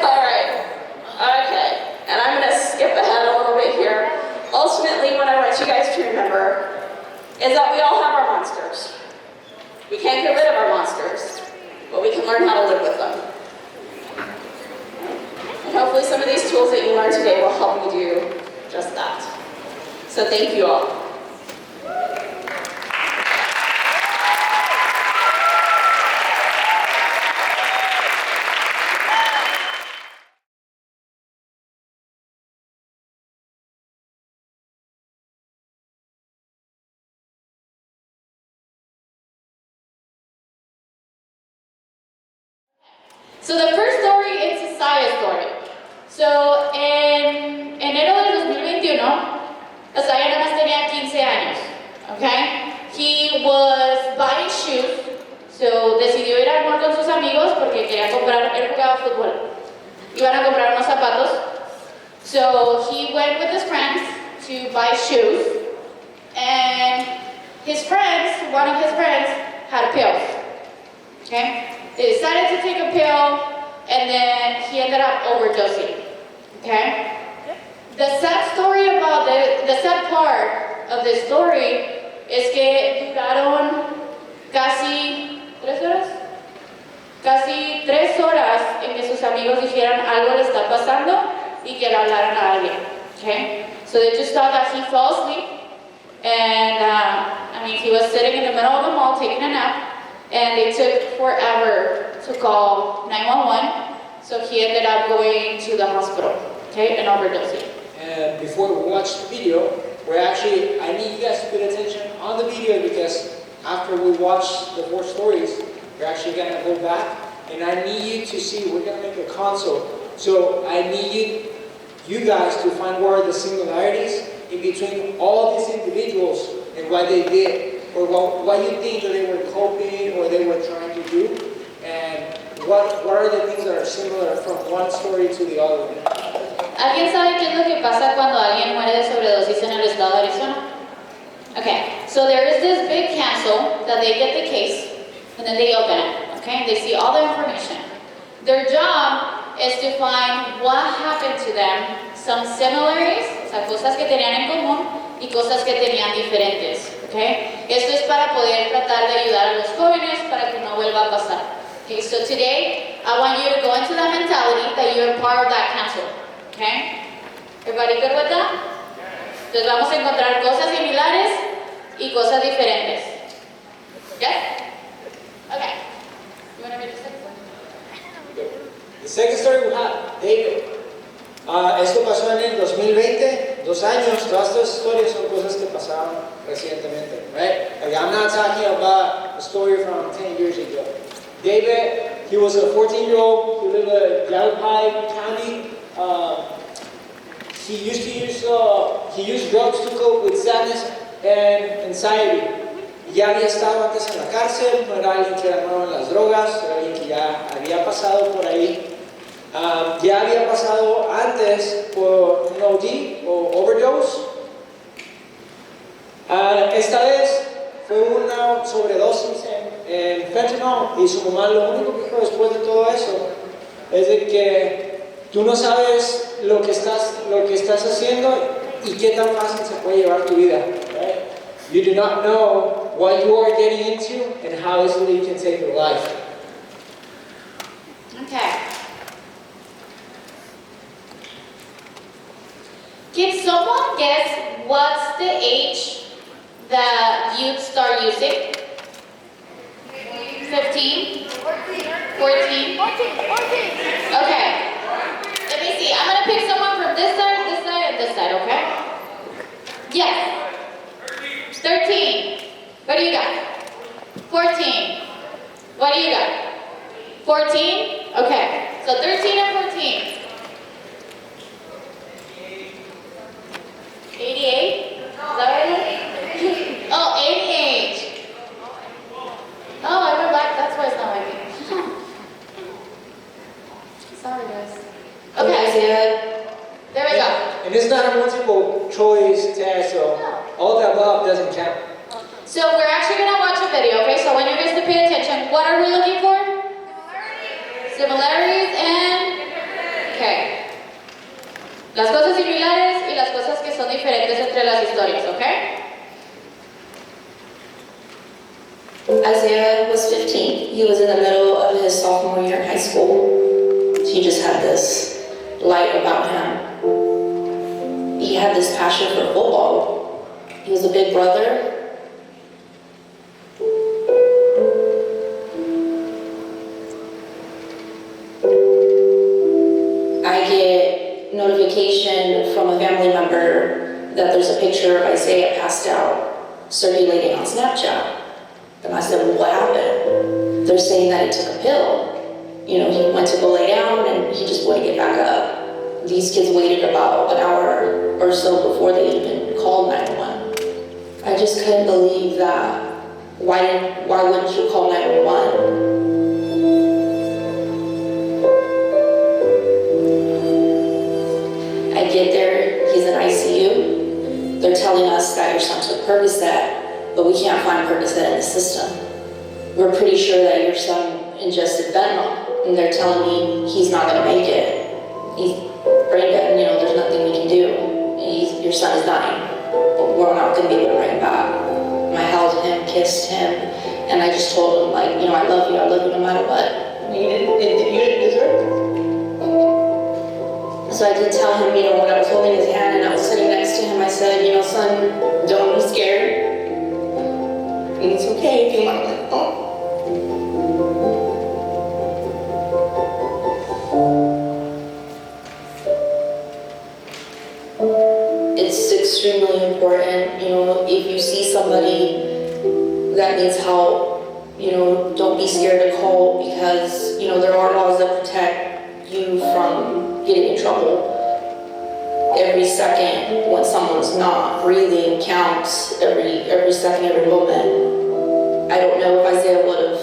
All right, okay. And I'm gonna skip ahead a little bit here. Ultimately, what I want you guys to remember is that we all have our monsters. We can't get rid of our monsters, but we can learn how to live with them. And hopefully some of these tools that you learned today will help you do just that. So thank you all. So the first story is a Isaiah story. So en enero del 2021, Isaiah nada más tenía 15 años, okay? He was buying shoes, so decidió ir a al mall con sus amigos porque quería comprar, él jugaba fútbol. Iban a comprar unos zapatos. So he went with his friends to buy shoes. And his friends, one of his friends, had pills. Okay? They decided to take a pill, and then he ended up overdosing. Okay? The sad story about the sad part of the story es que duraron casi 3 horas. Casi 3 horas en que sus amigos dijeran algo le está pasando y que le hablaran a alguien. Okay? So they just thought that he fell asleep, and he was sitting in the middle of the mall taking a nap, and it took forever to call 911. So he ended up going to the hospital, okay, and overdosing. And before we watch the video, I need you guys to pay attention on the video, because after we watch the 4 stories, we're actually going to go back, and I need you to see, we're going to make a console. So I need you guys to find what are the similarities in between all these individuals and what they did, or what you think that they were coping or they were trying to do, and what are the things that are similar from one story to the other one. ¿Alguien sabe qué es lo que pasa cuando alguien muere de sobredosis en el estado de Arizona? Okay, so there is this big cancel that they get the case, and then they open it, okay? They see all the information. Their job is to find what happened to them, some similarities, o sea, cosas que tenían en común y cosas que tenían diferentes, okay? Esto es para poder tratar de ayudar a los jóvenes para que no vuelva a pasar. Okay, so today, I want you to go into that mentality that you're part of that cancel. Okay? Everybody good with that? Entonces vamos a encontrar cosas similares y cosas diferentes. Yes? Okay. You want to read the second one? The second story we have, David. Esto pasó en el 2020, 2 años. Todas estas historias son cosas que pasaron recientemente, right? Like, I'm not talking about a story from 10 years ago. David, he was a 14-year-old who lived in Yavapai County. He used drugs to cope with sadness and anxiety. Ya había estado antes en la cárcel, no era alguien que era nuevo en las drogas, era alguien que ya había pasado por ahí. Ya había pasado antes por un OD o overdose. Esta vez fue una sobredosis en fentanyl, y su mamá lo único que dijo después de todo eso es de que tú no sabes lo que estás haciendo y qué tan fácil se puede llevar tu vida. Right? You do not know what you are getting into and how easily you can take your life. Okay. Can someone guess what's the age that youth start using? 15? 14? Okay. Let me see. I'm going to pick someone from this side, and this side, okay? Yes. 13. What do you got? 14. What do you got? 14? Okay. So 13 and 14. 88? Is that right? Oh, 88. Oh, I went back. That's why it's not working. Sorry, guys. Okay. There we go. And it's not a multiple choice test, so all the above doesn't count. So we're actually going to watch a video, okay? So I want you guys to pay attention. What are we looking for? Similarities and... Okay. Las cosas similares y las cosas que son diferentes entre las historias, okay? Isaiah was 15. He was in the middle of his sophomore year in high school. He just had this light about him. He had this passion for football. He was a big brother. I get notification from a family member that there's a picture of Isaiah passed out circulating on Snapchat. And I said, well, what happened? They're saying that he took a pill. You know, he went to go lay down and he just wouldn't get back up. These kids waited about an hour or so before they even called 911. I just couldn't believe that. Why wouldn't you call 911? get there, he's in ICU. They're telling us that your son took Percocet, but we can't find Percocet in the system. We're pretty sure that your son ingested fentanyl, and they're telling me he's not gonna make it. He's brain dead, you know, there's nothing we can do. And your son is dying, but we're not gonna be able to bring him back. And I held him, kissed him, and I just told him, like, you know, I love you no matter what. You didn't deserve it. So I did tell him, you know, when I was holding his hand and I was sitting next to him, I said, you know, son, don't be scared. It's okay if you want to go. It's extremely important, you know, if you see somebody that needs help, you know, don't be scared to call, because, you know, there are laws that protect you from getting in trouble. Every second when someone's not breathing counts, every second, every moment. I don't know if Isaiah would have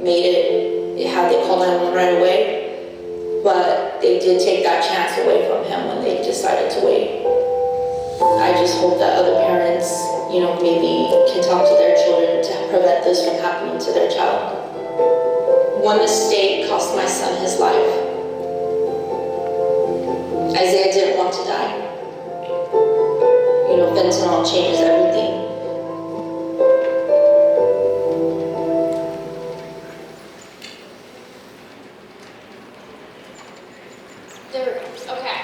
made it had they called 911 right away, but they did take that chance away from him when they decided to wait. I just hope that other parents, you know, maybe can talk to their children to prevent this from happening to their child. One mistake cost my son his life. Isaiah didn't want to die. You know, fentanyl changes everything. There we go. Okay.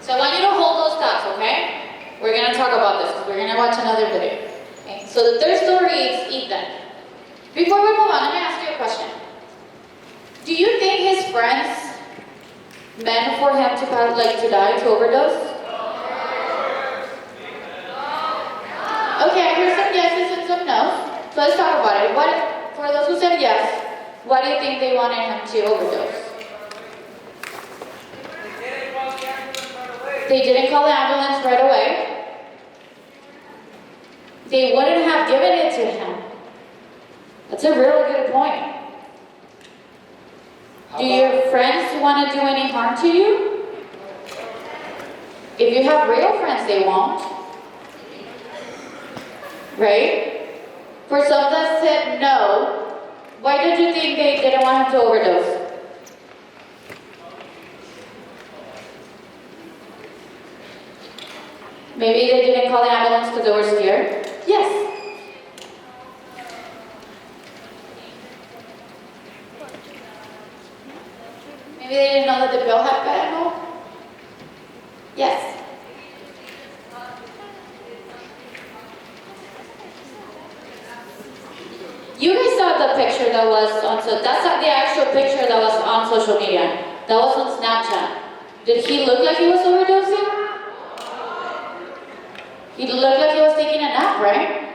So I want you to hold those thoughts, okay? We're going to talk about this because we're going to watch another video. Okay? So the third story is Ethan. Before we move on, let me ask you a question. Do you think his friends meant for him to die, to overdose? Okay, I heard some yeses and some no's. So let's talk about it. For those who said yes, why do you think they wanted him to overdose? They didn't call the ambulance right away. They wouldn't have given it to him. That's a really good point. Do your friends want to do any harm to you? If you have real friends, they won't. Right? For some that said no, why did you think they didn't want him to overdose? Maybe they didn't call the ambulance because they were scared? Yes. Maybe they didn't know that the bill had fentanyl? Yes. You guys saw the picture that was on, so that's not the actual picture that was on social media. That was on Snapchat. Did he look like he was overdosing? He looked like he was taking a nap, right?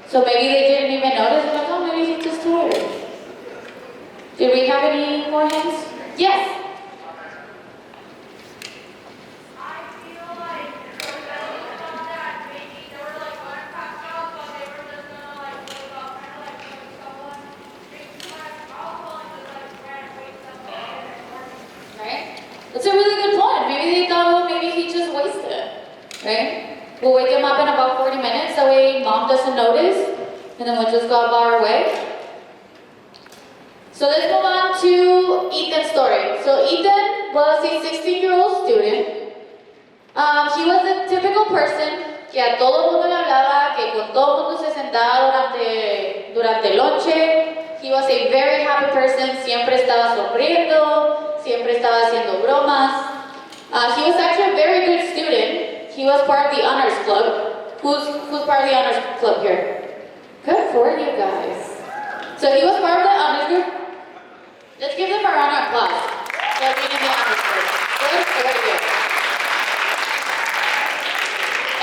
So maybe they didn't even notice, like, oh, maybe he's just tired. Did we have any more hands? Yes. Right? That's a really good point. Maybe they thought, well, maybe he just wasted. Right? We'll wake him up in about 40 minutes, that way mom doesn't notice, and then we'll just go about our way. So let's move on to Ethan's story. So Ethan was a 16-year-old student. He was a typical person que a todo el mundo le hablaba, que con todo el mundo se sentaba durante el lonche. He was a very happy person, siempre estaba sonriendo, siempre estaba haciendo bromas. He was actually a very good student. He was part of the honors club. Who's part of the honors club here? Good for you guys. So he was part of the honors group. Let's give them a round of applause for being in the honors group. Good for you.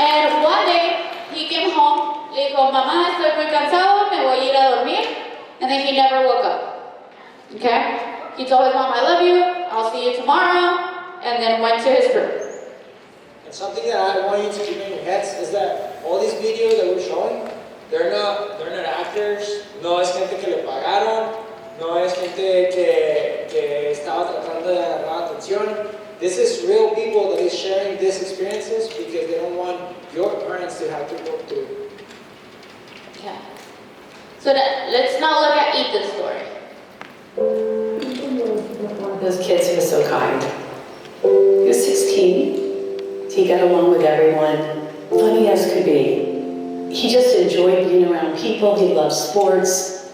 And one day he came home. Le dijo, mamá, estoy muy cansado, me voy a ir a dormir. And then he never woke up. Okay? He told his mom, I love you, I'll see you tomorrow. And then went to his room. And something that I want you to keep in your heads is that all these videos that we're showing, they're not actors, no es gente que le pagaron, no es gente que estaba tratando de agarrar atención. this is real people that is sharing these experiences because they don't want your parents to have to go through. Yeah. So let's now look at Ethan's story. One of those kids who was so kind. He was 16. He got along with everyone, funny as could be. He just enjoyed being around people. He loved sports.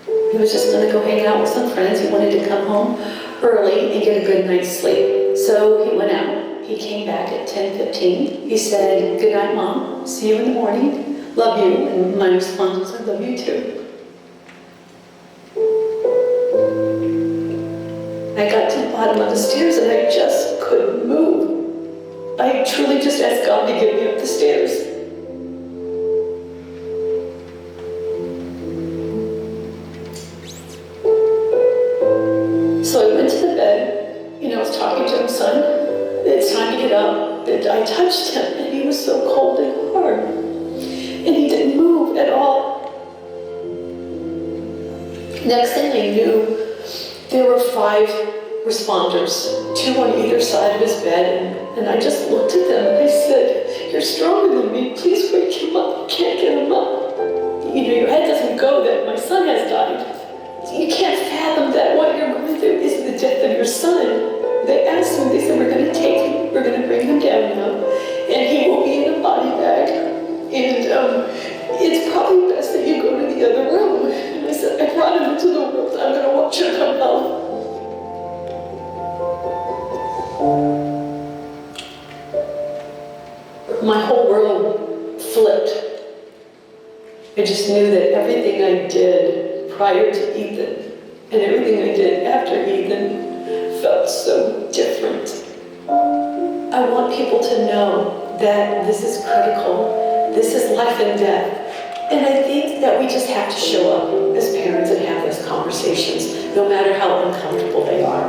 He was just going to go hang out with some friends. He wanted to come home early and get a good night's sleep. So he went out. He came back at 10:15. He said, "Good night, Mom. See you in the morning. Love you." And my response was, "I love you too." I got to the bottom of the stairs and I just couldn't move. I truly just asked God to get me up the stairs. So I went to the bed, I was talking to him, "Son, it's time to get up." And I touched him and he was so cold and hard. And he didn't move at all. Next thing I knew, there were 5 responders, 2 on either side of his bed, and I just looked at them and I said, "You're stronger than me, please wake him up, I can't get him up." Your head doesn't go that my son has died. You can't fathom that what you're going through is the death of your son. They asked me, they said, "We're going to take him, we're going to bring him down now, and he will be in a body bag. And it's probably best that you go to the other room." And I said, "I brought him into the world, I'm going to watch him come home." My whole world flipped. I just knew that everything I did prior to Ethan and everything I did after Ethan felt so different. I want people to know that this is critical. This is life and death. And I think that we just have to show up as parents and have those conversations, no matter how uncomfortable they are.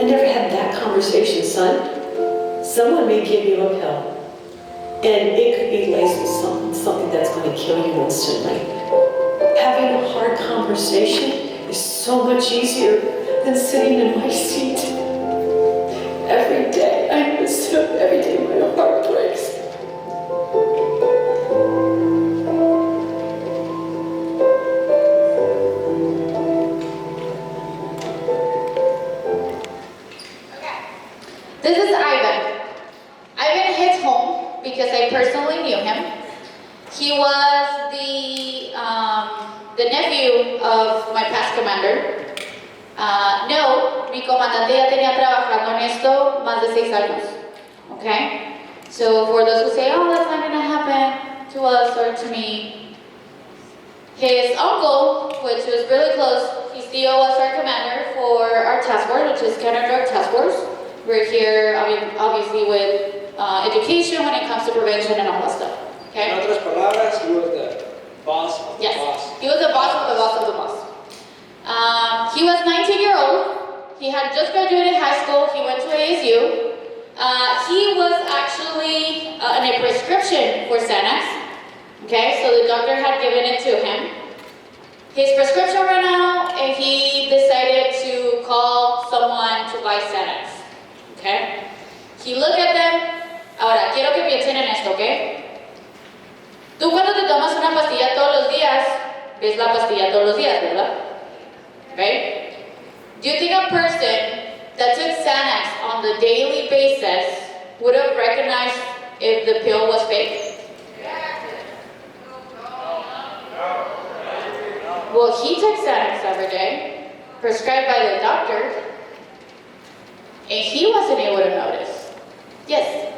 I never had that conversation, son. Someone may give you a pill, and it could be laced with something that's going to kill you instantly. Having a hard conversation is so much easier than sitting in my seat. Every day, I miss him. Every day, my heart breaks. This is Ivan. Ivan hits home because I personally knew him. He was the nephew of my past commander. No, mi comandante ya tenía trabajando en esto más de 6 años. Okay? So for those who say, "Oh, that's not gonna happen to us or to me," his uncle, which was really close, he still was our commander for our task force, which is counter-drug task force. We're here, obviously, with education when it comes to prevention and all that stuff. Okay? In otras palabras, he was the boss of the boss. He was the boss of the boss of the boss. He was 19-year-old. He had just graduated high school. He went to ASU. He was actually on a prescription for Xanax. Okay, so the doctor had given it to him. His prescription ran out, and he decided to call someone to buy Xanax. Okay? He looked at them. Ahora, quiero que piensen en esto, ¿ok? Tú cuando te tomas una pastilla todos los días, ves la pastilla todos los días, ¿verdad? Right? Do you think a person that took Xanax on the daily basis would have recognized if the pill was fake? Well, he took Xanax every day, prescribed by the doctor, and he wasn't able to notice. Yes.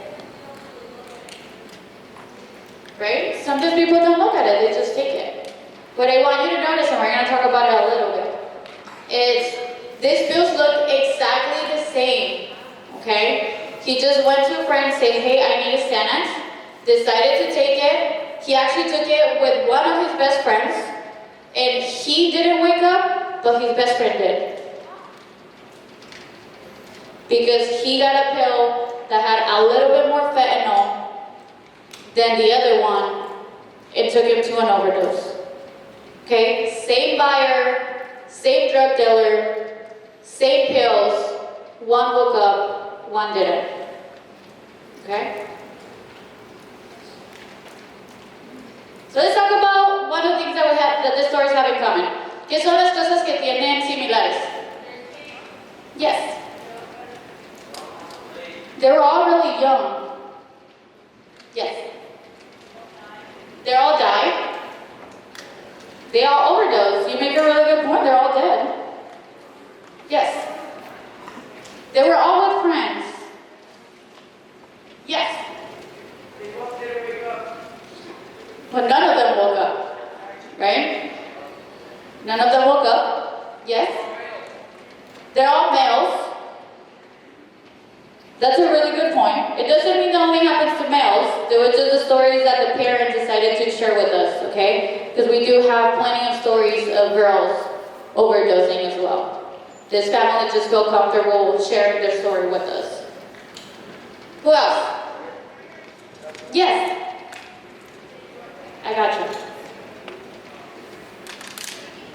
Right? Sometimes people don't look at it, they just take it. What I want you to notice, and we're going to talk about it a little bit, is these pills look exactly the same. Okay? He just went to a friend and said, "Hey, I need a Xanax," decided to take it. He actually took it with one of his best friends, and he didn't wake up, but his best friend did. Because he got a pill that had a little bit more fentanyl than the other one, it took him to an overdose. Okay, same buyer, same drug dealer, same pills, one woke up, one didn't. Okay? So let's talk about one of the things that the stories have in common. ¿Qué son las cosas que tienen similares? Yes. They were all really young. Yes. They all died. They all overdosed. You make a really good point. They're all dead. Yes. They were all with friends. Yes. But none of them woke up. Right? None of them woke up. Yes. They're all males. That's a really good point. It doesn't mean that only happens to males. They were just the stories that the parents decided to share with us, okay? Because we do have plenty of stories of girls overdosing as well. This family just felt comfortable sharing their story with us. Who else? Yes. I got you.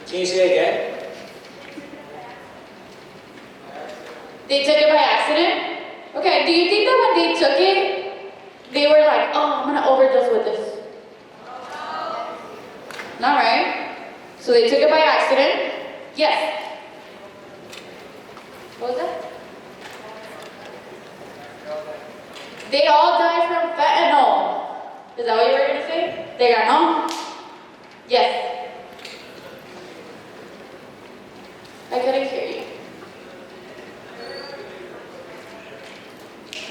Can you say it again? They took it by accident? Okay, do you think that when they took it, they were like, oh, I'm gonna overdose with this? Not right. So they took it by accident? Yes. What was that? They all died from fentanyl. Is that what you were gonna say? They got no? Yes. I couldn't hear you.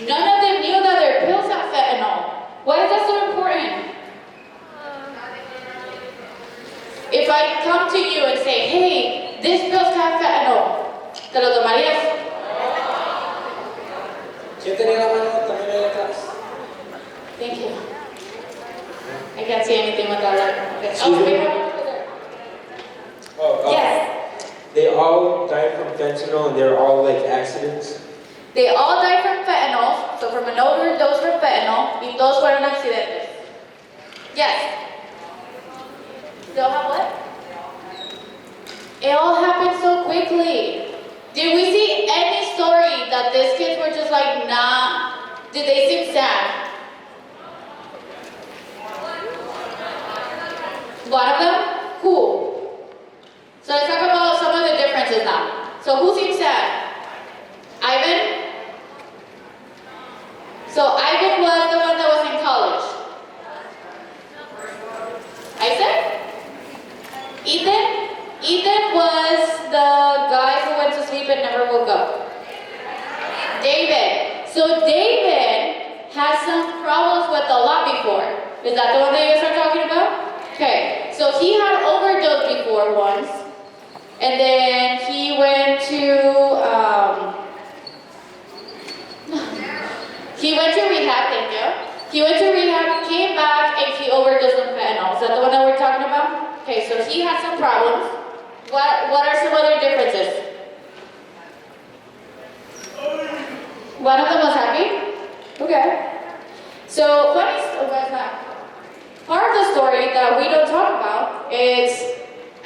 None of them knew that their pills had fentanyl. Why is that so important? If I come to you and say, hey, this pills have fentanyl, ¿te lo tomarías? ¿Quién tenía la mano también ahí atrás? Thank you. I can't see anything without that. Yes. They all died from fentanyl and they're all like accidents? They all died from fentanyl, so from an overdose from fentanyl, y todos fueron accidentes. Yes. They all have what? It all happened so quickly. Did we see any story that these kids were just like, nah? Did they seem sad? One of them? Who? So let's talk about some of the differences now. So who seems sad? Ivan? So Ivan was the one that was in college. Isaac? Ethan? Ethan was the guy who went to sleep and never woke up. David. So David has some problems with the law before. Is that the one that you guys are talking about? Okay. So he had overdosed before once. And then he went to rehab, thank you. He went to rehab, came back, and he overdosed on fentanyl. Is that the one that we're talking about? Okay, so he had some problems. What are some other differences? One of them was happy? Okay. So, part of the story that we don't talk about is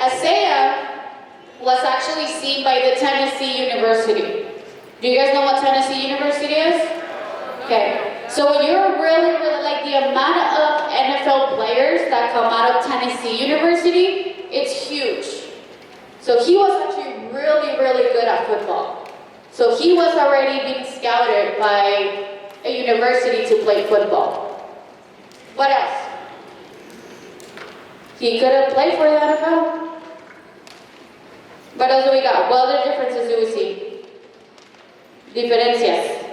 Isaiah was actually seen by the Tennessee University. Do you guys know what Tennessee University is? Okay. So when you're really, like the amount of NFL players that come out of Tennessee University, it's huge. So he was actually really, really good at football. So he was already being scouted by a university to play football. What else? He could have played for the NFL. What else do we got? What other differences do we see? Diferencias.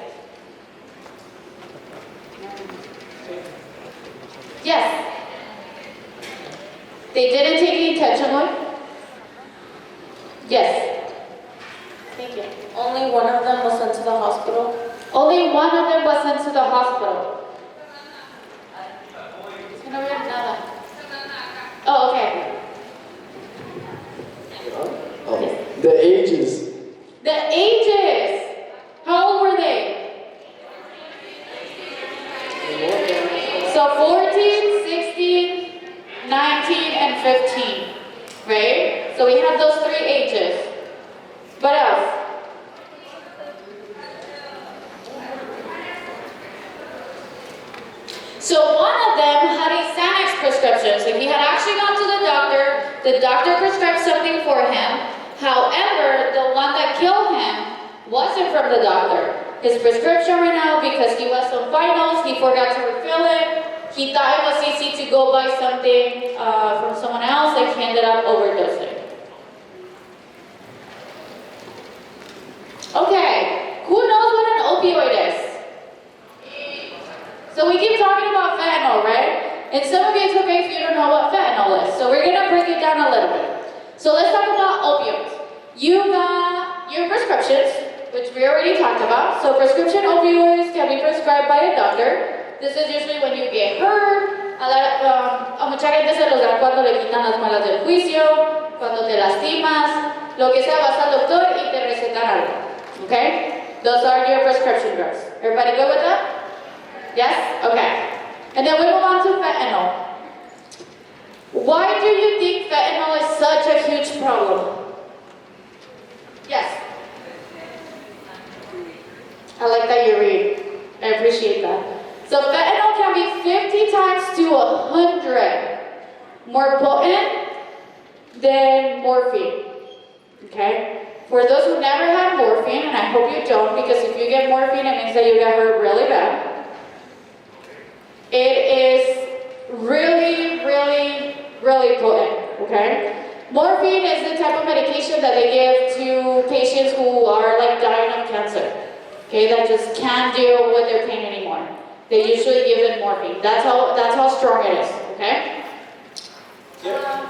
Yes. They didn't take it intentionally. Yes. Thank you. Only one of them was sent to the hospital. Only one of them was sent to the hospital. Oh, okay. The ages. The ages. How old were they? So 14, 16, 19, and 15. Right? So we have those three ages. What else? So one of them had a Xanax prescription. So he had actually gone to the doctor prescribed something for him. However, the one that killed him wasn't from the doctor. His prescription ran out because he was on finals, he forgot to refill it. He thought it was easy to go buy something from someone else, and he ended up overdosing. Okay, who knows what an opioid is? So we keep talking about fentanyl, right? And some of you, it's okay if you don't know what fentanyl is. So we're gonna break it down a little bit. So let's talk about opioids. You got your prescriptions, which we already talked about. So prescription opioids can be prescribed by a doctor. This is usually when you get hurt. A mucha gente se los dan cuando le quitan las muelas del juicio, cuando te lastimas, lo que sea, vas al doctor y te recetan algo. Okay? Those are your prescription drugs. Everybody good with that? Yes? Okay. And then we move on to fentanyl. Why do you think fentanyl is such a huge problem? Yes? I like that you read. I appreciate that. So fentanyl can be 50 times to 100 more potent than morphine. Okay? For those who never had morphine, and I hope you don't, because if you get morphine, it means that you get hurt really bad. It is really, really, really potent, okay? Morphine is the type of medication that they give to patients who are like dying of cancer, okay, that just can't deal with their pain anymore. They usually give them morphine. That's how strong it is, okay?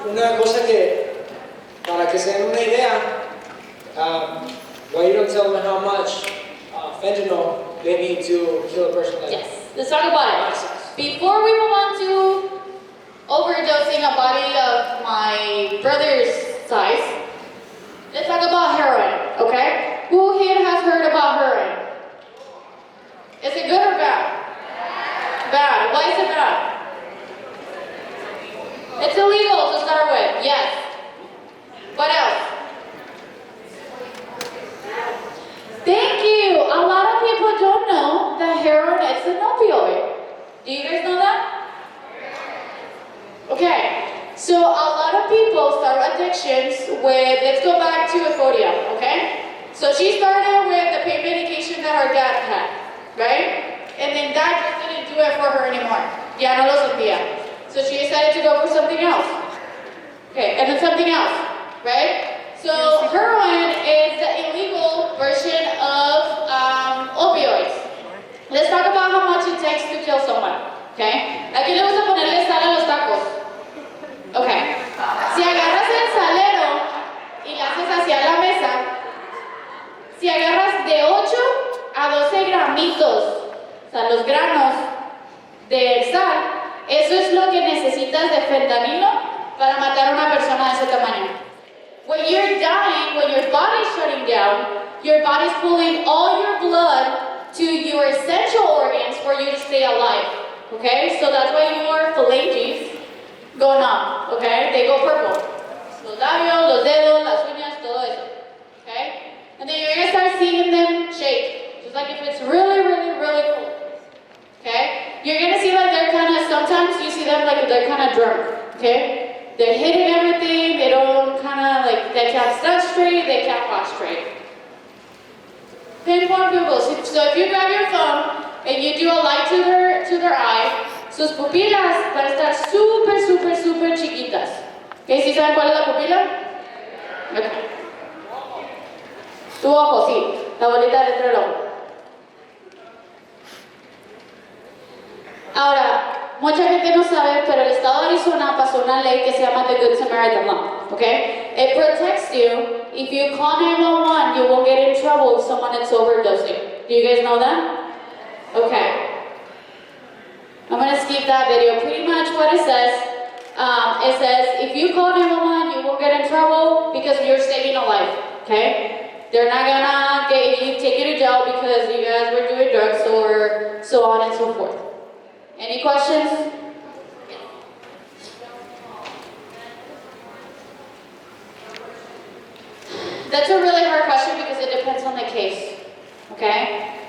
Una cosa que, para que se den una idea, why you don't tell them how much fentanyl they need to kill a person like that? Yes, let's talk about it. Before we move on to overdosing a body of my brother's size, let's talk about heroin, okay? Who here has heard about heroin? Is it good or bad? Bad. Why is it bad? It's illegal to start with, yes. What else? Thank you. A lot of people don't know that heroin is an opioid. Do you guys know that? Okay, so a lot of people start addictions with, let's go back to Euphoria, okay? So she started with the pain medication that her dad had, right? And then that just didn't do it for her anymore. Ya no lo sentía. So she decided to go for something else. Okay, and then something else, right? So heroin is the illegal version of opioids. Let's talk about how much it takes to kill someone, okay? Aquí le gusta ponerle sal a los tacos. Okay. Si agarras el salero y lo haces hacia la mesa, si agarras de 8 a 12 gramitos, o sea, los granos de sal, eso es lo que necesitas de fentanilo para matar a una persona de ese tamaño. When you're dying, when your body's shutting down, your body's pulling all your blood to your essential organs for you to stay alive, okay? So that's why your phalanges go numb, okay? They go purple. Los labios, los dedos, las uñas, todo eso, okay? And then you're gonna start seeing them shake, just like if it's really, really, really cold, okay? You're gonna see like they're kind of, sometimes you see them like they're kind of drunk, okay? They're hitting everything, they don't kind of like, they can't stand straight, they can't walk straight. Pinpoint pupils. So if you grab your phone and you do a light to their eye, sus pupilas van a estar súper, súper, súper chiquitas. ¿Okay? ¿Sí saben cuál es la pupila? Okay. Tu ojo, sí. La bolita dentro del ojo. Ahora, mucha gente no sabe, pero el estado de Arizona pasó una ley que se llama the Good Samaritan Law, okay? It protects you. If you call 911, you won't get in trouble if someone is overdosing. Do you guys know that? Okay. I'm going to skip that video. Pretty much what it says if you call 911, you won't get in trouble because you're saving a life, okay? They're not gonna take you to jail because you guys were doing drugs or so on and so forth. Any questions? That's a really hard question because it depends on the case, okay?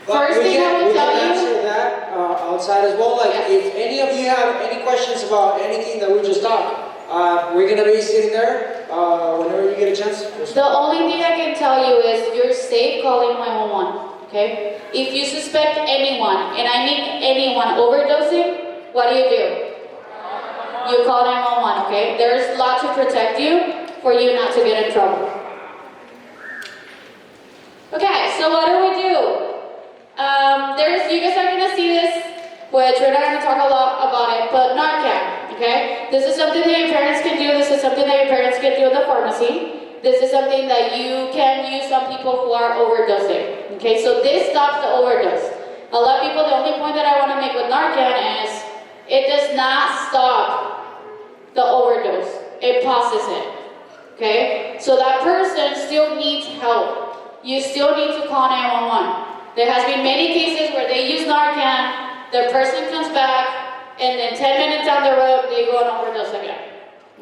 But First thing I will tell you... answer that, I'll outside as well. Like, if any of you have any questions about anything that we just talked, we're gonna be sitting there whenever you get a chance. The only thing I can tell you is you're safe calling 911, okay? If you suspect anyone, and I mean anyone, overdosing, what do? You call 911, okay? There's a lot to protect you for you not to get in trouble. Okay, so what do? You guys are gonna see this, which we're not gonna talk a lot about it, but Narcan, okay? This is something that your parents can do. This is something that your parents can do in the pharmacy. This is something that you can use on people who are overdosing, okay? So this stops the overdose. A lot of people, the only point that I wanna make with Narcan is it does not stop the overdose. It pauses it, okay? So that person still needs help. You still need to call 911. There has been many cases where they use Narcan, the person comes back, and then 10 minutes down the road, they go on overdose again,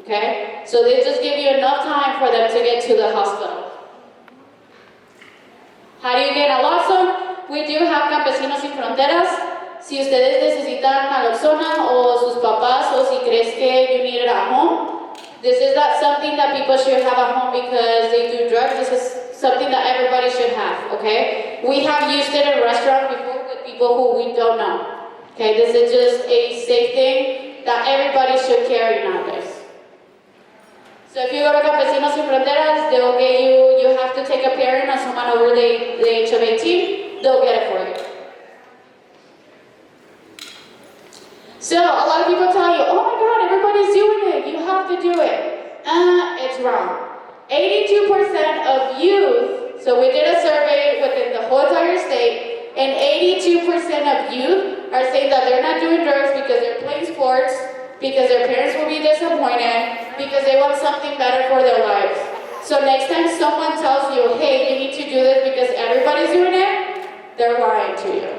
okay? So they just give you enough time for them to get to the hospital. How do you get naloxone? We do have Campesinos Sin Fronteras. Si ustedes necesitan naloxona o sus papás o si crees que you need it at home, this is not something that people should have at home because they do drugs. This is something that everybody should have, okay? We have used it in restaurants before with people who we don't know, okay? This is just a safe thing that everybody should carry nowadays. So if you go to Campesinos Sin Fronteras, they'll get you have to take a parent or someone over the age of 18, they'll get it for you. So a lot of people tell you, oh my God, everybody's doing it, you have to do it. It's wrong. 82% of youth, so we did a survey within the whole entire state, and 82% of youth are saying that they're not doing drugs because they're playing sports, because their parents will be disappointed, because they want something better for their lives. So next time someone tells you, hey, you need to do this because everybody's doing it, they're lying to you.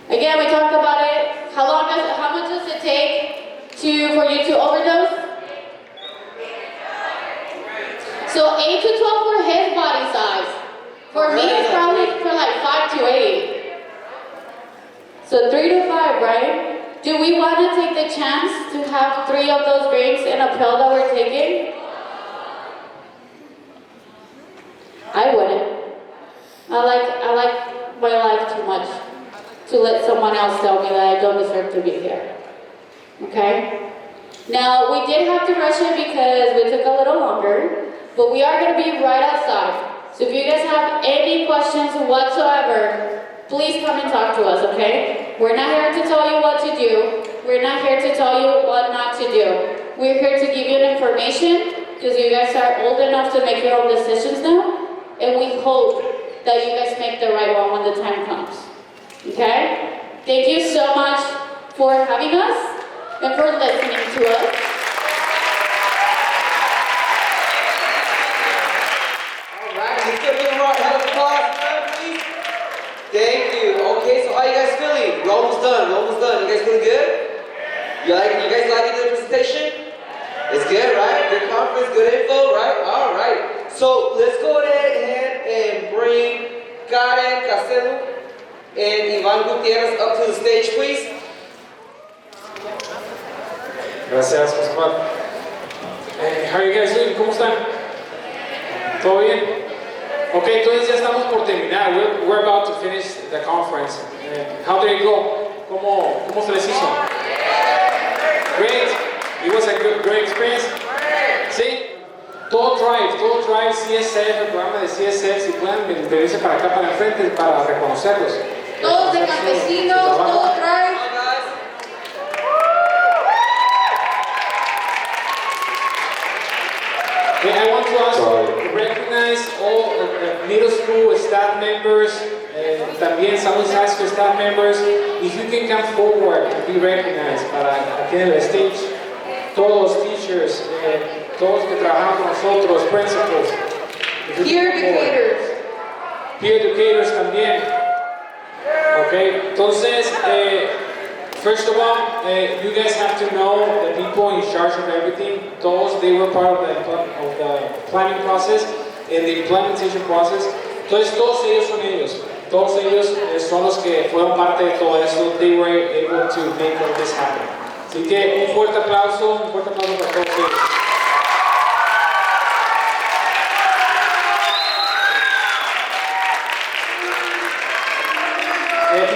Again, we talked about it. How much does it take for you to overdose? So 8 to 12 for his body size. For me, it's probably for like 5 to 8. So 3 to 5, right? Do we want to take the chance to have 3 of those drinks in a pill that we're taking? I wouldn't. I like my life too much to let someone else tell me that I don't deserve to be here. Okay? Now, we did have to rush it because we took a little longer, but we are going to be right outside. So if you guys have any questions whatsoever, please come and talk to us, okay? We're not here to tell you what to do. We're not here to tell you what not to do. We're here to give you information because you guys are old enough to make your own decisions now, and we hope that you guys make the right one when the time comes. Okay? Thank you so much for having us and for listening to us. Alright, let's give them a round of applause, please. Thank you. Okay, so how you guys feeling? We're almost done. You guys feeling good? You guys liking the presentation? It's good, right? Good conference, good info, right? Alright. So let's go ahead and bring Karen Castelo and Ivan Gutierrez up to the stage, please. Gracias, Oscar. How are you guys doing? ¿Cómo están? ¿Todo bien? Ok, entonces ya estamos por terminar. We're about to finish the conference. How did it go? ¿Cómo se les hizo? Great. It was a great experience. ¿Sí? Todo Thrive, CSF, el programa de CSF, si pueden venirse para acá, para enfrente, para reconocerlos. Todos de Campesinos, todo Thrive. I want to ask you to recognize all middle school staff members, también South High School staff members. If you can come forward and be recognized para aquí en el stage, todos los teachers, todos que trabajan con nosotros, principals. Peer educators. Peer educators también. Okay, entonces, first of all, you guys have to know the people in charge of everything. Those, they were part of the planning process and the implementation process. Entonces todos ellos son los que fueron parte de todo esto. They were able to make all this happen. Así que un fuerte aplauso para todos ellos.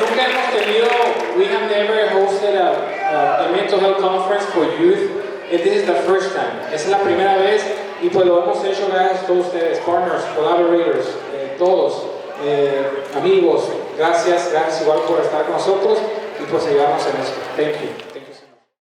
Nunca hemos tenido, we have never hosted a mental health conference for youth, and this is the first time. Esa es la primera vez y pues lo hemos hecho gracias a todos ustedes, partners, collaborators, todos, amigos, gracias igual por estar con nosotros y pues ayudarnos en esto. Thank you.